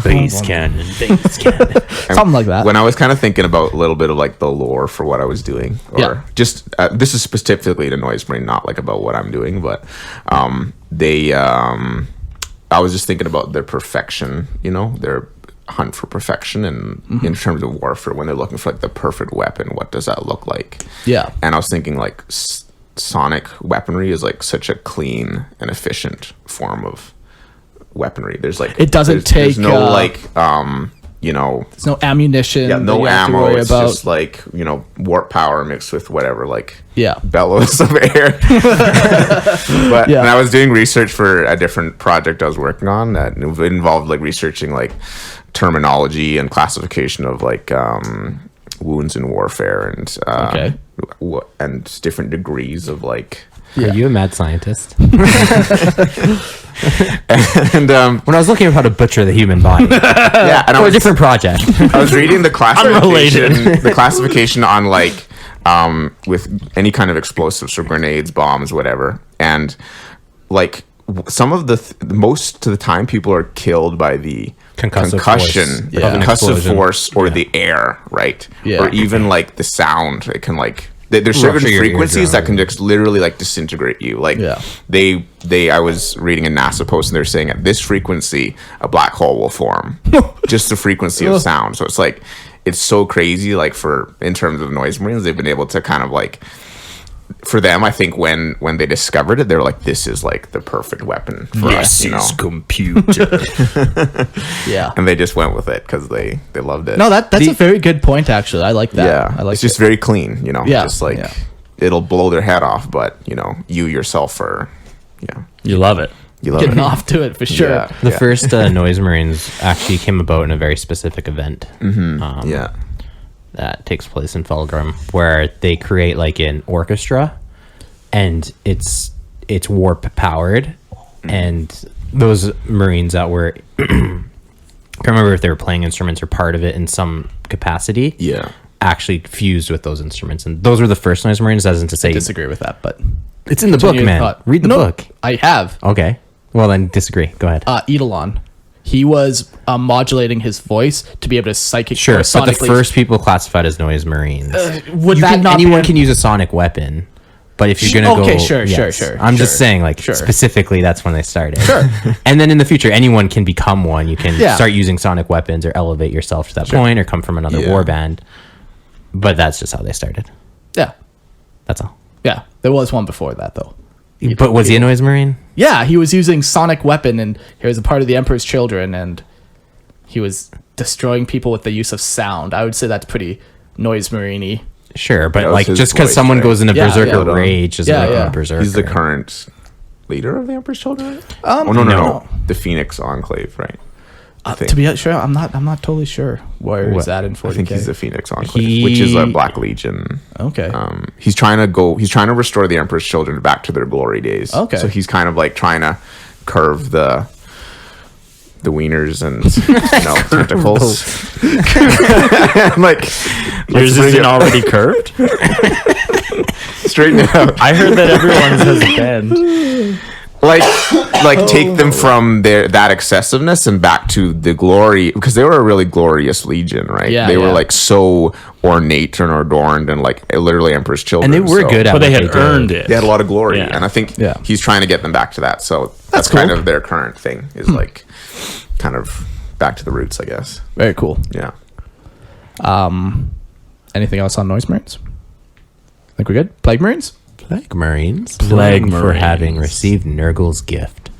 Base cannon. Something like that. When I was kind of thinking about a little bit of like the lore for what I was doing, or just this is specifically to Noise Marine, not like about what I'm doing, but I was just thinking about their perfection, their hunt for perfection, and in terms of warfare, when they're looking for like the perfect weapon, what does that look like? Yeah. And I was thinking like sonic weaponry is like such a clean and efficient form of weaponry. There's like there's no there's no ammunition. Yeah, no that you have to ammo. worry It's about. just like warp power mixed with whatever, like Yeah. bellows of air. But when I was doing research for a different project I was working on, that involved like researching like terminology and classification of like wounds in warfare and and different degrees of like. Are you a mad scientist? And when I was looking at how to butcher the human body, and I for was a different project. I was reading the classification on like with any kind of explosives, so grenades, bombs, whatever, and like some of most of the time people are killed by the concussion, concussive force, or the air, right? Yeah. Or even like the sound. It can like there's certain frequencies that can just literally like disintegrate you. Like I was reading a NASA post and they're saying at this frequency a black hole will form. Just the frequency of sound. So it's like it's so crazy. Like in terms of Noise Marines, they've been able to kind of like. For them, I think when they discovered it, they're like, "This is like the perfect weapon for us." This is computer. Yeah, and they just went with it because they loved it. No, that's a very good point. Actually, I like that. Yeah, I like it's just very clean. Yeah, just like it'll blow their head off, but you yourself are, you love it. You love getting it. off to it for sure. Yeah, the first Noise Marines actually came about in a very specific event. That takes place in Fulgrim, where they create like an orchestra, and it's warp powered, and those Marines that were I can't remember if they were playing instruments or part of it in some capacity. Yeah, actually fused with those instruments, and those were the first Noise Marines. As in to say, I disagree with that, but it's in the book, man. Read the book. I have. Okay, well then disagree. Go ahead. Eidolon. He was modulating his voice to be able to psychic. Sure, but the first people classified as Noise Marines. Anyone can use a sonic weapon, but if you're gonna go, sure. I'm just saying, like specifically, that's when they started. Sure, and then in the future, anyone can become one. You can start using sonic weapons or elevate yourself to that point, or come from another warband. But that's just how they started. Yeah, that's all. Yeah, there was one before that though. But was he a Noise Marine? Yeah, he was using sonic weapon, and he was a part of the Emperor's Children, and he was destroying people with the use of sound. I would say that's pretty Noise Marine-y. Sure, but like just because someone goes into berserker rage doesn't make him a berserker. He's the current leader of the Emperor's Children. No, the Phoenix Enclave, right? To be sure, I'm not totally sure where he's at in 40K. I think he's the Phoenix Enclave, which is a Black Legion. Okay. He's trying to restore the Emperor's Children back to their glory days. Okay. So he's kind of like trying to curve the wieners and tentacles. Like yours isn't already curved. Straighten it out. I heard that everyone's has a bend. Like take them from that excessiveness and back to the glory, because they were a really glorious legion, right? Yeah, they were like so ornate and adorned and like literally Emperor's Children, and they were good at but what they had earned it. They had a lot of glory, and I think he's trying to get them back to that. So that's cool. kind of their current thing is like kind of back to the roots, I guess. Very cool. Yeah. Anything else on Noise Marines? Think we're good? Plague Marines? Plague Marines. Plague known for Marines. having received Nurgle's gift.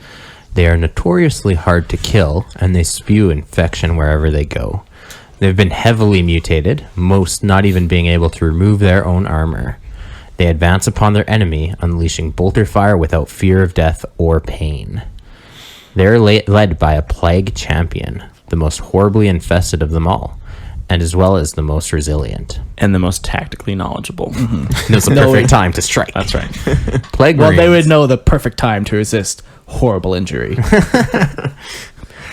They are notoriously hard to kill, and they spew infection wherever they go. They've been heavily mutated, most not even being able to remove their own armor. They advance upon their enemy, unleashing bolter fire without fear of death or pain. They're led by a plague champion, the most horribly infested of them all, and as well as the most resilient. And the most tactically knowledgeable. Knows the perfect time to strike. That's right. Plague Well, Marines. they would know the perfect time to resist horrible injury.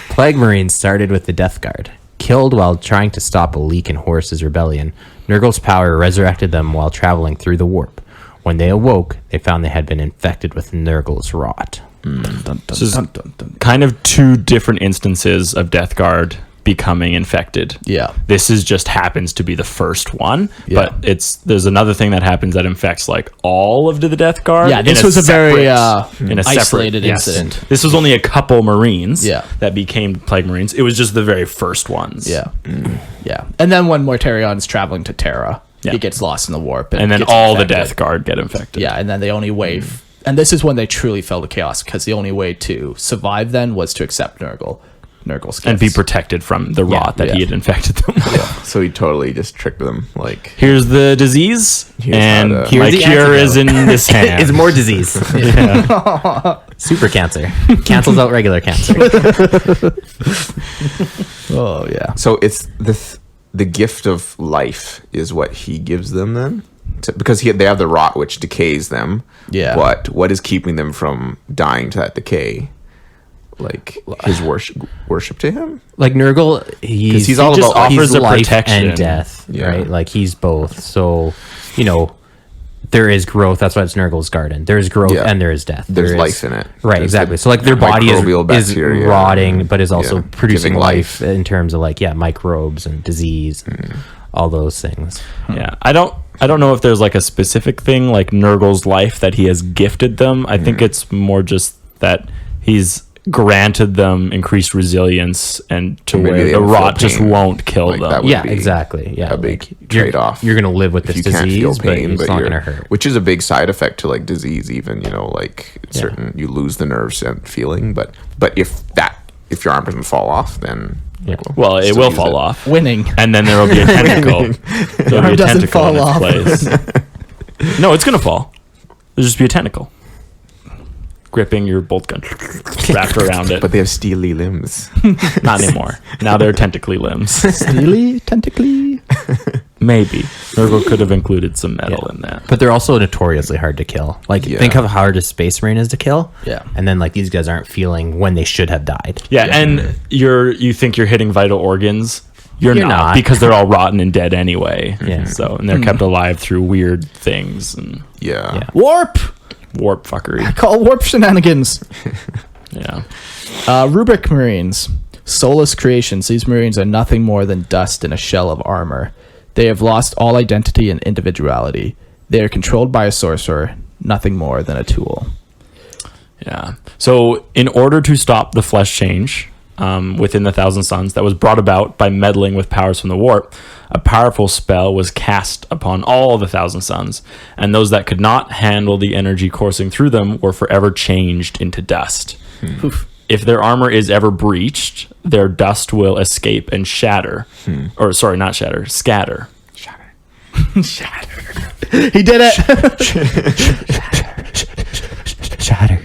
Plague Marines started with the Death Guard. Killed while trying to stop a leak in Horus's rebellion, Nurgle's power resurrected them while traveling through the warp. When they awoke, they found they had been infected with Nurgle's rot. This is kind of two different instances of Death Guard becoming infected. Yeah. This is just happens to be the first one, Yeah. but there's another thing that happens that infects like all of the Death Guard. Yeah, this in was a very in a isolated yes. incident. This was only a couple Marines Yeah. that became Plague Marines. It was just the very first ones. Yeah. Yeah. And then when Mortarion's traveling to Terra, Yeah. he gets lost in the warp. And then gets all the infected. Death Guard get infected. Yeah, and then the only way... and this is when they truly fell to chaos, because the only way to survive then was to accept Nurgle's gifts. And be protected from the rot that yeah. he had infected them with. So he totally just tricked them. Like, Here's the disease, Here's and how to- my Here's the cure is in antidote. this hand. It's more disease. Super cancer. Cancels out regular cancer. Oh, yeah. so it's the gift of life is what he gives them then, because they have the rot which decays them. Yeah. But what is keeping them from dying to that decay? Like his worship to him. Like Nurgle, he's all just about offers he's a life protection. and death, Yeah. right? Like he's both. So, there is growth. That's why it's Nurgle's garden. There is growth Yeah. and there is death. There's There is- life in it. Right, There's exactly. the So like their body microbial is bacteria rotting, but is also yeah, producing giving life life. in terms of like, microbes and disease and all those things. Yeah, I don't know if there's like a specific thing like Nurgle's life that he has gifted them. I think it's more just that he's granted them increased resilience and to Maybe where they the don't feel rot just pain. won't kill Like, them. that would Yeah, be exactly. Yeah, a big like, trade-off. You're gonna live with If this you can't feel disease, pain, but it's not gonna hurt. which is a big side effect to like disease. Even like certain you lose the nerves and feeling, but if your arm doesn't fall off, then Yeah. Well, it still will use fall it. off, Winning. and then there will be a tentacle. There'll be arm a doesn't tentacle fall in its off. place. No, it's gonna fall. There'll just be a tentacle gripping your bolt gun, wrapped around it. But they have steely limbs. Not anymore. Now they're tentacly limbs. Steely, tentacly. Maybe Nurgle could have included some metal in that. But they're also notoriously hard to kill. Like, Yeah. think of how hard a space marine is to kill. Yeah. And then, like, these guys aren't feeling when they should have died. Yeah, and you think you're hitting vital organs. You're not, because they're all rotten and dead anyway. Yeah. So, and they're kept alive through weird things and Yeah. Yeah. Warp. warp fuckery. Call warp shenanigans. Yeah. Rubric Marines. Soulless creations. These Marines are nothing more than dust in a shell of armor. They have lost all identity and individuality. They are controlled by a sorcerer, nothing more than a tool. Yeah. So, in order to stop the flesh change within the Thousand Suns that was brought about by meddling with powers from the warp, a powerful spell was cast upon all the Thousand Suns, and those that could not handle the energy coursing through them were forever changed into dust. Poof. If their armor is ever breached, their dust will escape and shatter. Or, sorry, not shatter, scatter. He did it. Shatter.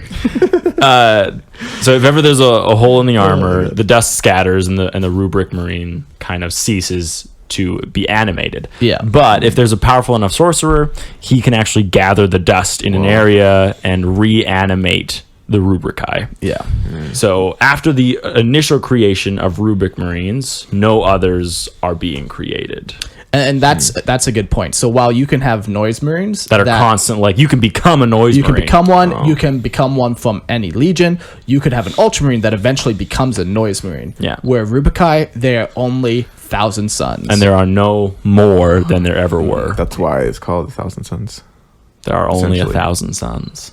So if ever there's a hole in the armor, the dust scatters and the Rubric Marine kind of ceases to be animated. Yeah. But if there's a powerful enough sorcerer, he can actually gather the dust in an area and reanimate the Rubrici. Yeah. So after the initial creation of Rubric Marines, no others are being created And that's a good point. So while you can have noise Marines that are constant. Like you can become a noise you Marine. can become one. You can become one from any legion. You could have an Ultramarine that eventually becomes a noise Marine. Yeah. Where Rubrici, they're only Thousand Suns. and there are no more than there ever were. That's why it's called the Thousand Suns. There are only Essentially. 1,000 suns.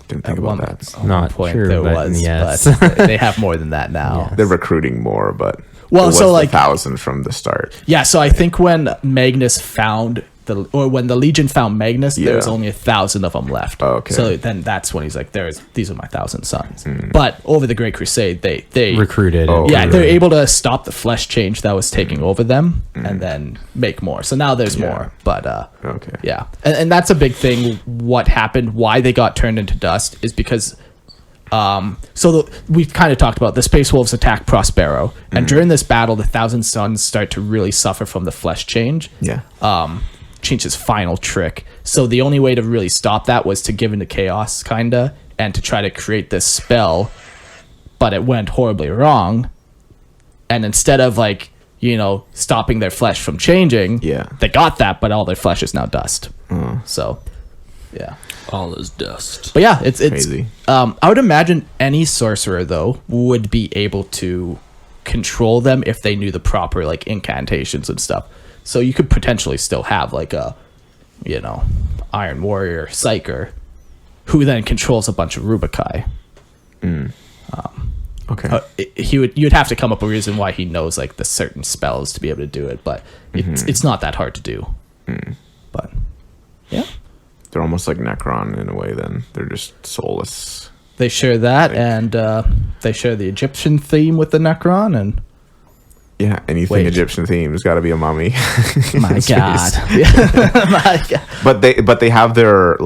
Didn't think At about one that. Not point true, there but was, yes. but they have more than that now. They're recruiting more, but Well, it was so, the like- 1,000 from the start. Yeah, so I think when Magnus found when the Legion found Magnus, there was Yeah. only 1,000 of them left. Oh, okay. So then that's when he's like, these are my 1,000 sons. But over the Great Crusade, they Recruited. Oh, yeah, okay. they're able to stop the flesh change that was taking over them and then make more. So now there's Yeah. more. But Okay. yeah. And that's a big thing. What happened, why they got turned into dust is because we've kind of talked about the Space Wolves attack Prospero. And during this battle, the Thousand Sons start to really suffer from the flesh change. Yeah. Chinch's final trick. So the only way to really stop that was to give into chaos, kinda, and to try to create this spell, but it went horribly wrong. And instead of stopping their flesh from changing, Yeah. they got that, but all their flesh is now dust. So, yeah. All is dust. But yeah, it's Crazy. I would imagine any sorcerer though would be able to control them if they knew the proper incantations and stuff. So you could potentially still have a Iron Warrior Psyker who then controls a bunch of Rubikai. Okay. You'd have to come up with a reason why he knows the certain spells to be able to do it, but it's not that hard to do. But yeah, They're almost like Necron in a way. Then they're just soulless. they share that, and they share the Egyptian theme with the Necron, and Yeah. Anything Wait. Egyptian themed has got to be a mummy. my It's God, based- my God. But they have their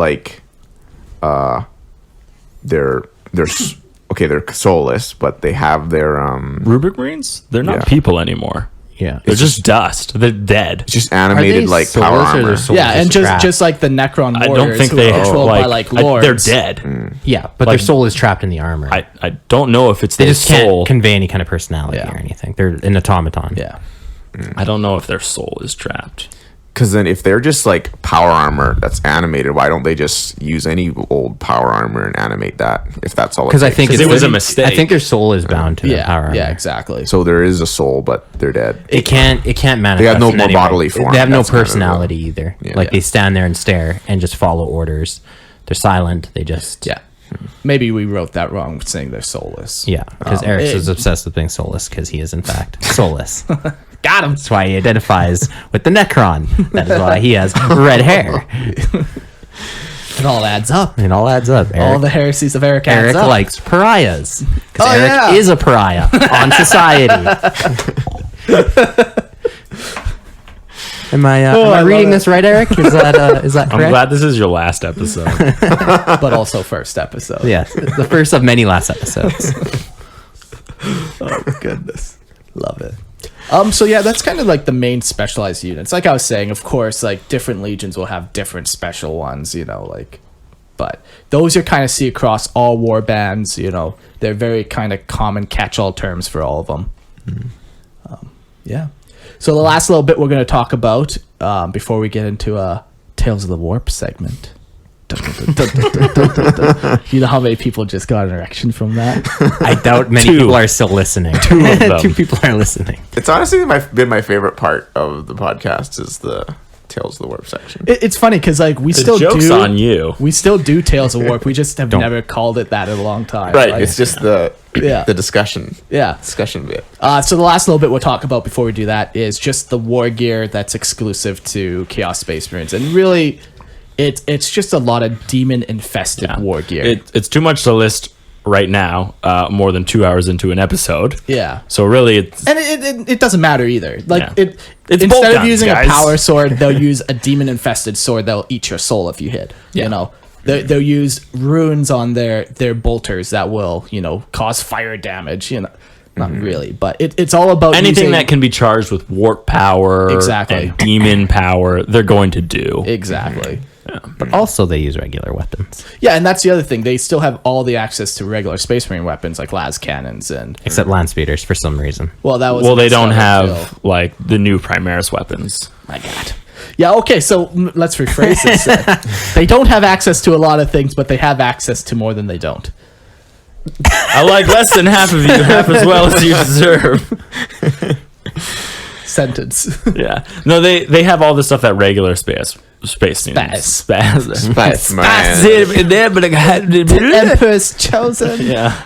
they're soulless, but they have their Rubric Marines? They're not Yeah. people anymore. Yeah. They're just dust. They're dead. it's just animated power soulless or armor. they're soulless Yeah, and trapped? just like the Necron I warriors don't think who they are controlled by lords. they're dead. Yeah, but like- their soul is trapped in the armor. I don't know if it's they their just soul. can't convey any kind of personality Yeah. or anything. They're an automaton. Yeah. I don't know if their soul is trapped. Because then if they're just power armor that's animated, why don't they just use any old power armor and animate that if that's all? Because I think 'Cause it was a mistake. I think their soul is bound to the Yeah. power armor. Yeah, exactly. so. There is a soul, but they're dead. It can't manifest. They have no in more any way. bodily form. They have no That's kind of the- personality either. Yeah. They stand there and stare and just follow orders. They're silent. They just Yeah. Maybe we wrote that wrong saying they're soulless. yeah. Because Eric's is obsessed with being soulless because he is in fact soulless. Got him. That's why he identifies with the Necron. That is why he has red hair. It all adds up. It all adds up. All the heresies of Eric adds Eric up. likes pariahs because Oh, Eric yeah. is a pariah on society. Am I love reading it. this right, Eric? Is that I'm correct? glad this is your last episode. But also first episode. Yes, the first of many last episodes. Oh, goodness. Love it. So yeah, that's kind of the main specialized units. Like I was saying, of course, different legions will have different special ones, but those you kind of see across all war bands, they're very kind of common catch-all terms for all of them. Yeah. So the last little bit we're going to talk about before we get into Tales of the Warp segment. You know how many people just got an erection from that? I doubt many Two. people are still listening. Two of them. Two people are listening. It's honestly been my favorite part of the podcast is the Tales of the Warp section. It's funny because we The still joke's do on you. we still do Tales of Warp. We just have never called it that in a long time. Right, Like, It's just the Yeah. discussion yeah. bit. So the last little bit we'll talk about before we do that is just the war gear that's exclusive to Chaos Space Marines, and really, it's just a lot of demon infested war gear. It's too much to list right now. More than 2 hours into an episode. Yeah. So really, it's And it doesn't matter either. Yeah. It's bolt instead of guns, using guys. a power sword, they'll use a demon infested sword that'll eat your soul if you hit. Yeah. They'll use runes on their bolters that will cause fire damage. Not really, but it's all about anything using, that can be charged with warp power, Exactly. and demon power. They're going to do. exactly. But also, they use regular weapons, Yeah, and that's the other thing. They still have all the access to regular Space Marine weapons like las cannons and except land speeders for some reason. that was Well, they don't discovered have the new Primaris weapons. My God. Yeah, okay, so let's rephrase this. They don't have access to a lot of things, but they have access to more than they don't. I like less than half of you, half as well as you deserve. Sentence. Yeah. No, they have all the stuff that regular space needs. Spice, man. Emperor's chosen. Yeah.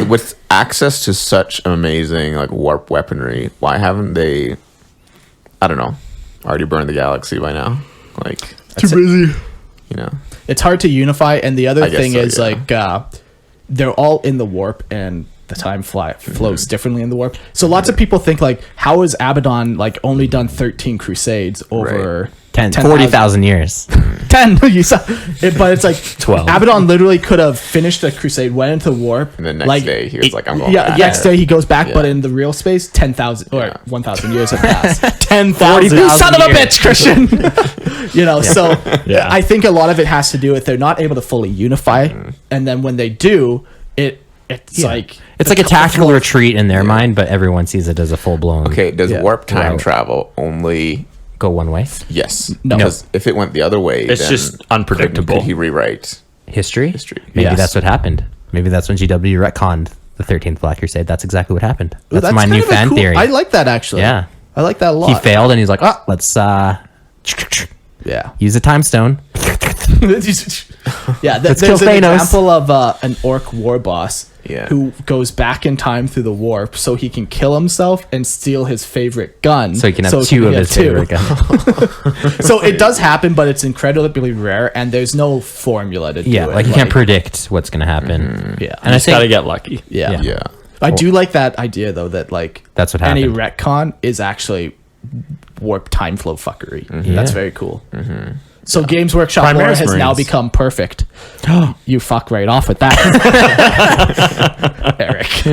With access to such amazing warp weaponry, why haven't they? I don't know. Already burned the galaxy by now. Like, Too busy. you know, It's hard to unify, and the other I guess thing so, is yeah. like they're all in the warp, and the time flows differently in the warp. So lots of people think like, how has Abaddon like only done 13 crusades over 40,000 years. 10? You saw it, but it's like 12. Abaddon literally could have finished a crusade, went into warp, and the next day he was like, I'm going yeah, back. next day he goes back, but Yeah. in the real space, 10,000 or Yeah. 1,000 years have passed. 10,000. You son of a bitch, Christian. You know, so Yeah. I think a lot of it has to do with they're not able to fully unify, and then when they do, it's like It's like a tactical retreat in their mind, but everyone sees it as a full blown. Okay, does Yeah. warp time Right. travel only? Go one way. Yes. No. Because if it went the other way, It's then just unpredictable. Could he rewrite? History. Maybe Yes. that's what happened. Maybe that's when GW retconned the 13th Black Crusade. That's exactly what happened. Ooh, That's my kind new of a fan cool- theory. I like that actually. Yeah. I like that a lot. He failed, and he's like, "Oh, let's Yeah. use a time stone." Yeah, Let's there's kill an Thanos. example of an orc war boss Yeah. who goes back in time through the warp so he can kill himself and steal his favorite gun. So he can have he two of get his favorite guns. So it does happen, but it's incredibly rare, and there's no formula to do Yeah, it. like you can't predict what's gonna happen. Yeah. And I Just gotta think get lucky. Yeah. Yeah. Yeah. I do like that idea though, that like That's what any happened. retcon is actually warp time flow fuckery. Yeah. That's very cool. So Games Workshop lore Primaris has now Marines. become perfect. You fuck right off with that, Eric.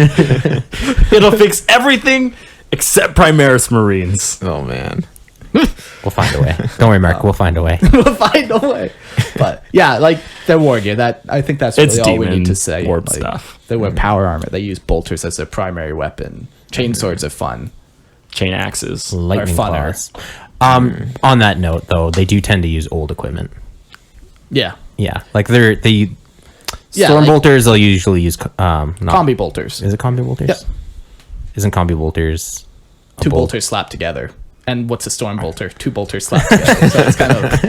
It'll fix everything except Primaris Marines. Oh man. we'll find a way. Don't worry, Mark. We'll find a way. We'll find a way. But yeah, like they're war gear. That I think that's It's really all we demon need to say. warp Like, stuff. They wear power armor. They use bolters as their primary weapon. Chainswords are fun. Chain axes. Lightning funner. claws. On that note, though, they do tend to use old equipment. Yeah. Yeah, like they Yeah, storm like- bolters. They'll usually use Combi bolters. Is it combi bolters? Yep. Isn't combi bolters a Two bolt? bolters slapped together. And what's a storm bolter? Two bolters slapped together. So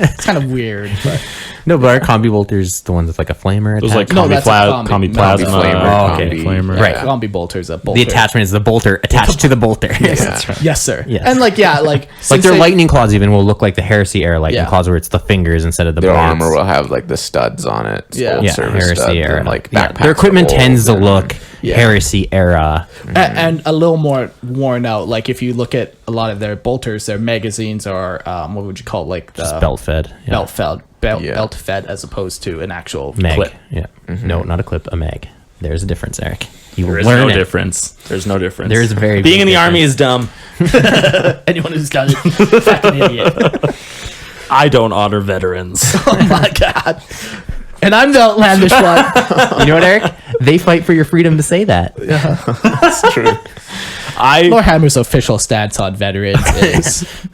it's kind of weird. But No, but are combi bolters the ones with like a flamer? Those like attached? No, combi, that's a combi. combi No, plasma. flamer, Oh, okay, combi. flamer. Right. combi bolter's a bolter. the attachment is the bolter attached to the bolter. Yes, sir. Yes. And like yeah, like Like since their they- lightning claws even will look like the Heresy era lightning Yeah. claws, where it's the fingers instead of the Their blades. armor will have like the studs on it. Yeah. Old Yeah, service Heresy studs, era. and, like Yeah, backpacks their equipment are tends to old, look Yeah. Heresy era. and a little more worn out. Like if you look at a lot of their bolters, their magazines are what would you call it? Like the Just belt fed. Yeah. belt fed as opposed to an actual Mag. clip. Yeah. No, not a clip, a mag. There's a difference, Eric. You will There is learn no it. difference. There's no difference. There is a very Being big in the difference. army is dumb. Anyone who's done it, fucking idiot. I don't honor veterans. Oh my god. And I'm the outlandish one. You know what, Eric? They fight for your freedom to say that. That's true. Lorehammer's official stance on veterans is.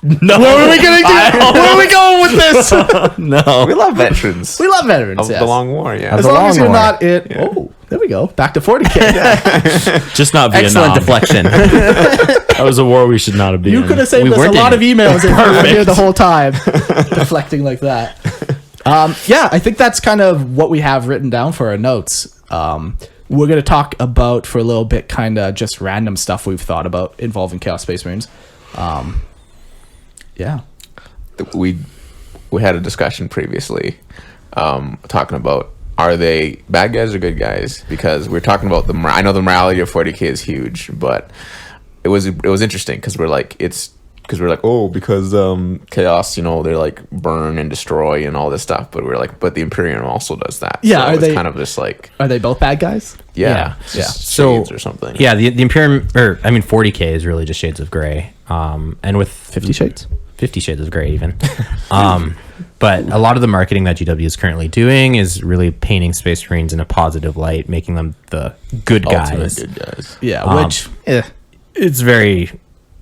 No. Where are we going with this? No. We love veterans We love veterans. of yes. the long war. Yeah. As the long as long you're war. not in. Oh, there we go. Back to 40K. Just not Excellent Vietnam. deflection. That was a war we should not have been You in. could have saved We us a weren't lot in of emails if you were here the whole time, deflecting like that. Yeah, I think that's kind of what we have written down for our notes. We're going to talk about for a little bit, kind of just random stuff we've thought about involving Chaos Space Marines. Yeah. we had a discussion previously talking about, are they bad guys or good guys? Because we're talking about I know the morality of 40K is huge, but it was interesting because we're like because chaos, they're like burn and destroy and all this stuff, but we're like, but the Imperium also does that. Yeah, so are it's they- kind of just like Are they both bad guys? it's Yeah. just So- shades or something. Yeah, the Imperium, 40K is really just shades of gray. And with 50 Shades? 50 Shades of Grey even. But a lot of the marketing that GW is currently doing is really painting Space Marines in a positive light, making them the good Ultimate guys. good guys. Yeah, which. It's very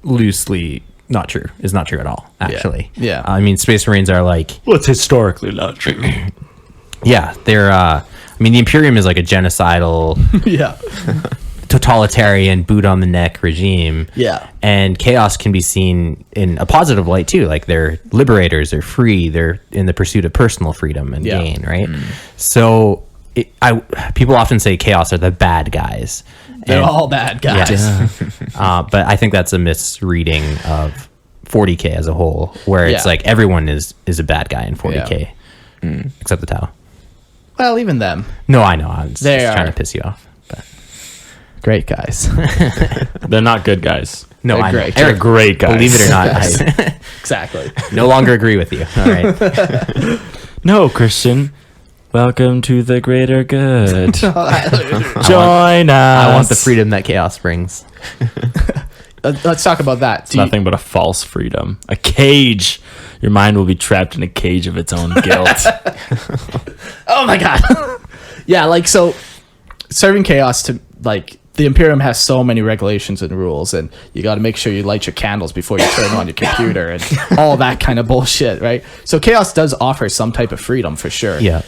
loosely not true. It's not true at all, actually. Yeah. I mean, Space Marines are like, Well, it's historically not true. yeah, they're, the Imperium is like a genocidal, Yeah. totalitarian, boot on the neck regime. Yeah. And chaos can be seen in a positive light too. Like they're liberators, they're free, they're in the pursuit of personal freedom and Yeah. gain, right? So people often say chaos are the bad guys. They're And- all bad guys. Yes. But I think that's a misreading of 40k as a whole, where it's Yeah. like everyone is a bad guy in 40k, except the Tau. Well, even them. No, I know. I was They just trying are. to piss you off. But Great guys. They're not good guys. no, They're I know. great. They're Eric, great guys. believe it or not, I Exactly. no longer agree with you. All right. No, Christian. Welcome to the greater good. Join us. I want the freedom that chaos brings. Let's talk about that. It's nothing but a false freedom. A cage. Your mind will be trapped in a cage of its own guilt. Oh my god. Yeah, like, so serving chaos, to like, the Imperium has so many regulations and rules, and you got to make sure you light your candles before you turn on your computer and all that kind of bullshit, right? So chaos does offer some type of freedom for sure. Yeah.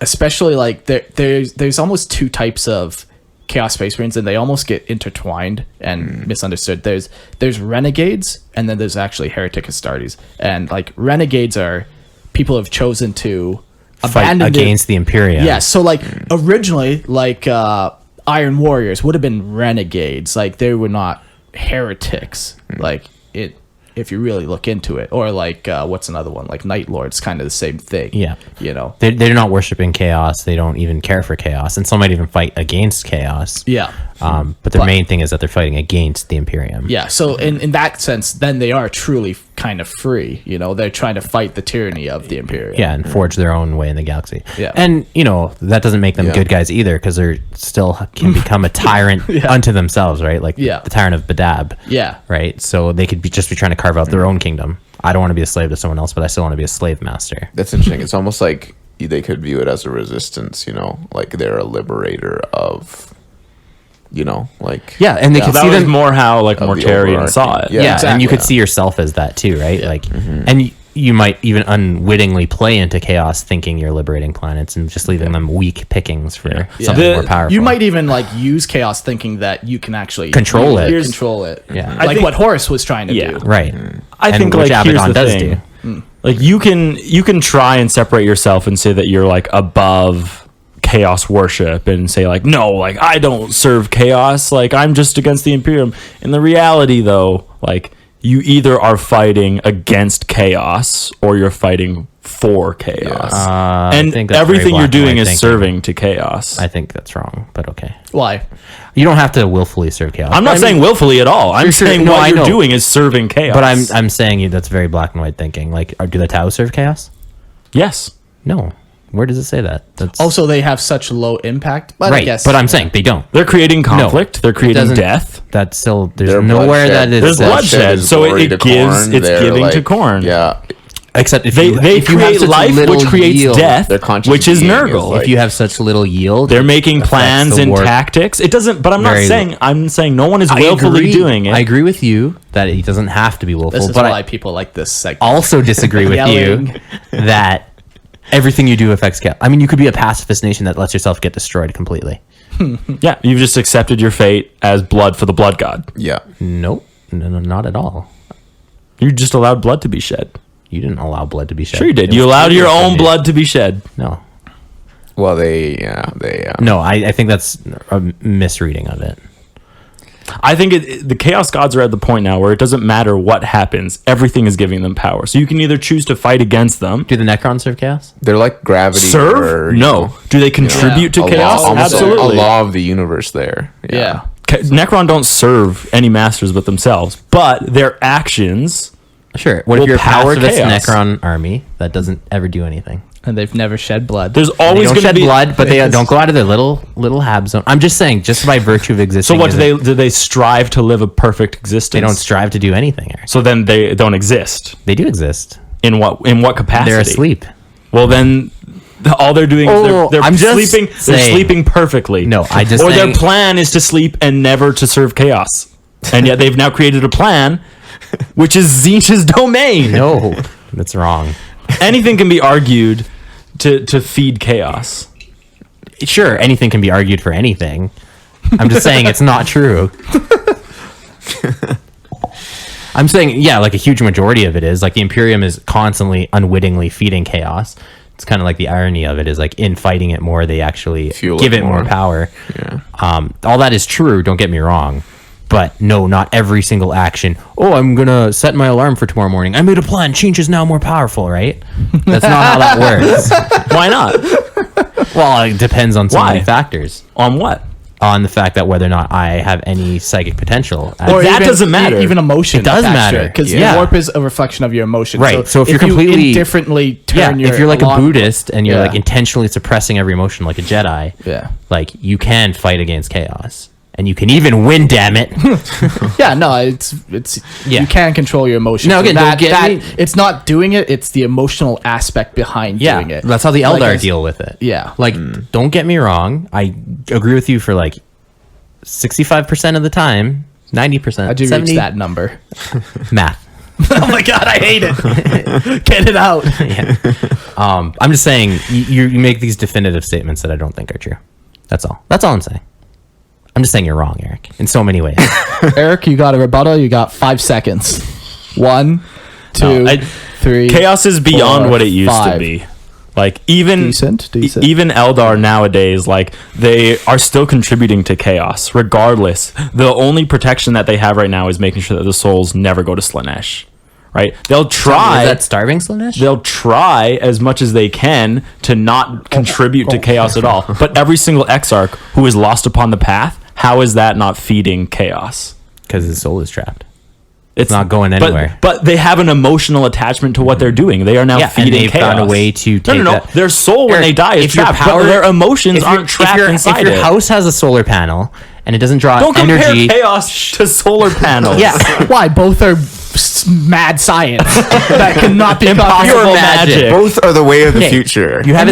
Especially like there's almost two types of Chaos Space Marines, and they almost get intertwined and misunderstood. There's renegades, and then there's actually Heretic Astartes. And like, renegades are people who have chosen to Fight abandon against the Imperium. Yeah, so like originally, like Iron Warriors would have been renegades. Like, they were not heretics. Like, it, if you really look into it, or like what's another one? Like Night Lords, kind of the same thing. Yeah. You know. They're not worshiping chaos. They don't even care for chaos. And some might even fight against chaos. Yeah. But their main thing is that they're fighting against the Imperium. Yeah, so in that sense, then they are truly kind of free. You know, they're trying to fight the tyranny of the Imperium. Yeah, and forge their own way in the galaxy. Yeah. And, you know, that doesn't make them good guys either, because they're still can become a tyrant unto themselves, right? Like Yeah. the tyrant of Badab. Yeah. Right? So they could just be trying to carve out their own kingdom. I don't want to be a slave to someone else, but I still want to be a slave master. That's interesting. It's almost like they could view it as a resistance, you know, like they're a liberator of, you know, like Yeah, and they So could that see was them more how like of the Mortarian saw it. overarching- yeah, exactly. and you could see yourself as that too, right? Like, and you might even unwittingly play into chaos, thinking you're liberating planets and just leaving them weak pickings for something The- more powerful. You might even like use chaos, thinking that you can actually Control it. Control it. Yeah. I Like think- what Horus was trying to do. right. I And think which like here's Abaddon the does thing. do. Like you can try and separate yourself and say that you're like above chaos worship and say like, no, like I don't serve chaos, like I'm just against the Imperium. In the reality though, like you either are fighting against chaos or you're fighting for chaos. I And think that's very everything you're black and doing white is thinking. serving to chaos. I think that's wrong, but okay. Why? You don't have to willfully serve chaos. I'm not saying willfully at all. I'm sure- saying no, what I you're know. doing is serving chaos. But I'm saying you that's very black and white thinking. Like, do the Tau serve chaos? yes. No. Where does it say that? That's Also, they have such low impact. But I right. guess. But I'm saying they don't. They're creating conflict. They're It creating doesn't- death. That's still there's their nowhere bloodshed- that is There's bloodshed, is so glory it to gives- Khorne. it's They're giving to Khorne. Yeah, except if They you, they if you have create such life, little which creates yield, death, Their conscious which is being is Nurgle. like- If you have such little yield, They're making that's plans the and war- tactics. It doesn't. But I'm not Very- saying. I'm saying no one is I willfully agree. doing it. I agree with you that it doesn't have to be willful. this is but why I people like this segment. also disagree with Yelling. you that everything you do affects chaos. I mean, you could be a pacifist nation that lets yourself get destroyed completely. Yeah, you've just accepted your fate as blood for the blood god. yeah. Nope, no, not at all. You just allowed blood to be shed. You didn't allow blood to be shed. Sure, you did. It You was allowed your triggered from own you. blood to be shed. No, Well, they no, I think that's a misreading of it. I think the chaos gods are at the point now where it doesn't matter what happens. Everything is giving them power. So you can either choose to fight against them. Do the Necrons serve chaos? they're like gravity. Serve? or, you No. know, Do they contribute to a chaos? law- almost Absolutely. a law of the universe. There. Yeah. Necron don't serve any masters but themselves, but their actions. Sure. What Will if you're a power pacifist chaos. Necron army that doesn't ever do anything? And they've never shed blood. There's They always don't going to shed be blood, but they don't go out of their little hab zone. I'm just saying, just by virtue of existing. So what isn't- do they strive to live a perfect existence? They don't strive to do anything. Eric. So then they don't exist. They do exist. In what capacity? They're asleep. Well, then all they're doing is Oh, they're I'm just sleeping. They're saying. sleeping perfectly. No, I just or their saying- plan is to sleep and never to serve chaos, and yet they've now created a plan, which is Tzeentch's domain. No, that's wrong. Anything can be argued to feed chaos. Sure, anything can be argued for anything. I'm just saying it's not true. I'm saying, yeah, like a huge majority of it is like the Imperium is constantly unwittingly feeding chaos. It's kind of like the irony of it is like in fighting it more, they actually Fuel give it it more more. power. Yeah. All that is true. Don't get me wrong, But no, not every single action. Oh, I'm going to set my alarm for tomorrow morning. I made a plan. Change is now more powerful, right? That's not how that works. Why not? Well, it depends on so Why? many factors. On what? On the fact that whether or not I have any psychic potential. Or that doesn't matter. Even emotion. It does matter. because Yeah. the warp is a reflection of your emotion. Right. So if you're you completely- indifferently Yeah, turn your if you're like a alarm- Buddhist and you're Yeah. like intentionally suppressing every emotion like a Jedi, Yeah. like you can fight against chaos. And you can even win, damn it. Yeah, no, it's Yeah. you can control your emotions. No, again, And don't get me- it's not doing it, it's the emotional aspect behind doing it. That's how the Eldar Like, deal with it. Yeah. Like, don't get me wrong. I agree with you for like 65% of the time, 90%. How'd you 70 reach that number? math. Oh my god, I hate it. Get it out. I'm just saying you make these definitive statements that I don't think are true. That's all. That's all I'm saying. I'm just saying you're wrong, Eric, in so many ways. Eric, you got a rebuttal. You got 5 seconds. 1, 2, No, 3. Chaos is beyond 4, what it used 5. to be. Like even Decent. even Eldar nowadays, like they are still contributing to chaos. Regardless, the only protection that they have right now is making sure that the souls never go to Slanesh. Right? They'll try. Is that starving Slanesh? They'll try as much as they can to not contribute to chaos at all. But every single Exarch who is lost upon the path, how is that not feeding chaos? Because his soul is trapped. It's not going anywhere. But they have an emotional attachment to what they're doing. They are now Yeah, and feeding they've chaos. found a way to take no. that- Their soul when Eric, they die is if your trapped, power- but their emotions If aren't trapped inside If your it. house has a solar panel and it doesn't draw Don't compare energy, chaos to solar panels. yeah, Why? Both are mad science that cannot be Pure impossible magic. Both are the way of the Okay. future. you have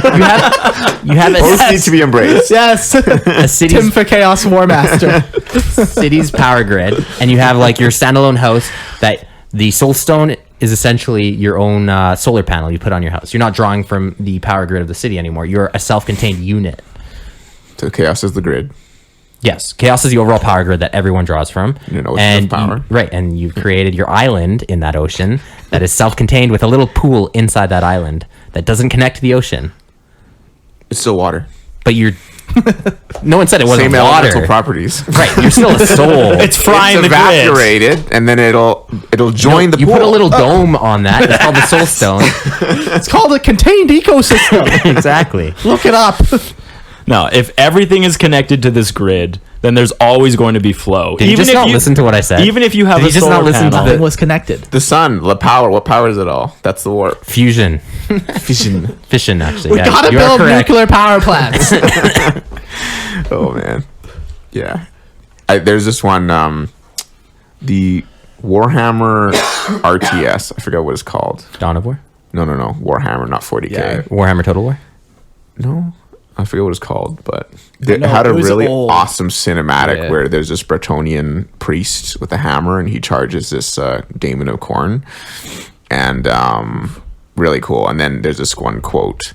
you have Both a, need to be embraced. Yes. a city's Tim for Chaos War Master. city's power grid, and you have like your standalone house that the soul stone is essentially your own solar panel you put on your house. You're not drawing from the power grid of the city anymore. You're a self-contained unit. So chaos is the grid. Yes, chaos is the overall power grid that everyone draws from. An ocean of power. Right, and you've created your island in that ocean that is self-contained with a little pool inside that island that doesn't connect to the ocean. It's still water. But you're... No one said it wasn't Same elemental water. properties. Right, you're still a soul. It's frying It's the grid. evaporated, and then it'll join the You pool. put a little dome on that. It's called the soul stone. It's called a contained ecosystem. Exactly. Look it up. No, if everything is connected to this grid, then there's always going to be flow. Did you just not listen to what I said? Even if you have Did a you just solar not listen to panel, Nothing was connected. The sun, the power. What powers it all? That's the warp. Fusion. Fission. Fission, actually. We yeah, gotta you are build correct. nuclear power plants. Oh man, yeah. There's this one, the Warhammer RTS. I forgot what it's called. Dawn of War? No, Warhammer, not 40k. Yeah. Warhammer Total War? No, I forget what it's called, but they know, had a it was really old. awesome cinematic Yeah. where there's this Bretonian priest with a hammer and he charges this daemon of corn, and really cool. And then there's this one quote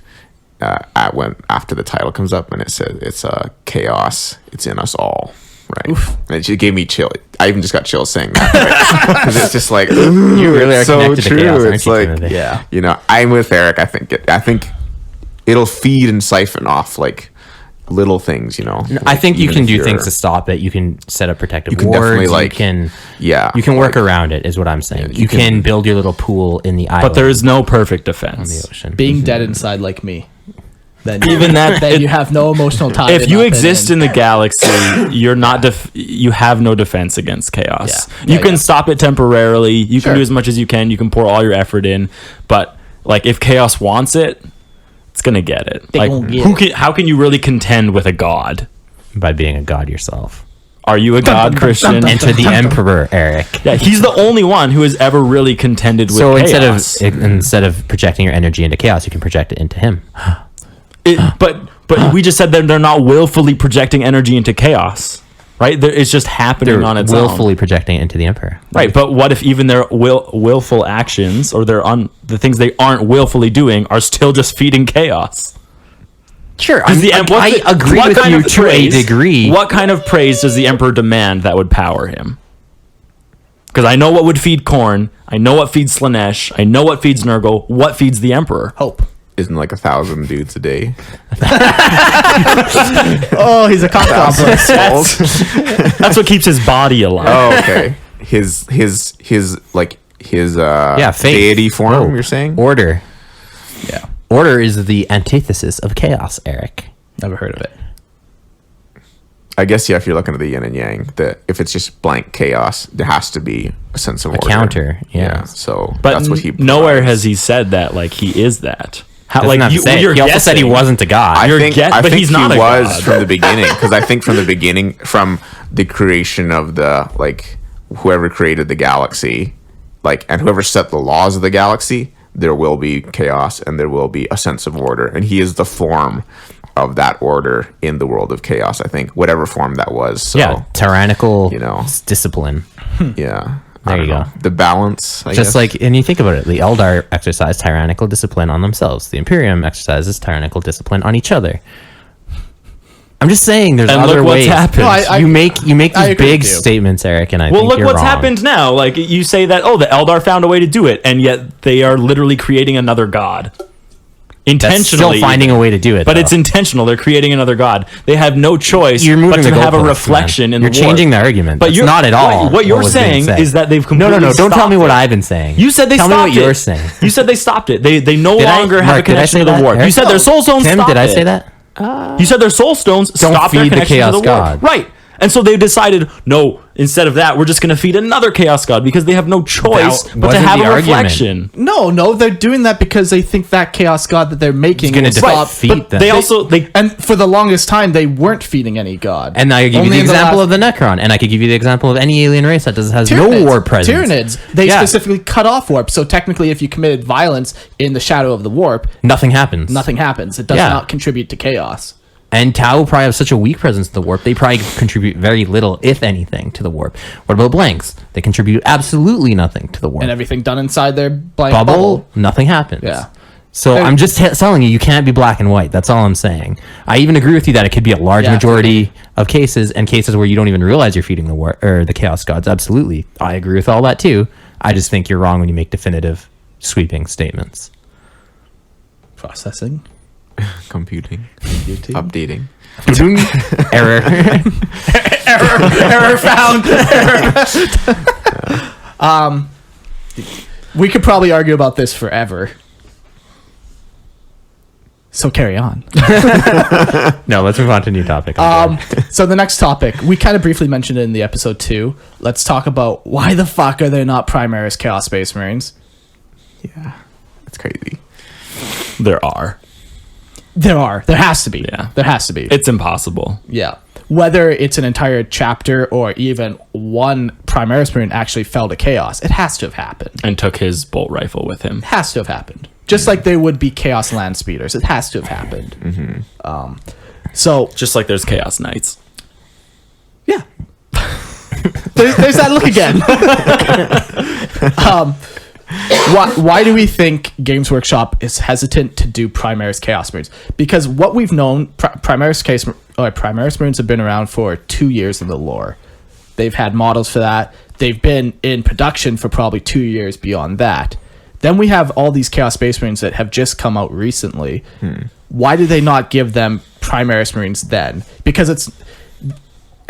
after the title comes up, and it says it's chaos. It's in us all. Right. And it just gave me chill. I even just got chills saying that. Because it's just like You really are it's so connected to true. chaos, aren't It's you, like Timothy? Yeah. you know, I'm with Eric. I think it'll feed and siphon off like little things, you know. I think you Even can if do you're- things to stop it. You can set up protective You can wards. definitely, like- you can work around it, is what I'm saying. you You can can- build your little pool in the island but there is no perfect on defense. the ocean. Being dead inside like me. Then Even that- then you have no emotional tie. If you exist in the galaxy, you're not you have no defense against chaos. Yeah. You Yeah, can yeah. stop it temporarily. You Sure. can do as much as you can. You can pour all your effort in, but like if chaos wants it, it's gonna get it. They Like gonna get how can you really contend with a god? By being a god yourself. Are you a god, Christian? Enter the Emperor, Eric. Yeah, he's the only one who has ever really contended with So chaos. instead of projecting your energy into chaos, you can project it into him. But we just said that they're not willfully projecting energy into chaos, right? It's just happening They're on its willfully own. projecting it into the Emperor. Right, but what if even their willful actions or the things they aren't willfully doing are still just feeding chaos? Sure, Does the em- what's I the- agree what with kind you of to praise- a degree. What kind of praise does the emperor demand that would power him? Because I know what would feed Korn. I know what feeds Slanesh. I know what feeds Nurgle. What feeds the emperor? hope. isn't like 1,000 dudes a day. Oh, he's a cock goblin. That's what keeps his body alive. Oh, okay. His faith. Deity form. Oh, You're saying? Order. Yeah, Order is the antithesis of chaos, Eric. never heard of it. I guess if you're looking at the yin and yang, that if it's just blank chaos, there has to be a sense of order. Counter, yeah. So But that's what he. nowhere provides. has he said that like he is that. How, Doesn't have to say it. you're He also said he guessing. wasn't a god. I think but he's not he a was god. from the beginning, because I think from the beginning, from the creation of the whoever created the galaxy, and whoever set the laws of the galaxy, there will be chaos and there will be a sense of order, and he is the form of that order in the world of chaos. I think whatever form that was. So, Yeah, tyrannical discipline. yeah. There you go. The balance, I Just guess. like, and you think about it, the Eldar exercise tyrannical discipline on themselves. The Imperium exercises tyrannical discipline on each other. I'm just saying, there's And other look what's ways. happened. No, You make I these agree big with you. statements, Eric, and I Well, think look you're what's wrong. happened now. Like you say that, the Eldar found a way to do it, and yet they are literally creating another god. That's Intentionally. still finding a way to do it, But though. it's intentional. They're creating another god. They have no choice You're moving but to the have a goalposts, reflection man. in You're the warp. changing the argument. But That's you're not at all What you're what was being saying said. is that they've No, completely don't tell me stopped what it. I've been saying. You said they tell stopped me what it. you're saying. You said they stopped it. They no Did I- longer have Mark, a did I connection say to the that, warp. Eric? You said their soul stones Tim, stopped did I it. say that? You said their soul stones stopped their feed the connection to chaos the warp. god. Right. And so they decided, no, instead of that, we're just going to feed another chaos god because they have no choice That but to wasn't have the a argument. reflection. No, they're doing that because they think that chaos god that they're making gonna will stop. defeat But them. They also and for the longest time they weren't feeding any god. And I give you Only the in the example last- of the Necron, and I could give you the example of any alien race that has no warp presence. Tyranids. They Yeah. specifically cut off warp. So technically, if you committed violence in the shadow of the warp, Nothing happens. nothing happens. It does Yeah. not contribute to chaos. And Tau probably have such a weak presence in the warp, they probably contribute very little, if anything, to the warp. What about blanks? They contribute absolutely nothing to the warp. And everything done inside their blank Bubble, nothing happens. Yeah. So I'm just telling you, you can't be black and white. That's all I'm saying. I even agree with you that it could be a large Yeah. majority of cases, and cases where you don't even realize you're feeding the war or the chaos gods. Absolutely, I agree with all that too. I just think you're wrong when you make definitive, sweeping statements. Processing. computing, updating. Error. Error found. We could probably argue about this forever. So carry on. No, let's move on to a new topic. So the next topic, we kind of briefly mentioned it in the episode 2. Let's talk about why the fuck are there not Primaris Chaos Space Marines? Yeah, that's crazy. there are. There are. There has to be. Yeah. There has to be. It's impossible. Yeah. Whether it's an entire chapter or even one Primaris Marine actually fell to chaos, it has to have happened. And took his bolt rifle with him. It has to have happened. Just like there would be Chaos Land Speeders. It has to have happened. So, Just like there's Chaos Knights. yeah. there's that look again. Why do we think Games Workshop is hesitant to do Primaris Chaos Marines? Because what we've known, Primaris Marines have been around for 2 years in the lore. They've had models for that. They've been in production for probably 2 years beyond that. Then we have all these Chaos Space Marines that have just come out recently. Why did they not give them Primaris Marines then? Because it's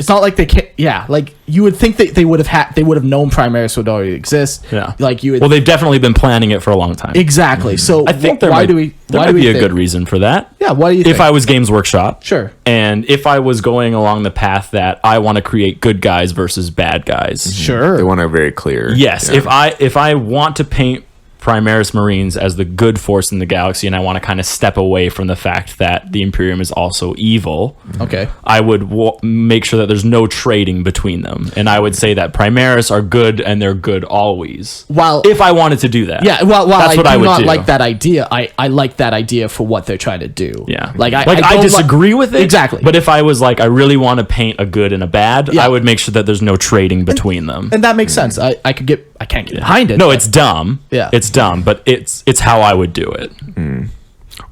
not like they can't. Yeah, like you would think that they would have known Primaris would already exist. Yeah. like you would. Well, they've definitely been planning it for a long time. exactly. So I think there there why might, do we? there Why might do we be a think- good reason for that. Yeah. Why do you? If think? I was Games Workshop, Sure. and if I was going along the path that I want to create good guys versus bad guys, Sure. They want a very clear. yes. Yeah. If I want to paint Primaris Marines as the good force in the galaxy, and I want to kind of step away from the fact that the Imperium is also evil, Okay. I would make sure that there's no trading between them, and I would say that Primaris are good and they're good always. While- if I wanted to do that, Yeah. Well, that's what I do would not do. like that idea. I like that idea for what they're trying to do. Yeah, I I don't disagree with it Exactly. But if I was like, I really want to paint a good and a bad, Yeah. I would make sure that there's no trading between them. and that makes sense. I can't get behind it. No, but- it's dumb. Yeah. it's dumb, but it's how I would do it.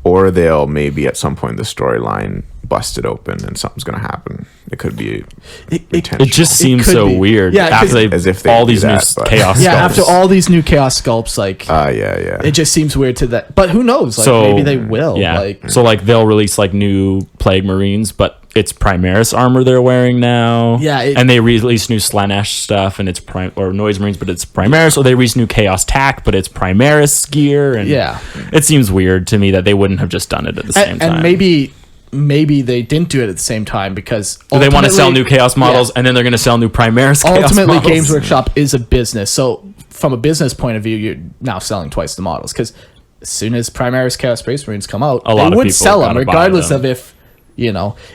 Or they'll maybe at some point in the storyline busted open and something's gonna happen. It could be It intentional. It just seems could so be. weird. Yeah, 'cause- after they As if they all do these new that, but- chaos. Yeah, sculpts. after all these new chaos sculpts, like yeah. it just seems weird to that. But who knows? Like So maybe they will. Yeah. Like So like they'll release like new Plague Marines, but it's Primaris armor they're wearing now. Yeah, and they release new Slanesh stuff, and it's or Noise Marines, but it's Primaris. Or they release new Chaos Tac, but it's Primaris gear. And Yeah. it seems weird to me that they wouldn't have just done it at the same time. and maybe they didn't do it at the same time because they want to sell ultimately- new Chaos models, and then they're going to sell new Primaris. Chaos Ultimately, models. Games Workshop is a business. So from a business point of view, you're now selling twice the models because as soon as Primaris Chaos Space Marines come out, A lot they of would people sell them gotta buy regardless them. of if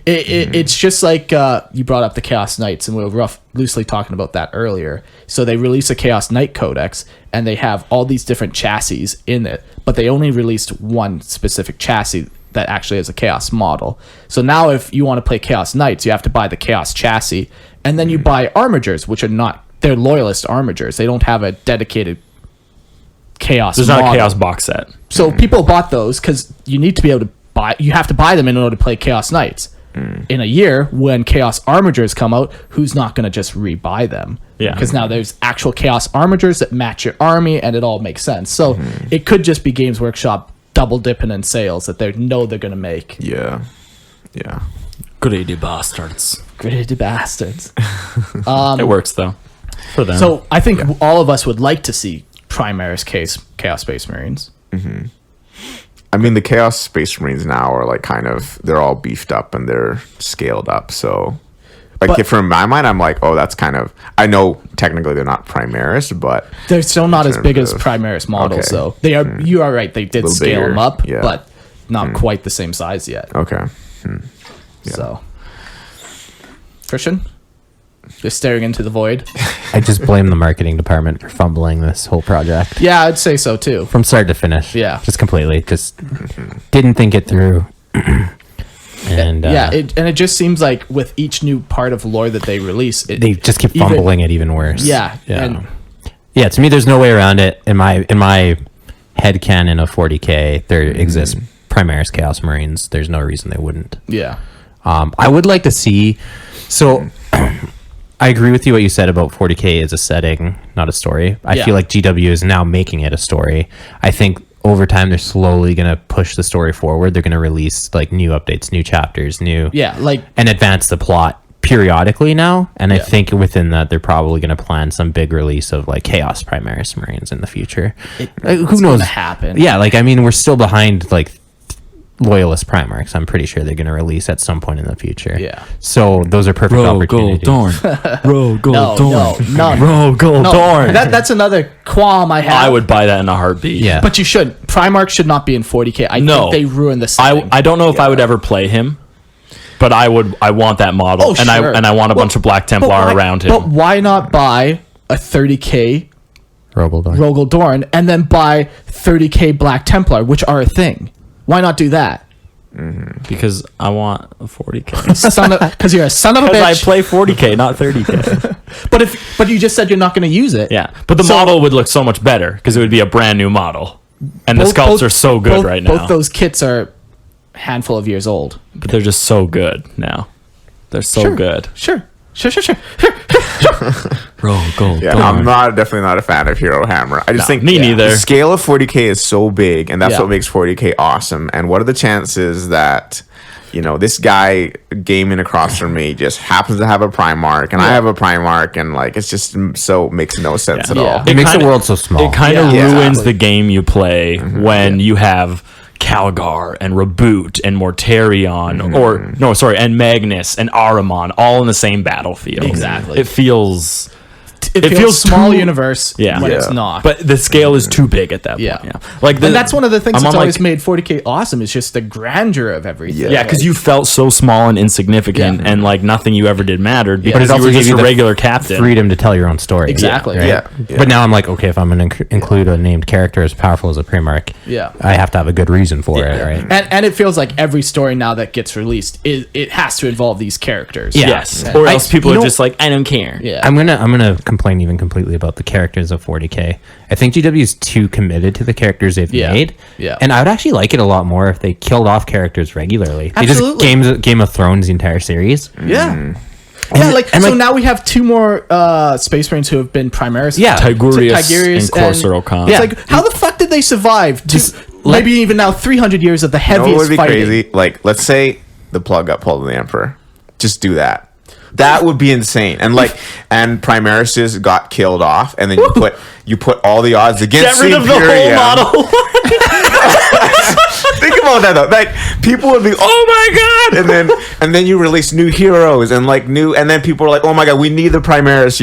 it's just like you brought up the Chaos Knights, and we were loosely talking about that earlier. So they release a Chaos Knight Codex, and they have all these different chassis in it, but they only released one specific chassis that actually has a Chaos model. So now if you want to play Chaos Knights, you have to buy the Chaos chassis, and then you buy Armigers, which are not, they're Loyalist Armigers. They don't have a dedicated Chaos There's model. not a Chaos box set. So people bought those because you need to be able to buy. You have to buy them in order to play Chaos Knights. In a year, when Chaos Armigers come out, who's not going to just rebuy them? Yeah. Because now there's actual Chaos Armigers that match your army, and it all makes sense. So it could just be Games Workshop double dipping in sales that they know they're going to make. Yeah. Greedy bastards. Greedy bastards. It works though for them. So I think all of us would like to see Primaris Chaos Space Marines. I mean, the Chaos Space Marines now are like they're all beefed up and they're scaled up. So, like, But- from my mind, I'm like, oh, that's I know technically they're not Primaris, but They're still not as terms big as of- Primaris models, Okay. though. They are. You are right. They did Little scale bigger, them up, yeah. but not quite the same size yet. okay. So, Christian, just staring into the void. I just blame the marketing department for fumbling this whole project Yeah, I'd say so too. from start to finish. Yeah. just completely. Just didn't think it through. And it just seems like with each new part of lore that they release, they just keep even- fumbling it even worse. Yeah, yeah. and- Yeah, to me, there's no way around it. In my head canon of 40K, there exists Primaris Chaos Marines. There's no reason they wouldn't. Yeah, I would like to see. So, I agree with you what you said about 40K as a setting, not a story. I Yeah. feel like GW is now making it a story. I think over time they're slowly going to push the story forward. They're going to release like new updates, new chapters, and advance the plot periodically now. And I Yeah. think within that they're probably going to plan some big release of like Chaos Primaris Marines in the future. Who it's knows? gonna happen. Yeah, like I mean, we're still behind like Loyalist Primarchs. I'm pretty sure they're going to release at some point in the future. Yeah. So those are perfect opportunities. Rogol no. Rogol No, Dorn. that's another qualm I have. I would buy that in a heartbeat. Yeah. but you should. Primarch should not be in 40K. I No. think they ruined the setting. I don't know if I would ever play him, but I want that model, Oh, and sure. I want a bunch of Black Templar around him. But why not buy a 30K Rogaldorn. Rogol Dorn and then buy 30K Black Templar, which are a thing? Why not do that? Because I want a 40K. Because you're a son of a Because I bitch. play 40K, not 30K. But you just said you're not going to use it. Yeah, but the So- model would look so much better because it would be a brand new model, and the sculpts are so good right now. Both those kits are a handful of years old. But they're just so good now. They're so good. Sure. Rogol Yeah, I'm definitely not a fan of Hero Hammer. I just think me neither. the scale of 40K is so big, and that's Yeah. what makes 40K awesome. And what are the chances that this guy gaming across from me just happens to have a Primarch, and I have a Primarch, and like it's just makes no sense at Yeah. all. It makes kinda- the world so small. It kind of Yeah. ruins Exactly. the game you play when you have Calgar and Reboot and Mortarion, and Magnus and Ahriman all in the same battlefield. Exactly. It feels It feels small too- universe when it's not. But the scale is too big at that point. Yeah. Yeah. Like and that's one of the things I'm that's on, always like- made 40K awesome is just the grandeur of everything. Yeah, because you felt so small and insignificant, Yeah. and like nothing you ever did mattered because But it you also were gave just you a the regular captain. freedom to tell your own story. Exactly. Right? Yeah. But now I'm like, okay, if I'm going to include a named character as powerful as a Primarch, Yeah. I have to have a good reason for it, right? And it feels like every story now that gets released, it has to involve these characters. Yeah. Yes, or else people are just like, I don't care. Yeah. I'm gonna complain even completely about the characters of 40K. I think GW is too committed to the characters they've made. Yeah. And I would actually like it a lot more if they killed off characters regularly. Absolutely. They just Game of Thrones the entire series. Yeah. Yeah, like and so like- now we have 2 more Space Marines who have been Primaris. Yeah. Tigurius and Corsair Khan. It's like, how the fuck did they survive? Maybe even now 300 years of the You know heaviest what would be fighting. crazy? Like, let's say the plug got pulled on the Emperor. Just do that. That would be insane. And Primaris got killed off, and then you put all the odds against Get rid of the whole Imperium. model. Think about that though. Like, people would be, oh my god, and then you release new heroes and and then people are like, oh my god, we need the Primaris.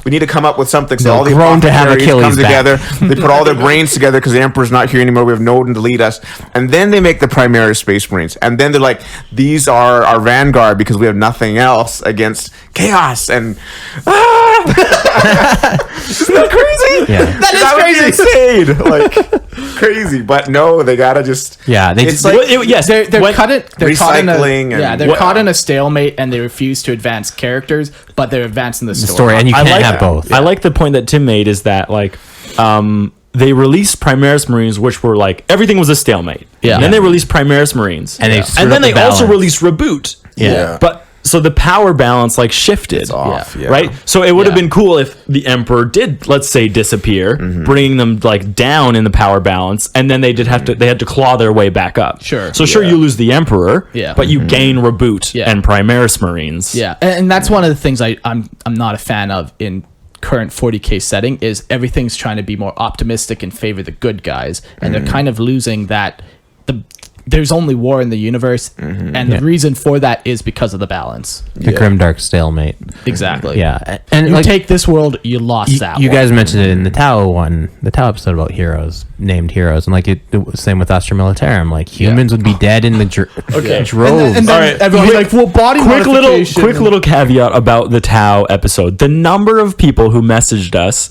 We need to come up with something. So They'll all the groan to have apothecaries Achilles come back. together. They put all their brains together because the Emperor's not here anymore. We have no one to lead us, and then they make the Primaris Space Marines, and then they're like, these are our vanguard because we have nothing else against chaos and. Isn't that crazy? Yeah. That is crazy. Insane. Crazy. But no, they gotta just. Yeah, they It's just- like Yes, They're caught in recycling and- they're caught in a stalemate, and they refuse to advance characters, but they're advancing the story, and you can't have both. I like the point that Tim made is that they released Primaris Marines, which were like everything was a stalemate. Yeah. And then they released Primaris Marines, And they screwed and then up they the also balance. released Reboot. Yeah. But so the power balance shifted. off. Yeah. Right, so it would have Yeah. been cool if the Emperor did, let's say, disappear, bringing them down in the power balance, and then they had to claw their way back up. Sure. So sure, you lose the Emperor, Yeah. but you gain Reboot Yeah. and Primaris Marines. Yeah, and that's one of the things I'm not a fan of in current 40K setting is everything's trying to be more optimistic and favor the good guys, and they're kind of losing that there's only war in the universe, and the reason for that is because of the balance. The grimdark stalemate. Exactly. Yeah, and You take this world, you lost that. you one. guys mentioned it in the Tau one, the Tau episode about heroes, named heroes, and it was same with Astra Militarum. Humans would be dead in the droves. And then All right. everyone's like, well, body quick modification. little caveat about the Tau episode. The number of people who messaged us,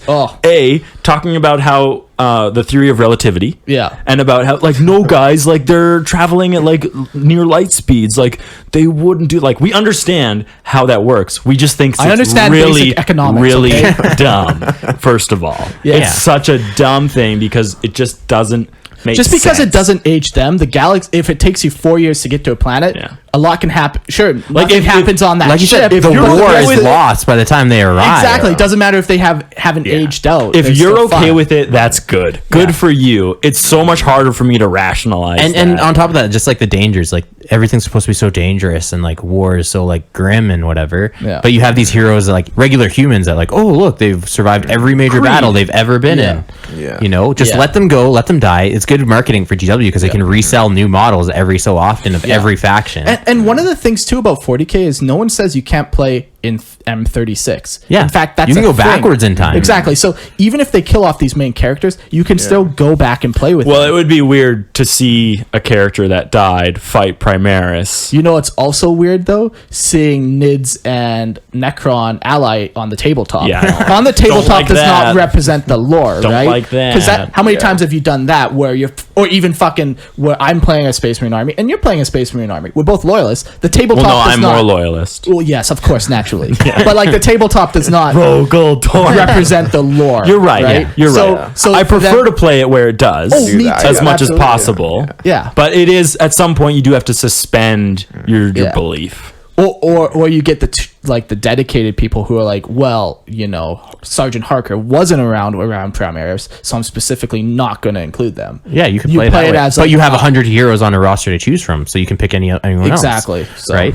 talking about how the theory of relativity, and about how no guys, they're traveling at near light speeds, they wouldn't do, we understand how that works. We just think I understand really basic economics, really okay? dumb. First of all, it's such a dumb thing because it just doesn't make Just because sense. it doesn't age them, the galaxy, if it takes you 4 years to get to a planet, a lot can happen. Sure, nothing happens on that Like you ship. said, the If you're war okay is with it- lost by the time they arrive. Exactly. It doesn't matter if they haven't aged out. If They're you're still okay fine. with it, that's good. Good for you. It's so much harder for me to rationalize. And that. on top of that, just the dangers, everything's supposed to be so dangerous, and war is so grim and whatever. Yeah. But you have these heroes regular humans that oh look, they've survived every major battle they've ever been in. Yeah. Just let them go, let them die. It's good marketing for GW because they can resell new models every so often of every faction. And one of the things too about 40K is no one says you can't play in M36. Yeah. In fact, that's You can a go thing. backwards in time. Exactly. So even if they kill off these main characters, you can still go back and play with Well, them. it would be weird to see a character that died fight Primaris. You know, it's also weird though, seeing Nids and Necron ally on the tabletop. Yeah, I know. On the tabletop like does that. not represent the lore, Don't right? like that. Because how many times have you done that where you're, or even fucking where I'm playing a Space Marine army and you're playing a Space Marine army? We're both loyalists. The tabletop Well, no, does I'm not. more loyalist. Well, yes, of course, naturally. But the tabletop does not Rogaldor. represent the lore. You're right. Yeah, you're so, right. So I for prefer them- to play it where it does. Oh, me that, too. as much absolutely. as possible. Yeah. But it is at some point you do have to suspend your Yeah. belief. Or you get the dedicated people who are like, well, Sergeant Harker wasn't around Primaris, so I'm specifically not going to include them. Yeah, you can You play, play that it way. as but like, you have 100 heroes on a roster to choose from, so you can pick anyone Exactly. else. So- Right?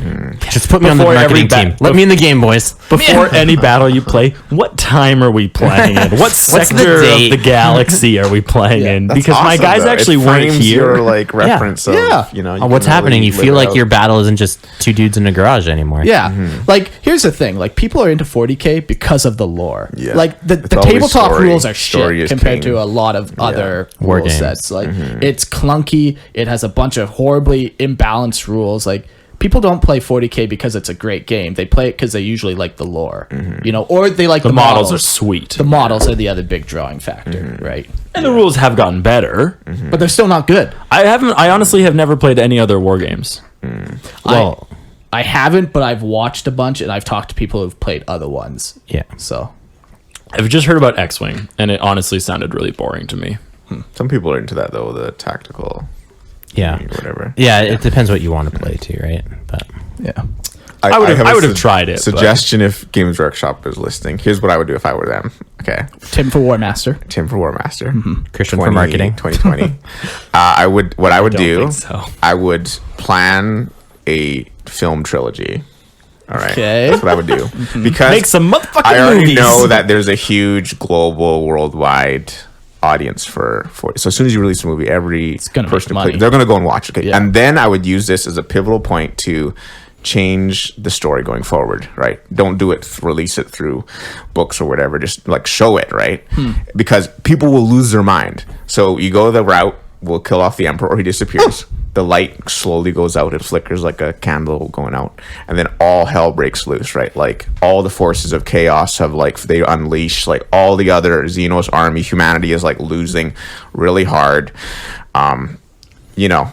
Just put me on the Before every marketing team. Let me in the game, boys. Before any battle you play, what time are we playing in? What sector date? of the galaxy are we playing in? That's because my awesome, guys though. actually It weren't frames here. Your reference of What's can happening? really You live feel it like out. your battle isn't just two dudes in a garage anymore. Yeah. Here's the thing. People are into 40K because of the lore. Yeah. The It's always tabletop story. rules are Story shit is compared king. to a lot of other War rule games. sets. It's clunky. It has a bunch of horribly imbalanced rules. People don't play 40K because it's a great game. They play it because they usually like the lore, or they like The models are sweet. The models are the other big drawing factor, right? And the rules have gotten better. But they're still not good. I honestly have never played any other war games. Well, I haven't, but I've watched a bunch and I've talked to people who've played other ones. yeah. So I've just heard about X-Wing, and it honestly sounded really boring to me. Some people are into that though, the tactical. Yeah. Whatever. Yeah, it depends what you want to play too, right? But Yeah. I would have have tried it. Suggestion if Games Workshop is listening. Here's what I would do if I were them. Okay. Tim for War Master. Tim for War Master. Christian for marketing. 2020. I would do. think so. I would plan a film trilogy. All right. Okay. That's what I would do. Because Make some motherfucking I already movies. know that there's a huge global, worldwide audience for so as soon as you release a movie, every gonna make person money. they're gonna go and watch it. Okay. Yeah. And then I would use this as a pivotal point to change the story going forward, right? Don't do it, release it through books or whatever. Just like show it, right? Because people will lose their mind. So you go the route, we'll kill off the Emperor or he disappears. The light slowly goes out. It flickers like a candle going out. And then all hell breaks loose, right? Like all the forces of chaos have they unleash like all the other Xenos army. Humanity is like losing really hard.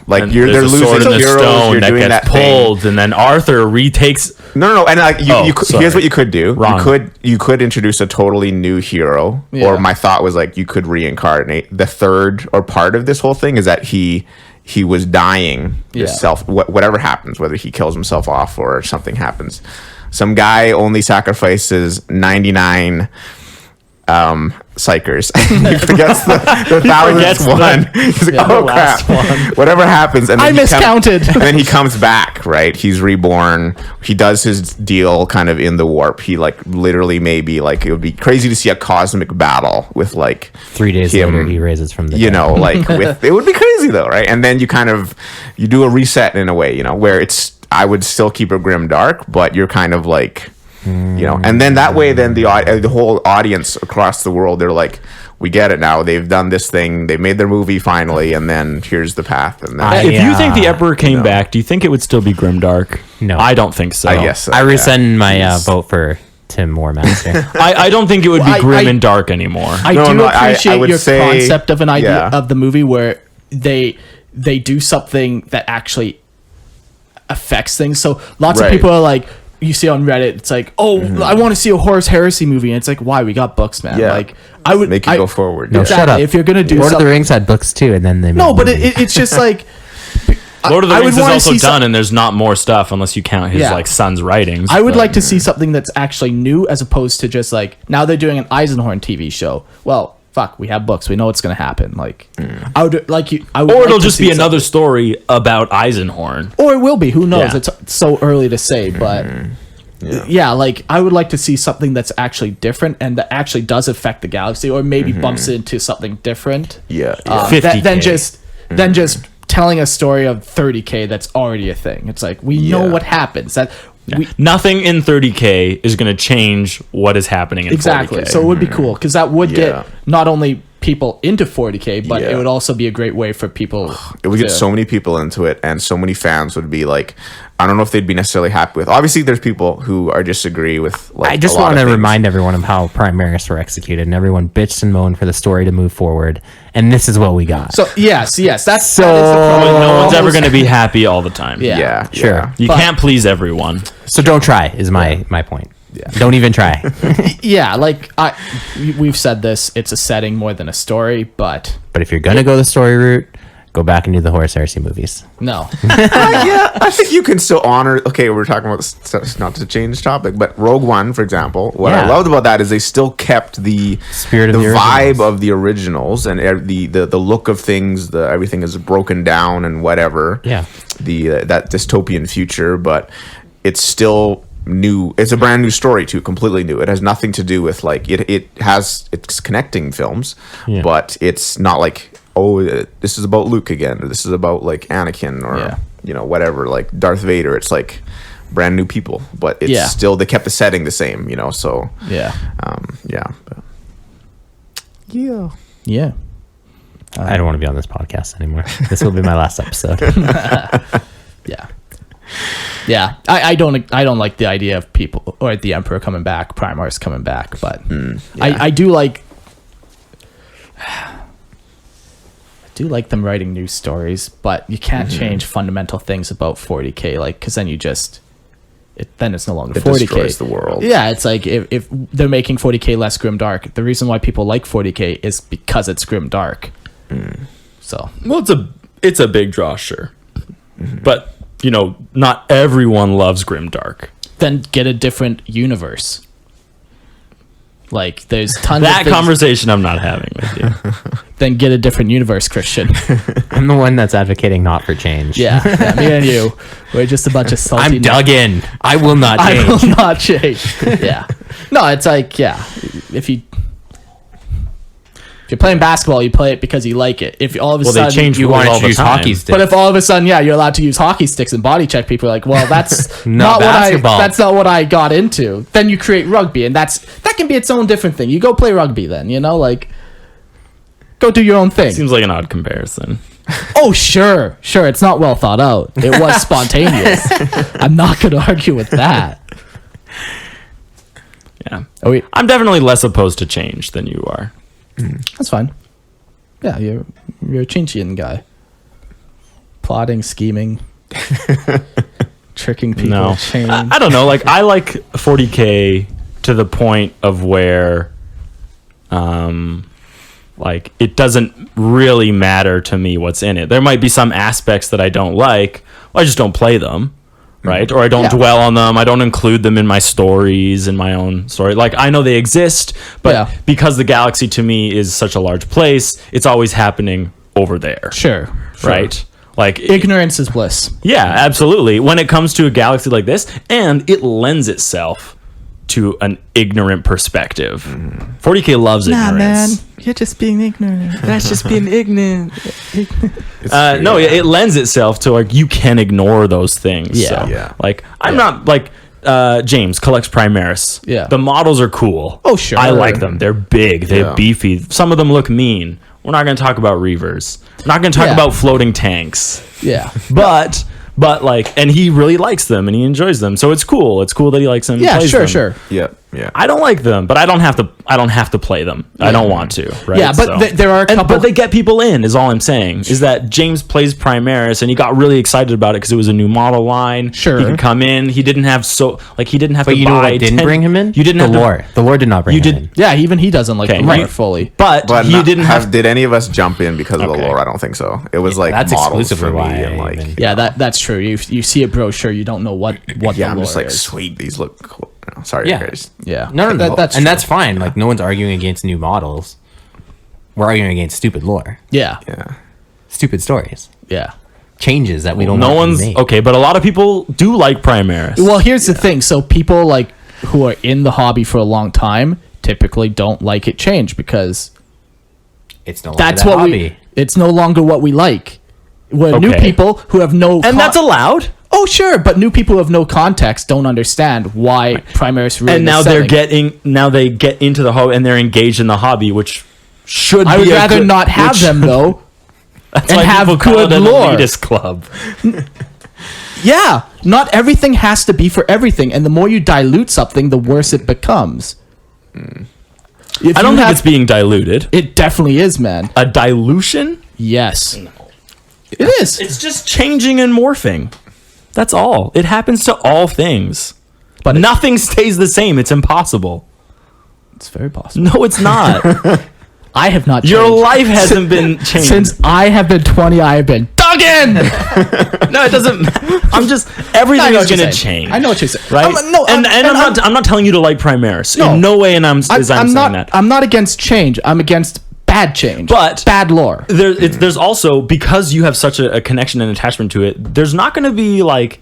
Like And they're there's a losing sword in the heroes. stone You're that doing gets that thing. pulled, and then Arthur retakes. No, and like sorry. here's what you could do. Wrong. You could introduce a totally new hero. Yeah. Or my thought was like you could reincarnate. The third or part of this whole thing is that he was dying himself. Whatever happens, whether he kills himself off or something happens, some guy only sacrifices 99 psychers. He forgets the forgets 1,000th one. He's like, oh the crap! last one. Whatever happens, and then I miscounted. and then he comes back. Right? He's reborn. He does his deal kind of in the warp. He literally maybe it would be crazy to see a cosmic battle with 3 days him, later, he raises from the dead. with it would be crazy though, right? And then you do a reset in a way, where I would still keep it grim dark, but you're kind of and then that way, then the whole audience across the world, they're like, we get it now. They've done this thing. They made their movie finally, and then here's the path. And then If you think the Emperor came back, do you think it would still be grimdark? No. I don't think so. I guess so, I rescind my Jeez. vote for Tim War Master. I don't think it would be Well, grim I- and dark anymore. I No, do no, I appreciate would your say- concept of an idea yeah. of the movie where they do something that actually affects things. So lots of Right. people are like, you see on Reddit, it's like, oh, I want to see a Horus Heresy movie, and it's like, why? We got books, man. Yeah. Like, I would make it go forward. No, Yeah. shut up. If you're gonna do Lord of the something, Rings had books too, and then they no, made but movies. it's just like Lord of the I would Rings is wanna also see done, some- and there's not more stuff unless you count his Yeah. son's writings. I would but- like to see something that's actually new, as opposed to just now they're doing an Eisenhorn TV show. Well, fuck, we have books, we know what's gonna happen. I would like you. I would Or like it'll to just see be another something. story about Eisenhorn. Or it will be. Who knows? Yeah. It's so early to say, but yeah, I would like to see something that's actually different and that actually does affect the galaxy, or maybe bumps into something different. Yeah. Than 50K. just telling a story of 30K that's already a thing. It's like we know Yeah. what happens. That we Nothing in 30K is going to change what is happening in exactly. 40K. So it would be cool because that would Yeah. get not only people into 40K, but Yeah. it would also be a great way for people. It would get to- so many people into it, and so many fans would be like, I don't know if they'd be necessarily happy with. Obviously, there's people who are disagree with. I just a lot want of to things. remind everyone of how Primaris were executed, and everyone bitched and moaned for the story to move forward, and this is what we got. So yes, that's that is the But problem. no one's ever going to be happy all the time. Yeah. Yeah, Sure. yeah. You But- can't please everyone. So don't try is my point. Yeah. Don't even try. Yeah, we've said this. It's a setting more than a story, but But if you're gonna go the story route, go back and do the Horus Heresy movies. no. Yeah, I think you can still honor. Okay, we're talking about not to change topic, but Rogue One, for example. What I Yeah. loved about that is they still kept the Spirit of the the vibe originals. of the originals, and the look of things. Everything is broken down and whatever. Yeah. That dystopian future, but it's still new. It's a brand new story too, completely new. It has nothing to do with it's connecting films, Yeah. but it's not like, this is about Luke again, or this is about Anakin, or whatever, like Darth Vader. It's like brand new people, but it's still, they kept the setting the same, so Yeah. but yeah. Yeah. I don't want to be on this podcast anymore. This will be my last episode. Yeah. Yeah. I don't like the idea of people or the Emperor coming back, Primaris coming back, but I do like them writing new stories, but you can't change fundamental things about 40K, because then then it's no longer It 40k. destroys the world. Yeah, it's like if they're making 40k less grimdark, the reason why people like 40k is because it's grimdark. So Well, it's a big draw, sure. But, not everyone loves grimdark. then get a different universe. Like there's tons That of things, conversation I'm not having with you. then get a different universe, Christian. I'm the one that's advocating not for change. Yeah, me and you, we're just a bunch of salty. I'm dug in. I will not I change. will not change. Yeah, no, it's like if you're playing basketball, you play it because you like it. If all of a Well, they sudden change You rules want all to the use time. hockey sticks. but if all of a sudden, you're allowed to use hockey sticks and body check, people are like, well, that's Not not what basketball. that's not what I got into. Then you create rugby, and that can be its own different thing. You go play rugby, then like go do your own thing. Seems like an odd comparison. Oh, sure, it's not well thought out. It was spontaneous. I'm not going to argue with that. Yeah. Oh, wait, I'm definitely less opposed to change than you are. that's fine. Yeah, you're a Chinchian guy. Plotting, scheming, tricking people. No. Change. I don't know. Like, I like 40K to the point of where, like, it doesn't really matter to me what's in it. There might be some aspects that I don't like. Well, I just don't play them, right? Or I don't Yeah. dwell on them. I don't include them in my stories, in my own story. Like, I know they exist, but Yeah. because the galaxy to me is such a large place, it's always happening over there, Sure. right? Like, Ignorance is bliss. yeah, absolutely. When it comes to a galaxy like this, and it lends itself to an ignorant perspective. 40K loves ignorance. You're just being ignorant. That's just being ignorant. It's true, No, yeah. it lends itself to like you can ignore those things. Yeah. So, Yeah. like I'm not like James collects Primaris. Yeah. The models are cool. Oh, sure. I like them. They're big. They're Yeah. beefy. Some of them look mean. We're not going to talk about Reavers. We're not going to talk Yeah. about floating tanks. Yeah. But like, and he really likes them and he enjoys them. So it's cool. It's cool that he likes them. and Yeah, plays sure, them. sure. Yeah, yeah. I don't like them, but I don't have to play them. I don't want to. Right? Yeah, but there are a couple- But they get people in. Is all I'm saying. Is that James plays Primaris and he got really excited about it because it was a new model line. Sure. he could come in. He didn't have he didn't have But to you know buy what didn't 10 bring him in? You didn't the have to- lore. The lore did not bring You him did- in. Yeah, even he doesn't like Okay, the lore right. fully. but But he not- didn't have. did any of us jump in because of Okay. the lore? I don't think so. It was like that's models exclusively for me why and I like even- Yeah, that's true. You see a brochure, you don't know what yeah, the I'm lore just like is. sweet. These look cool. No, sorry, Yeah. guys. Yeah, No. That's and true. that's fine. Like, no one's arguing against new models. We're arguing against stupid lore, yeah, Yeah, stupid stories, yeah. changes that we don't. No want one's to be made. okay, but a lot of people do like Primaris. Well, here's the thing. So people like who are in the hobby for a long time typically don't like it change because It's no longer that's that what hobby. it's no longer what we like. We're new Okay. people who have no and that's allowed. oh sure, but new people who have no context don't understand why Primaris really And now is they're selling. they get into the hobby and they're engaged in the hobby, which should I be would a rather good- not have which- them though. That's and why have people call good it an lore. elitist club. Yeah, not everything has to be for everything, and the more you dilute something, the worse it becomes. If I don't you think have- it's being diluted. It definitely is, man. A dilution? Yes, it is. It's just changing and morphing. That's all. It happens to all things. But But nothing stays the same. It's impossible. it's very possible. No, it's not. I have not. Your changed. life hasn't been changed. Since I have been 20. I have been dug in. No, it doesn't. I'm just everything I know is what you're going to saying. change. I know what you're saying. right? I'm I'm not telling you to like Primaris. No. In no way, and I'm saying not. that. I'm not against change. I'm against bad change. But- bad lore. There's also because you have such a connection and attachment to it. There's not going to be like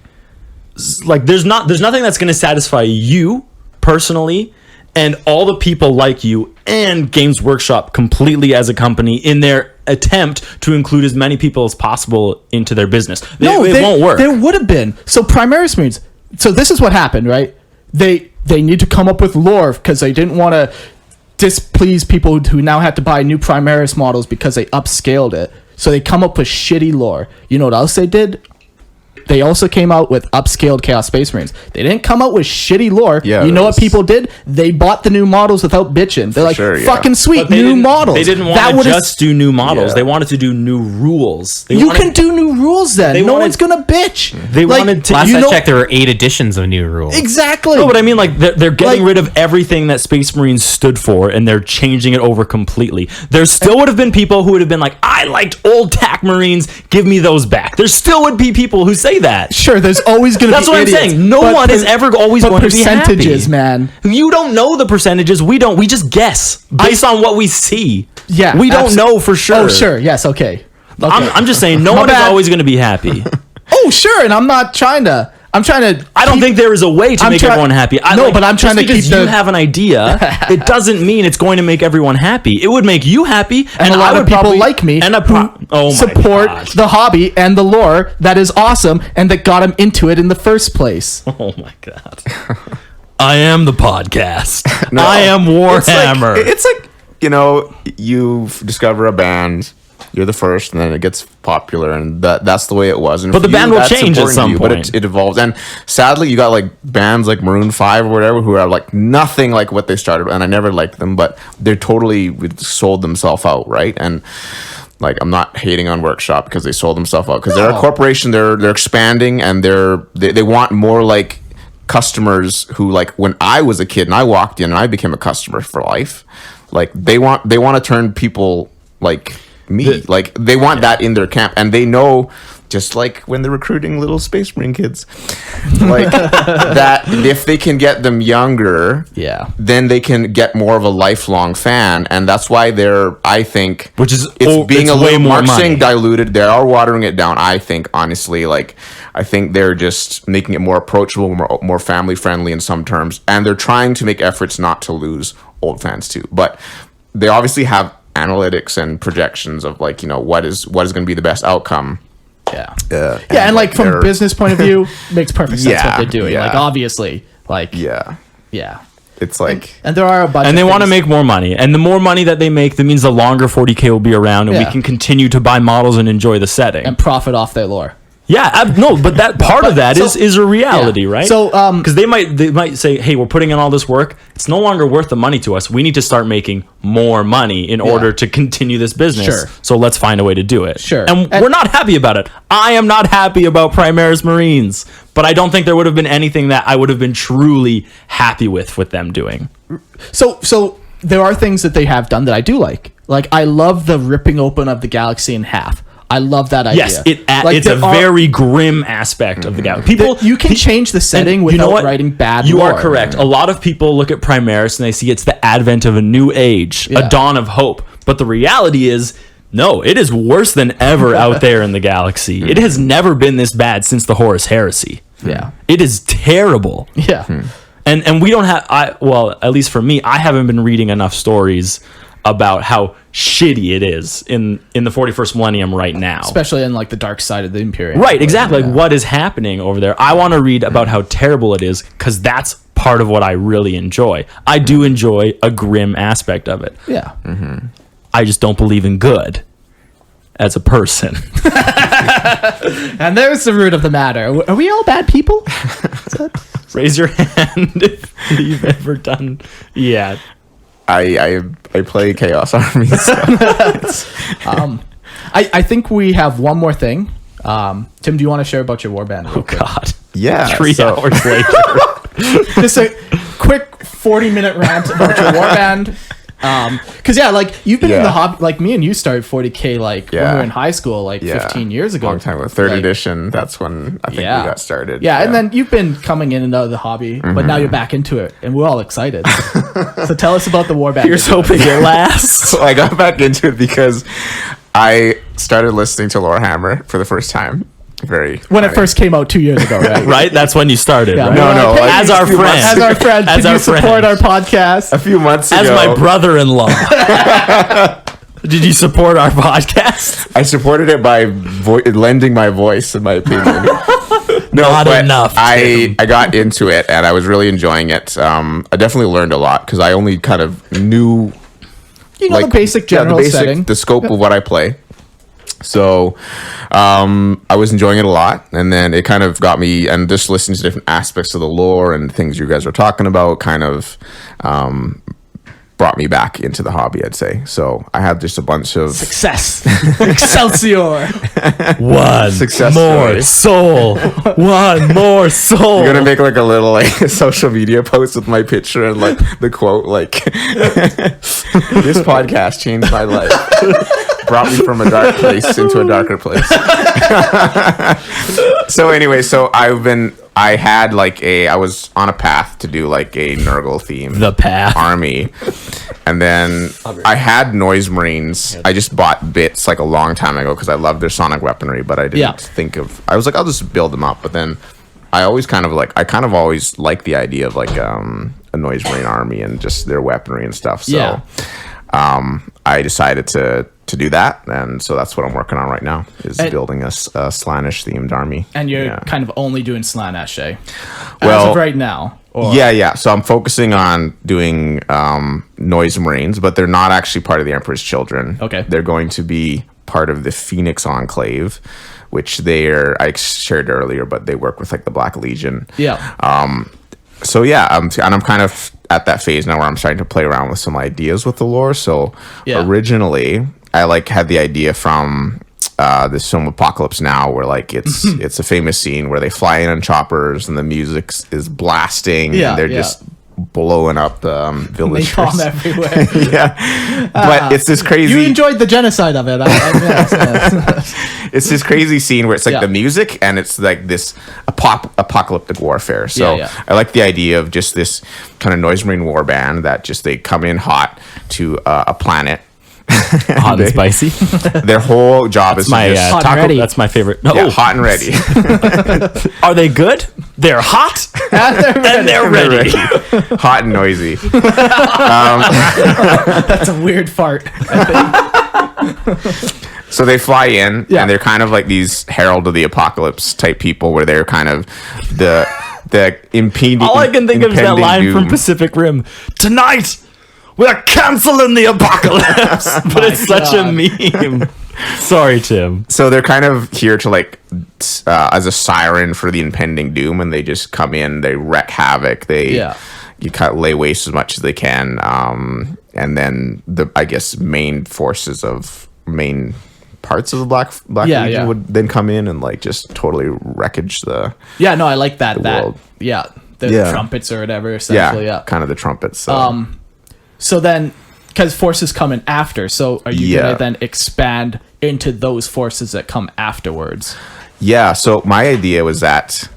there's nothing that's going to satisfy you personally and all the people like you and Games Workshop completely as a company in their attempt to include as many people as possible into their business. It won't work. There would have been. So Primaris Marines. So this is what happened, right? They need to come up with lore because they didn't want to displease people who now had to buy new Primaris models because they upscaled it. So they come up with shitty lore. You know what else they did? They also came out with upscaled Chaos Space Marines. They didn't come out with shitty lore. Yeah, you know there what was- people did? They bought the new models without bitching. They're like, sure, yeah. fucking sweet, But they new didn't- models. They didn't That want to would've- just do new models. Yeah. They wanted to do new rules. They You wanted- can do new rules then. They No wanted- one's gonna bitch. They wanted to- Last you I know, checked, there were 8 editions of new rules. exactly. No, but I mean, like, they're getting Like- rid of everything that Space Marines stood for, and they're changing it over completely. There still would have been people who would have been like, I liked old TAC Marines, give me those back. There still would be people who say that. Sure, there's always gonna That's be what idiots, I'm saying. No but one is ever always but going to be happy. percentages, man. You don't know the percentages. We don't. We just guess based on what we see. Yeah, We don't abso- know for sure. Oh, sure. Yes. Okay. I'm just saying no My one is bad. always going to be happy. Oh, sure. And I'm not trying to. I'm trying to. I don't think there is a way to I'm make try- everyone happy. No, but I'm trying just to because keep you the- have an idea, it doesn't mean it's going to make everyone happy. It would make you happy, and a I lot would of people probably- like me and who support the hobby and the lore that is awesome and that got him into it in the first place. Oh my god! I am the podcast. No. I am Warhammer. It's like, you know, you discover a band, you're the first, and then it gets popular, and that's the way it was. And But the for band you, will that's change at important to some you, point. But it evolves, and sadly, you got like bands like Maroon 5 or whatever who are like nothing like what they started, and I never liked them, but they're totally sold themselves out, right? And like, I'm not hating on Workshop because they sold themselves out, because they're a corporation, they're expanding, and they want more like customers who, like, when I was a kid and I walked in and I became a customer for life, like they want to turn people like me, like they want that in their camp, and they know, just like when they're recruiting little Space Marine kids, like that if they can get them younger, Yeah. then they can get more of a lifelong fan, and that's why they're, I think, Which is- it's being it's a way little, more Mark's money. saying diluted. They are watering it down, I think, honestly. Like, I think they're just making it more approachable, more family friendly in some terms, and they're trying to make efforts not to lose old fans too. But they obviously have analytics and projections of, like, you know, what is going to be the best outcome. Yeah. Yeah, And like from they're- a business point of view, makes perfect sense Yeah, what they're doing. yeah. Like, obviously, like, Yeah, yeah. it's like, And there are a bunch and of they want to things- make more money, and the more money that they make, that means the longer 40K will be around, and Yeah. we can continue to buy models and enjoy the setting. and profit off their lore. Yeah, no, but that part of that so- is a reality, yeah. right? So, because they might say, hey, we're putting in all this work, it's no longer worth the money to us. We need to start making more money in order to continue this business. Sure. So let's find a way to do it. Sure. And And- we're not happy about it. I am not happy about Primaris Marines, but I don't think there would have been anything that I would have been truly happy with them doing. So there are things that they have done that I do like. Like, I love the ripping open of the galaxy in half. I love that idea. Yes, Like, it's a there are- very grim aspect of the galaxy. People, you can change the setting and you know without what? writing bad You lore. are correct. A lot of people look at Primaris and they see it's the advent of a new age, Yeah. a dawn of hope. But the reality is, no, it is worse than ever out there in the galaxy. It has never been this bad since the Horus Heresy. Yeah. It is terrible. Yeah. And we don't have, at least for me, I haven't been reading enough stories about how shitty it is in the 41st millennium right now. Especially in like the dark side of the Imperium. Right, exactly. Yeah. Like, what is happening over there? I want to read about how terrible it is, because that's part of what I really enjoy. I do enjoy a grim aspect of it. Yeah. I just don't believe in good as a person. And there's the root of the matter. Are we all bad people? Raise your hand if you've ever done. Yeah. I play Chaos Armies. So. I think we have one more thing. Tim, do you want to share about your warband? Oh, God. Yeah, 3 so- hours later. Just a quick 40-minute rant about your warband. Because yeah, like you've been in Yeah. the hobby, like me and you started 40K like when Yeah. we were in high school, like 15 years ago. Long time ago. Third Like, edition. That's when I think we got started. Yeah, and then you've been coming in and out of the hobby, but now you're back into it, and we're all excited. So tell us about the warband. Here's hoping it lasts. So I got back into it because I started listening to Lorehammer for the first time. Very when it funny. first came out 2 years ago, right? Right? That's when you started, Yeah. right? No, no, like, As our a few months friend. As our friend, As can our you support friend. our podcast? a few months As ago. my brother-in-law. Did you support our podcast? I supported it by lending my voice, in my opinion. Not but enough, I Tim. got into it and I was really enjoying it. I definitely learned a lot because I only kind of knew You know, the basic general setting. the scope of what I play. So I was enjoying it a lot, and then it kind of got me, and just listening to different aspects of the lore and things you guys were talking about kind of brought me back into the hobby, I'd say. So I had just a bunch of Success. Excelsior. One Success more story. soul. One more soul. I'm gonna make like a little like social media post with my picture and like the quote like this podcast changed my life, brought me from a dark place into a darker place. So anyway, so I was on a path to do like a Nurgle theme The path. army, and then I had Noise Marines. I just bought bits like a long time ago because I loved their sonic weaponry, but I didn't think of. I was like, I'll just build them up, but then I always always liked the idea of like a Noise Marine army and just their weaponry and stuff. So I decided to do that, and so that's what I'm working on right now, is building a Slaanesh themed army. And you're kind of only doing Slaanesh, eh? Well, As of right now. Or, yeah. So I'm focusing on doing Noise Marines, but they're not actually part of the Emperor's Children. Okay. They're going to be part of the Phoenix Enclave, which I shared earlier, but they work with like the Black Legion. Yeah. So yeah, and I'm kind of at that phase now where I'm starting to play around with some ideas with the lore. So originally, I like had the idea from this film Apocalypse Now, where like it's a famous scene where they fly in on choppers and the music is blasting and they're just blowing up the villagers. Napalm everywhere. But it's this crazy. You enjoyed the genocide of it. It's this crazy scene where it's like the music and it's like this apocalyptic warfare. So I like the idea of just this kind of Noise Marine war band that just they come in hot to a planet. Hot and spicy. Their whole job is My to just Hot and ready. That's my favorite. No, hot and ready. are they good? They're hot and they're ready. Hot and noisy. That's a weird fart. So they fly in and they're kind of like these herald of the apocalypse type people, where they're kind of the impeding. All I can think of is that impending line from doom. Pacific Rim. Tonight, we're canceling the apocalypse. But it's such a meme. Sorry, Tim. So they're kind of here to like as a siren for the impending doom, and they just come in, they wreak havoc, you kind of lay waste as much as they can, and then the main parts of the Black Legion would then come in and like just totally wreckage the I like that world. The trumpets or whatever, essentially. Kind of the trumpets. So. So then, because forces come in after, so are you going to then expand into those forces that come afterwards? Yeah, so my idea was that,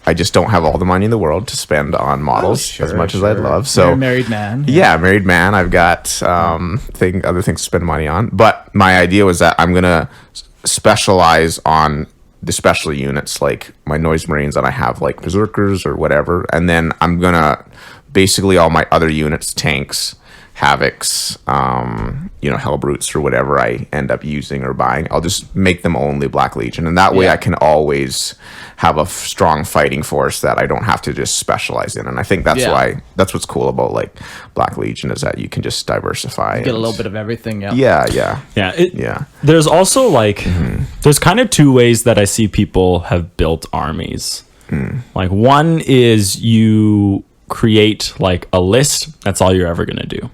I just don't have all the money in the world to spend on models as much as I'd love. So you're a married man. Yeah, married man. I've got other things to spend money on. But my idea was that I'm going to specialize on the special units, like my Noise Marines, and I have like Berserkers or whatever. And then I'm going to basically all my other units, tanks, Havocs, Hellbrutes, or whatever I end up using or buying, I'll just make them only Black Legion. And that way I can always have a strong fighting force that I don't have to just specialize in. And I think that's that's what's cool about like Black Legion, is that you can just diversify. Get a little bit of everything. There's also like, there's kind of two ways that I see people have built armies. Like one is you create like a list. That's all you're ever going to do.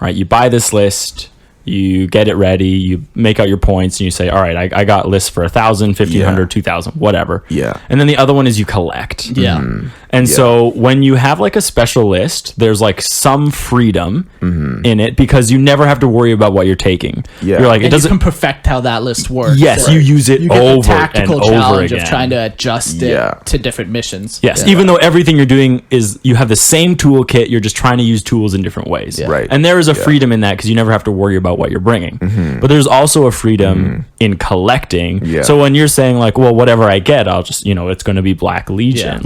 Right? You buy this list, you get it ready, you make out your points, and you say, all right, I got lists for 1,000, 1,500, 2,000, whatever. And then the other one is you collect. So when you have like a special list, there's like some freedom in it, because you never have to worry about what you're taking. You're like, you can perfect how that list works. Yes, you use it over tactical and over challenge again. of trying to adjust it to different missions. Even though everything you're doing is, you have the same toolkit, you're just trying to use tools in different ways. Right. And there is a freedom in that, because you never have to worry about what you're bringing. But there's also a freedom in collecting. So when you're saying like, well, whatever I get, I'll just, it's going to be Black Legion.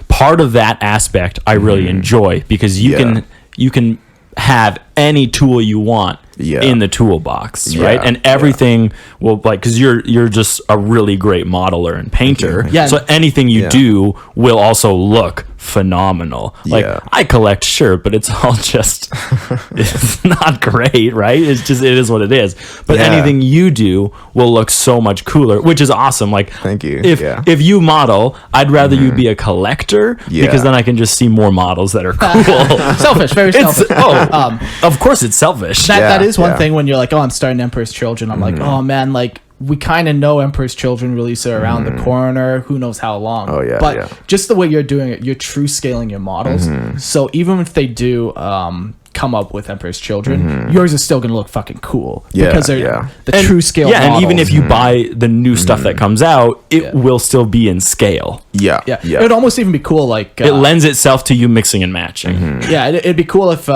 Part of that aspect I really enjoy, because you can have any tool you want in the toolbox, right? And everything will, like, because you're just a really great modeler and painter. Yeah. So anything you do will also look phenomenal. Like, I collect, sure, but it's all just it's not great, right? It's just, it is what it is. But anything you do will look so much cooler, which is awesome. Like, thank you. If you model, I'd rather you be a collector, because then I can just see more models that are cool. Selfish, very selfish. Of course it's selfish. That is one thing when you're like, oh, I'm starting Emperor's Children. I'm like, oh man, like, we kind of know Emperor's Children release are around the corner. Who knows how long? Oh yeah. But just the way you're doing it, you're true scaling your models. So even if they do come up with Emperor's Children, yours is still going to look fucking cool. Because they're the true scale models. And even if you buy the new stuff that comes out, it will still be in scale. Yeah. It would almost even be cool, like... it lends itself to you mixing and matching. Yeah, it'd be cool if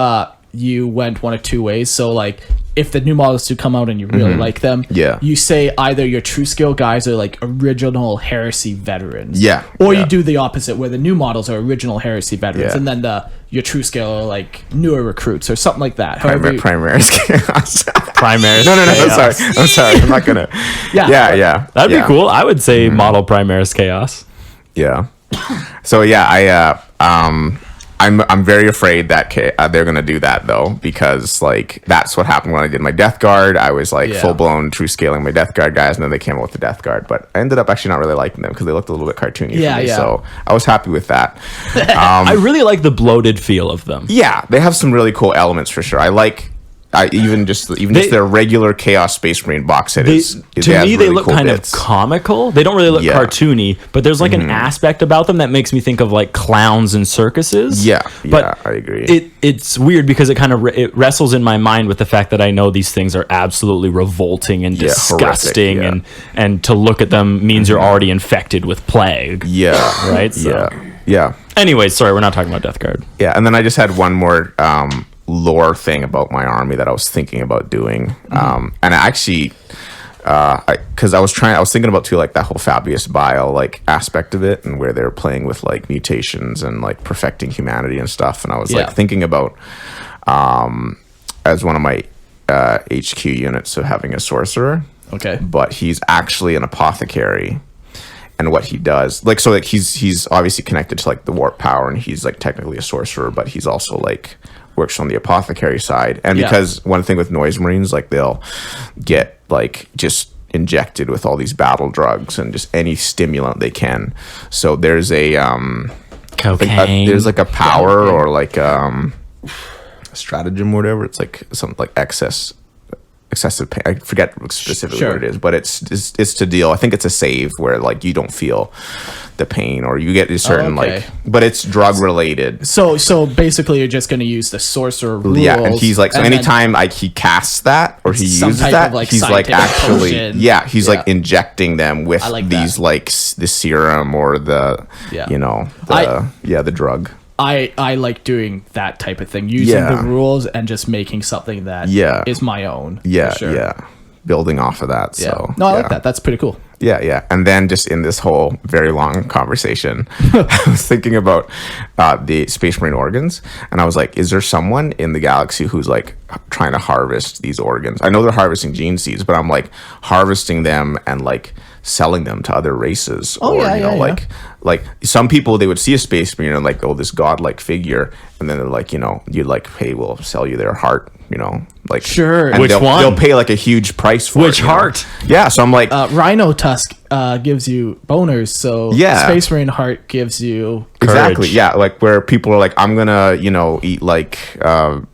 you went one of two ways. So, like, if the new models do come out and you really like them, you say either your true scale guys are like original Heresy veterans, or you do the opposite where the new models are original Heresy veterans, and then your true scale are like newer recruits or something like that. Primaris chaos. Primaris. No. I'm sorry. I'm not gonna. Yeah. That'd be cool. I would say model Primaris Chaos. Yeah. So I'm very afraid that they're gonna do that though, because like that's what happened when I did my Death Guard. I was like full blown true scaling my Death Guard guys, and then they came out with the Death Guard. But I ended up actually not really liking them because they looked a little bit cartoony. For me, so I was happy with that. I really like the bloated feel of them. Yeah, they have some really cool elements for sure. I like. Even just their regular Chaos Space Marine box set is to me really they look cool kind bits. of comical. They don't really look cartoony, but there's like an aspect about them that makes me think of like clowns and circuses. But I agree. It's weird because it kind of it wrestles in my mind with the fact that I know these things are absolutely revolting and disgusting, horrific, and to look at them means you're already infected with plague. Right. So. Yeah. Anyways, sorry, we're not talking about Death Guard. Yeah, and then I just had one more lore thing about my army that I was thinking about doing, and I actually, because I was thinking about too, like that whole Fabius Bile like aspect of it, and where they're playing with like mutations and like perfecting humanity and stuff, and I was like thinking about, as one of my HQ units of having a sorcerer, but he's actually an apothecary. And what he does, like, so like he's obviously connected to like the warp power, and he's like technically a sorcerer, but he's also like works on the apothecary side. And because one thing with noise marines, like they'll get like just injected with all these battle drugs and just any stimulant they can. So there's a cocaine. There's like a power or like a stratagem or whatever. It's like something like excessive pain. I forget specifically what it is, but it's to deal. I think it's a save where like you don't feel the pain, or you get a certain like, but it's drug related. So basically, you're just going to use the sorcerer rules. Yeah, and he's like, so anytime he casts that or he uses that, like he's like actually, potion. He's like injecting them with these like the serum or the, the drug. I like doing that type of thing, using the rules and just making something that is my own. Building off of that. So I like that. That's pretty cool. And then just in this whole very long conversation, I was thinking about the Space Marine organs, and I was like, is there someone in the galaxy who's like trying to harvest these organs? I know they're harvesting gene seeds, but I'm like harvesting them and like selling them to other races, like some people, they would see a Space Marine and like, oh, this godlike figure, and then they're like, you'd like, hey, we'll sell you their heart, like sure. And Which one? They'll pay like a huge price for which heart. Yeah, so I'm like, Rhino Tusk gives you boners, so Space Marine heart gives you exactly courage. Like where people are like, I'm gonna eat like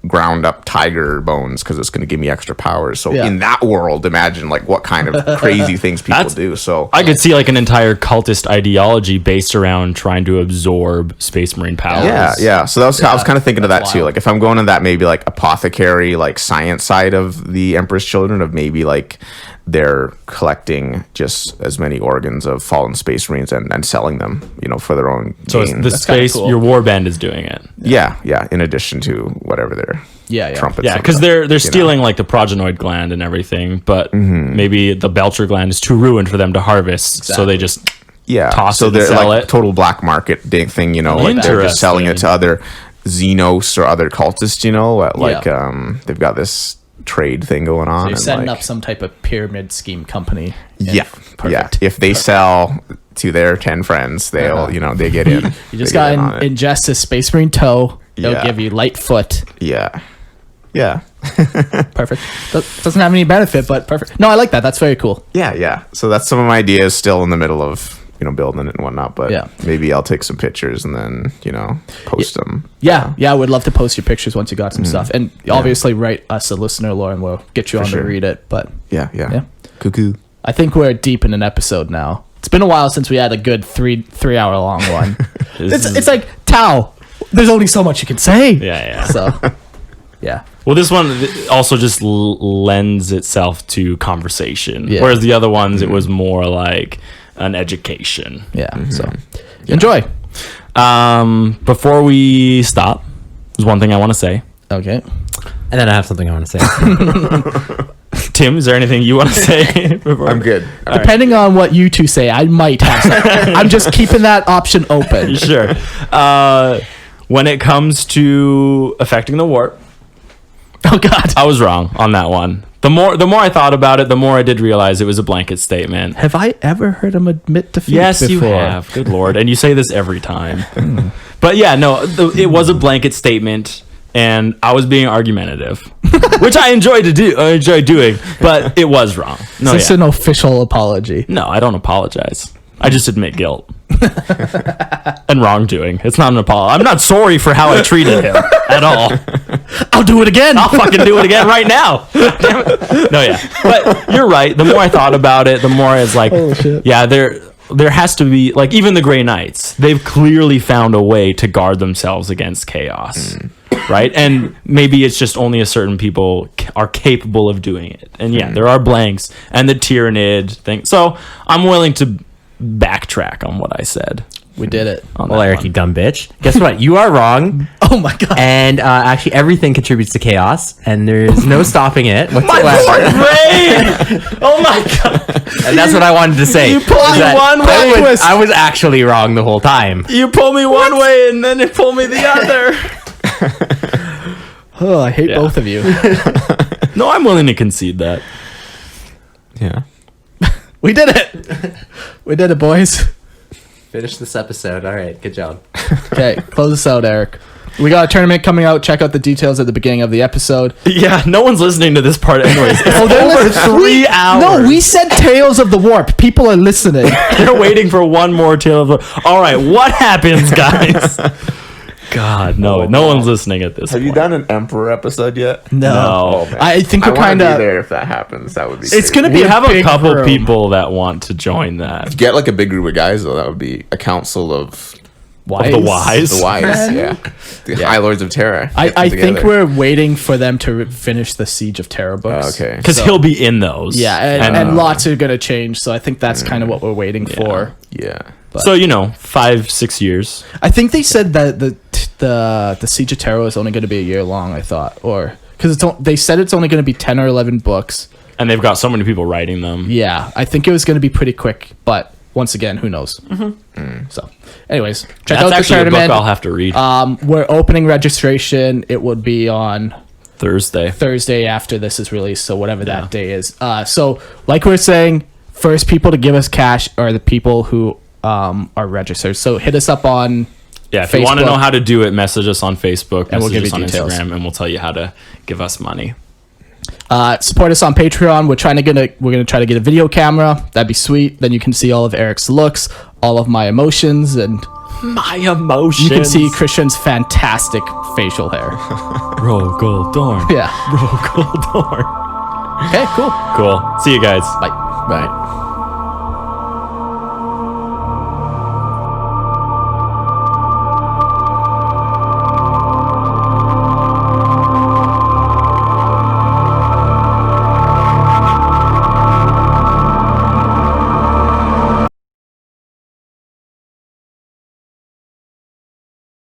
ground up tiger bones because it's gonna give me extra powers. So in that world, imagine like what kind of crazy things people do. So I could see like an entire cultist ideology based around trying to absorb Space Marine powers. So that was I was kind of thinking of that too. Like if I'm going on that maybe like apothecary like science side of the Emperor's Children, of maybe like they're collecting just as many organs of fallen Space Marines and selling them, for their own so gain. The space, cool. Your warband is doing it. Yeah. In addition to whatever their trumpets. Yeah, because they're stealing like the progenoid gland and everything, but maybe the Belcher gland is too ruined for them to harvest, so they just toss it and sell like it. Total black market big thing, like they're just selling it to other Xenos or other cultists, like they've got this trade thing going on. You're and, setting like, up some type of pyramid scheme company. yeah, Perfect. If they sell to their 10 friends, they'll they get in. You just They get got in on it. ingest a Space Marine toe. They'll Yeah. give you light foot. Yeah. Perfect. Doesn't have any benefit, but perfect. No, I like that. That's very cool. Yeah. So that's some of my ideas. Still in the middle of building it and whatnot, but Yeah. maybe I'll take some pictures and then post them. Yeah, I would love to post your pictures once you got some stuff, and obviously write us a listener, Lauren. We'll get you on sure. to read it. But Yeah. Yeah. Cuckoo. I think we're deep in an episode now. It's been a while since we had a good 3-hour long one. it's like Tao. There's only so much you can say. Yeah. So, yeah. Well, this one also just lends itself to conversation, Yeah. whereas the other ones it was more like an education. Yeah. So, enjoy. Before we stop, there's one thing I want to say. Okay. And then I have something I want to say. Tim, is there anything you want to say? I'm good. Depending on what you two say, I might have something. I'm just keeping that option open. Sure. When it comes to affecting the warp, Oh God. I was wrong on that one. The more I thought about it, the more I did realize it was a blanket statement. Have I ever heard him admit defeat Yes, before? you have. Good Lord. And you say this every time. But yeah, no, it was a blanket statement, and I was being argumentative, which I enjoy doing, but it was wrong. No, Is this an official apology? No, I don't apologize. I just admit guilt and wrongdoing. It's not an apology. I'm not sorry for how I treated him at all. I'll do it again. I'll fucking do it again right now. Damn it. No, yeah. But you're right. The more I thought about it, the more I was like, Holy shit. yeah, there has to be, like, even the Grey Knights, they've clearly found a way to guard themselves against chaos. Right? And maybe it's just only a certain people are capable of doing it. And yeah, there are blanks and the Tyrannid thing. So I'm willing to backtrack on what I said. We did it. On Well, that Eric, one. you dumb bitch. Guess what? You are wrong. Oh my God. And actually, everything contributes to chaos, and there's no stopping it My whatsoever. poor brain! Oh my God. And that's what I wanted to say. You pulled is me that one way. I was actually wrong the whole time. You pull me one way and then you pull me the other. Oh, I hate Yeah. both of you. No, I'm willing to concede that. Yeah. We did it. We did it, boys. Finish this episode. All right, good job. Okay, close us out, Eric. We got a tournament coming out. Check out the details at the beginning of the episode. Yeah, no one's listening to this part anyways. Oh, they're over listening. 3 hours. No, we said Tales of the Warp. People are listening. They're waiting for one more tale of the... All right, what happens, guys? God, no one's listening at this Have point. you done an Emperor episode yet? No. Oh, man. I think we're I want kind to be of. there if that happens. That would be. It's crazy. gonna be We a have a big couple room. people that want to join that. Get like a big group of guys though. That would be a council of Of the wise. the wise. Yeah, the High Lords of Terror. Get them I think together. we're waiting for them to finish the Siege of Terror books. Okay. Because he'll be in those. Yeah, and lots are gonna change. So I think that's kind of what we're waiting for. Yeah. So, 5-6 years. I think they said that the Siege of Terror is only going to be a year long. I thought, or because they said it's only going to be 10 or 11 books. And they've got so many people writing them. Yeah, I think it was going to be pretty quick, but once again, who knows? So, anyways, check That's out the actually a book tournament. I'll have to read. We're opening registration. It would be on Thursday. Thursday after this is released, so whatever that day is. So, like we're saying, first people to give us cash are the people who are registered. So hit us up on Yeah, if you want to Facebook. know how to do it, message us on Facebook, And we'll message give us you on details. Instagram, and we'll tell you how to give us money. Support us on Patreon. We're gonna try to get a video camera. That'd be sweet. Then you can see all of Eric's looks, all of my emotions, and My emotions. you can see Christian's fantastic facial hair. Roll gold dorn. Yeah. Roll gold dorn. Okay. Cool. Cool. See you guys. Bye. Bye.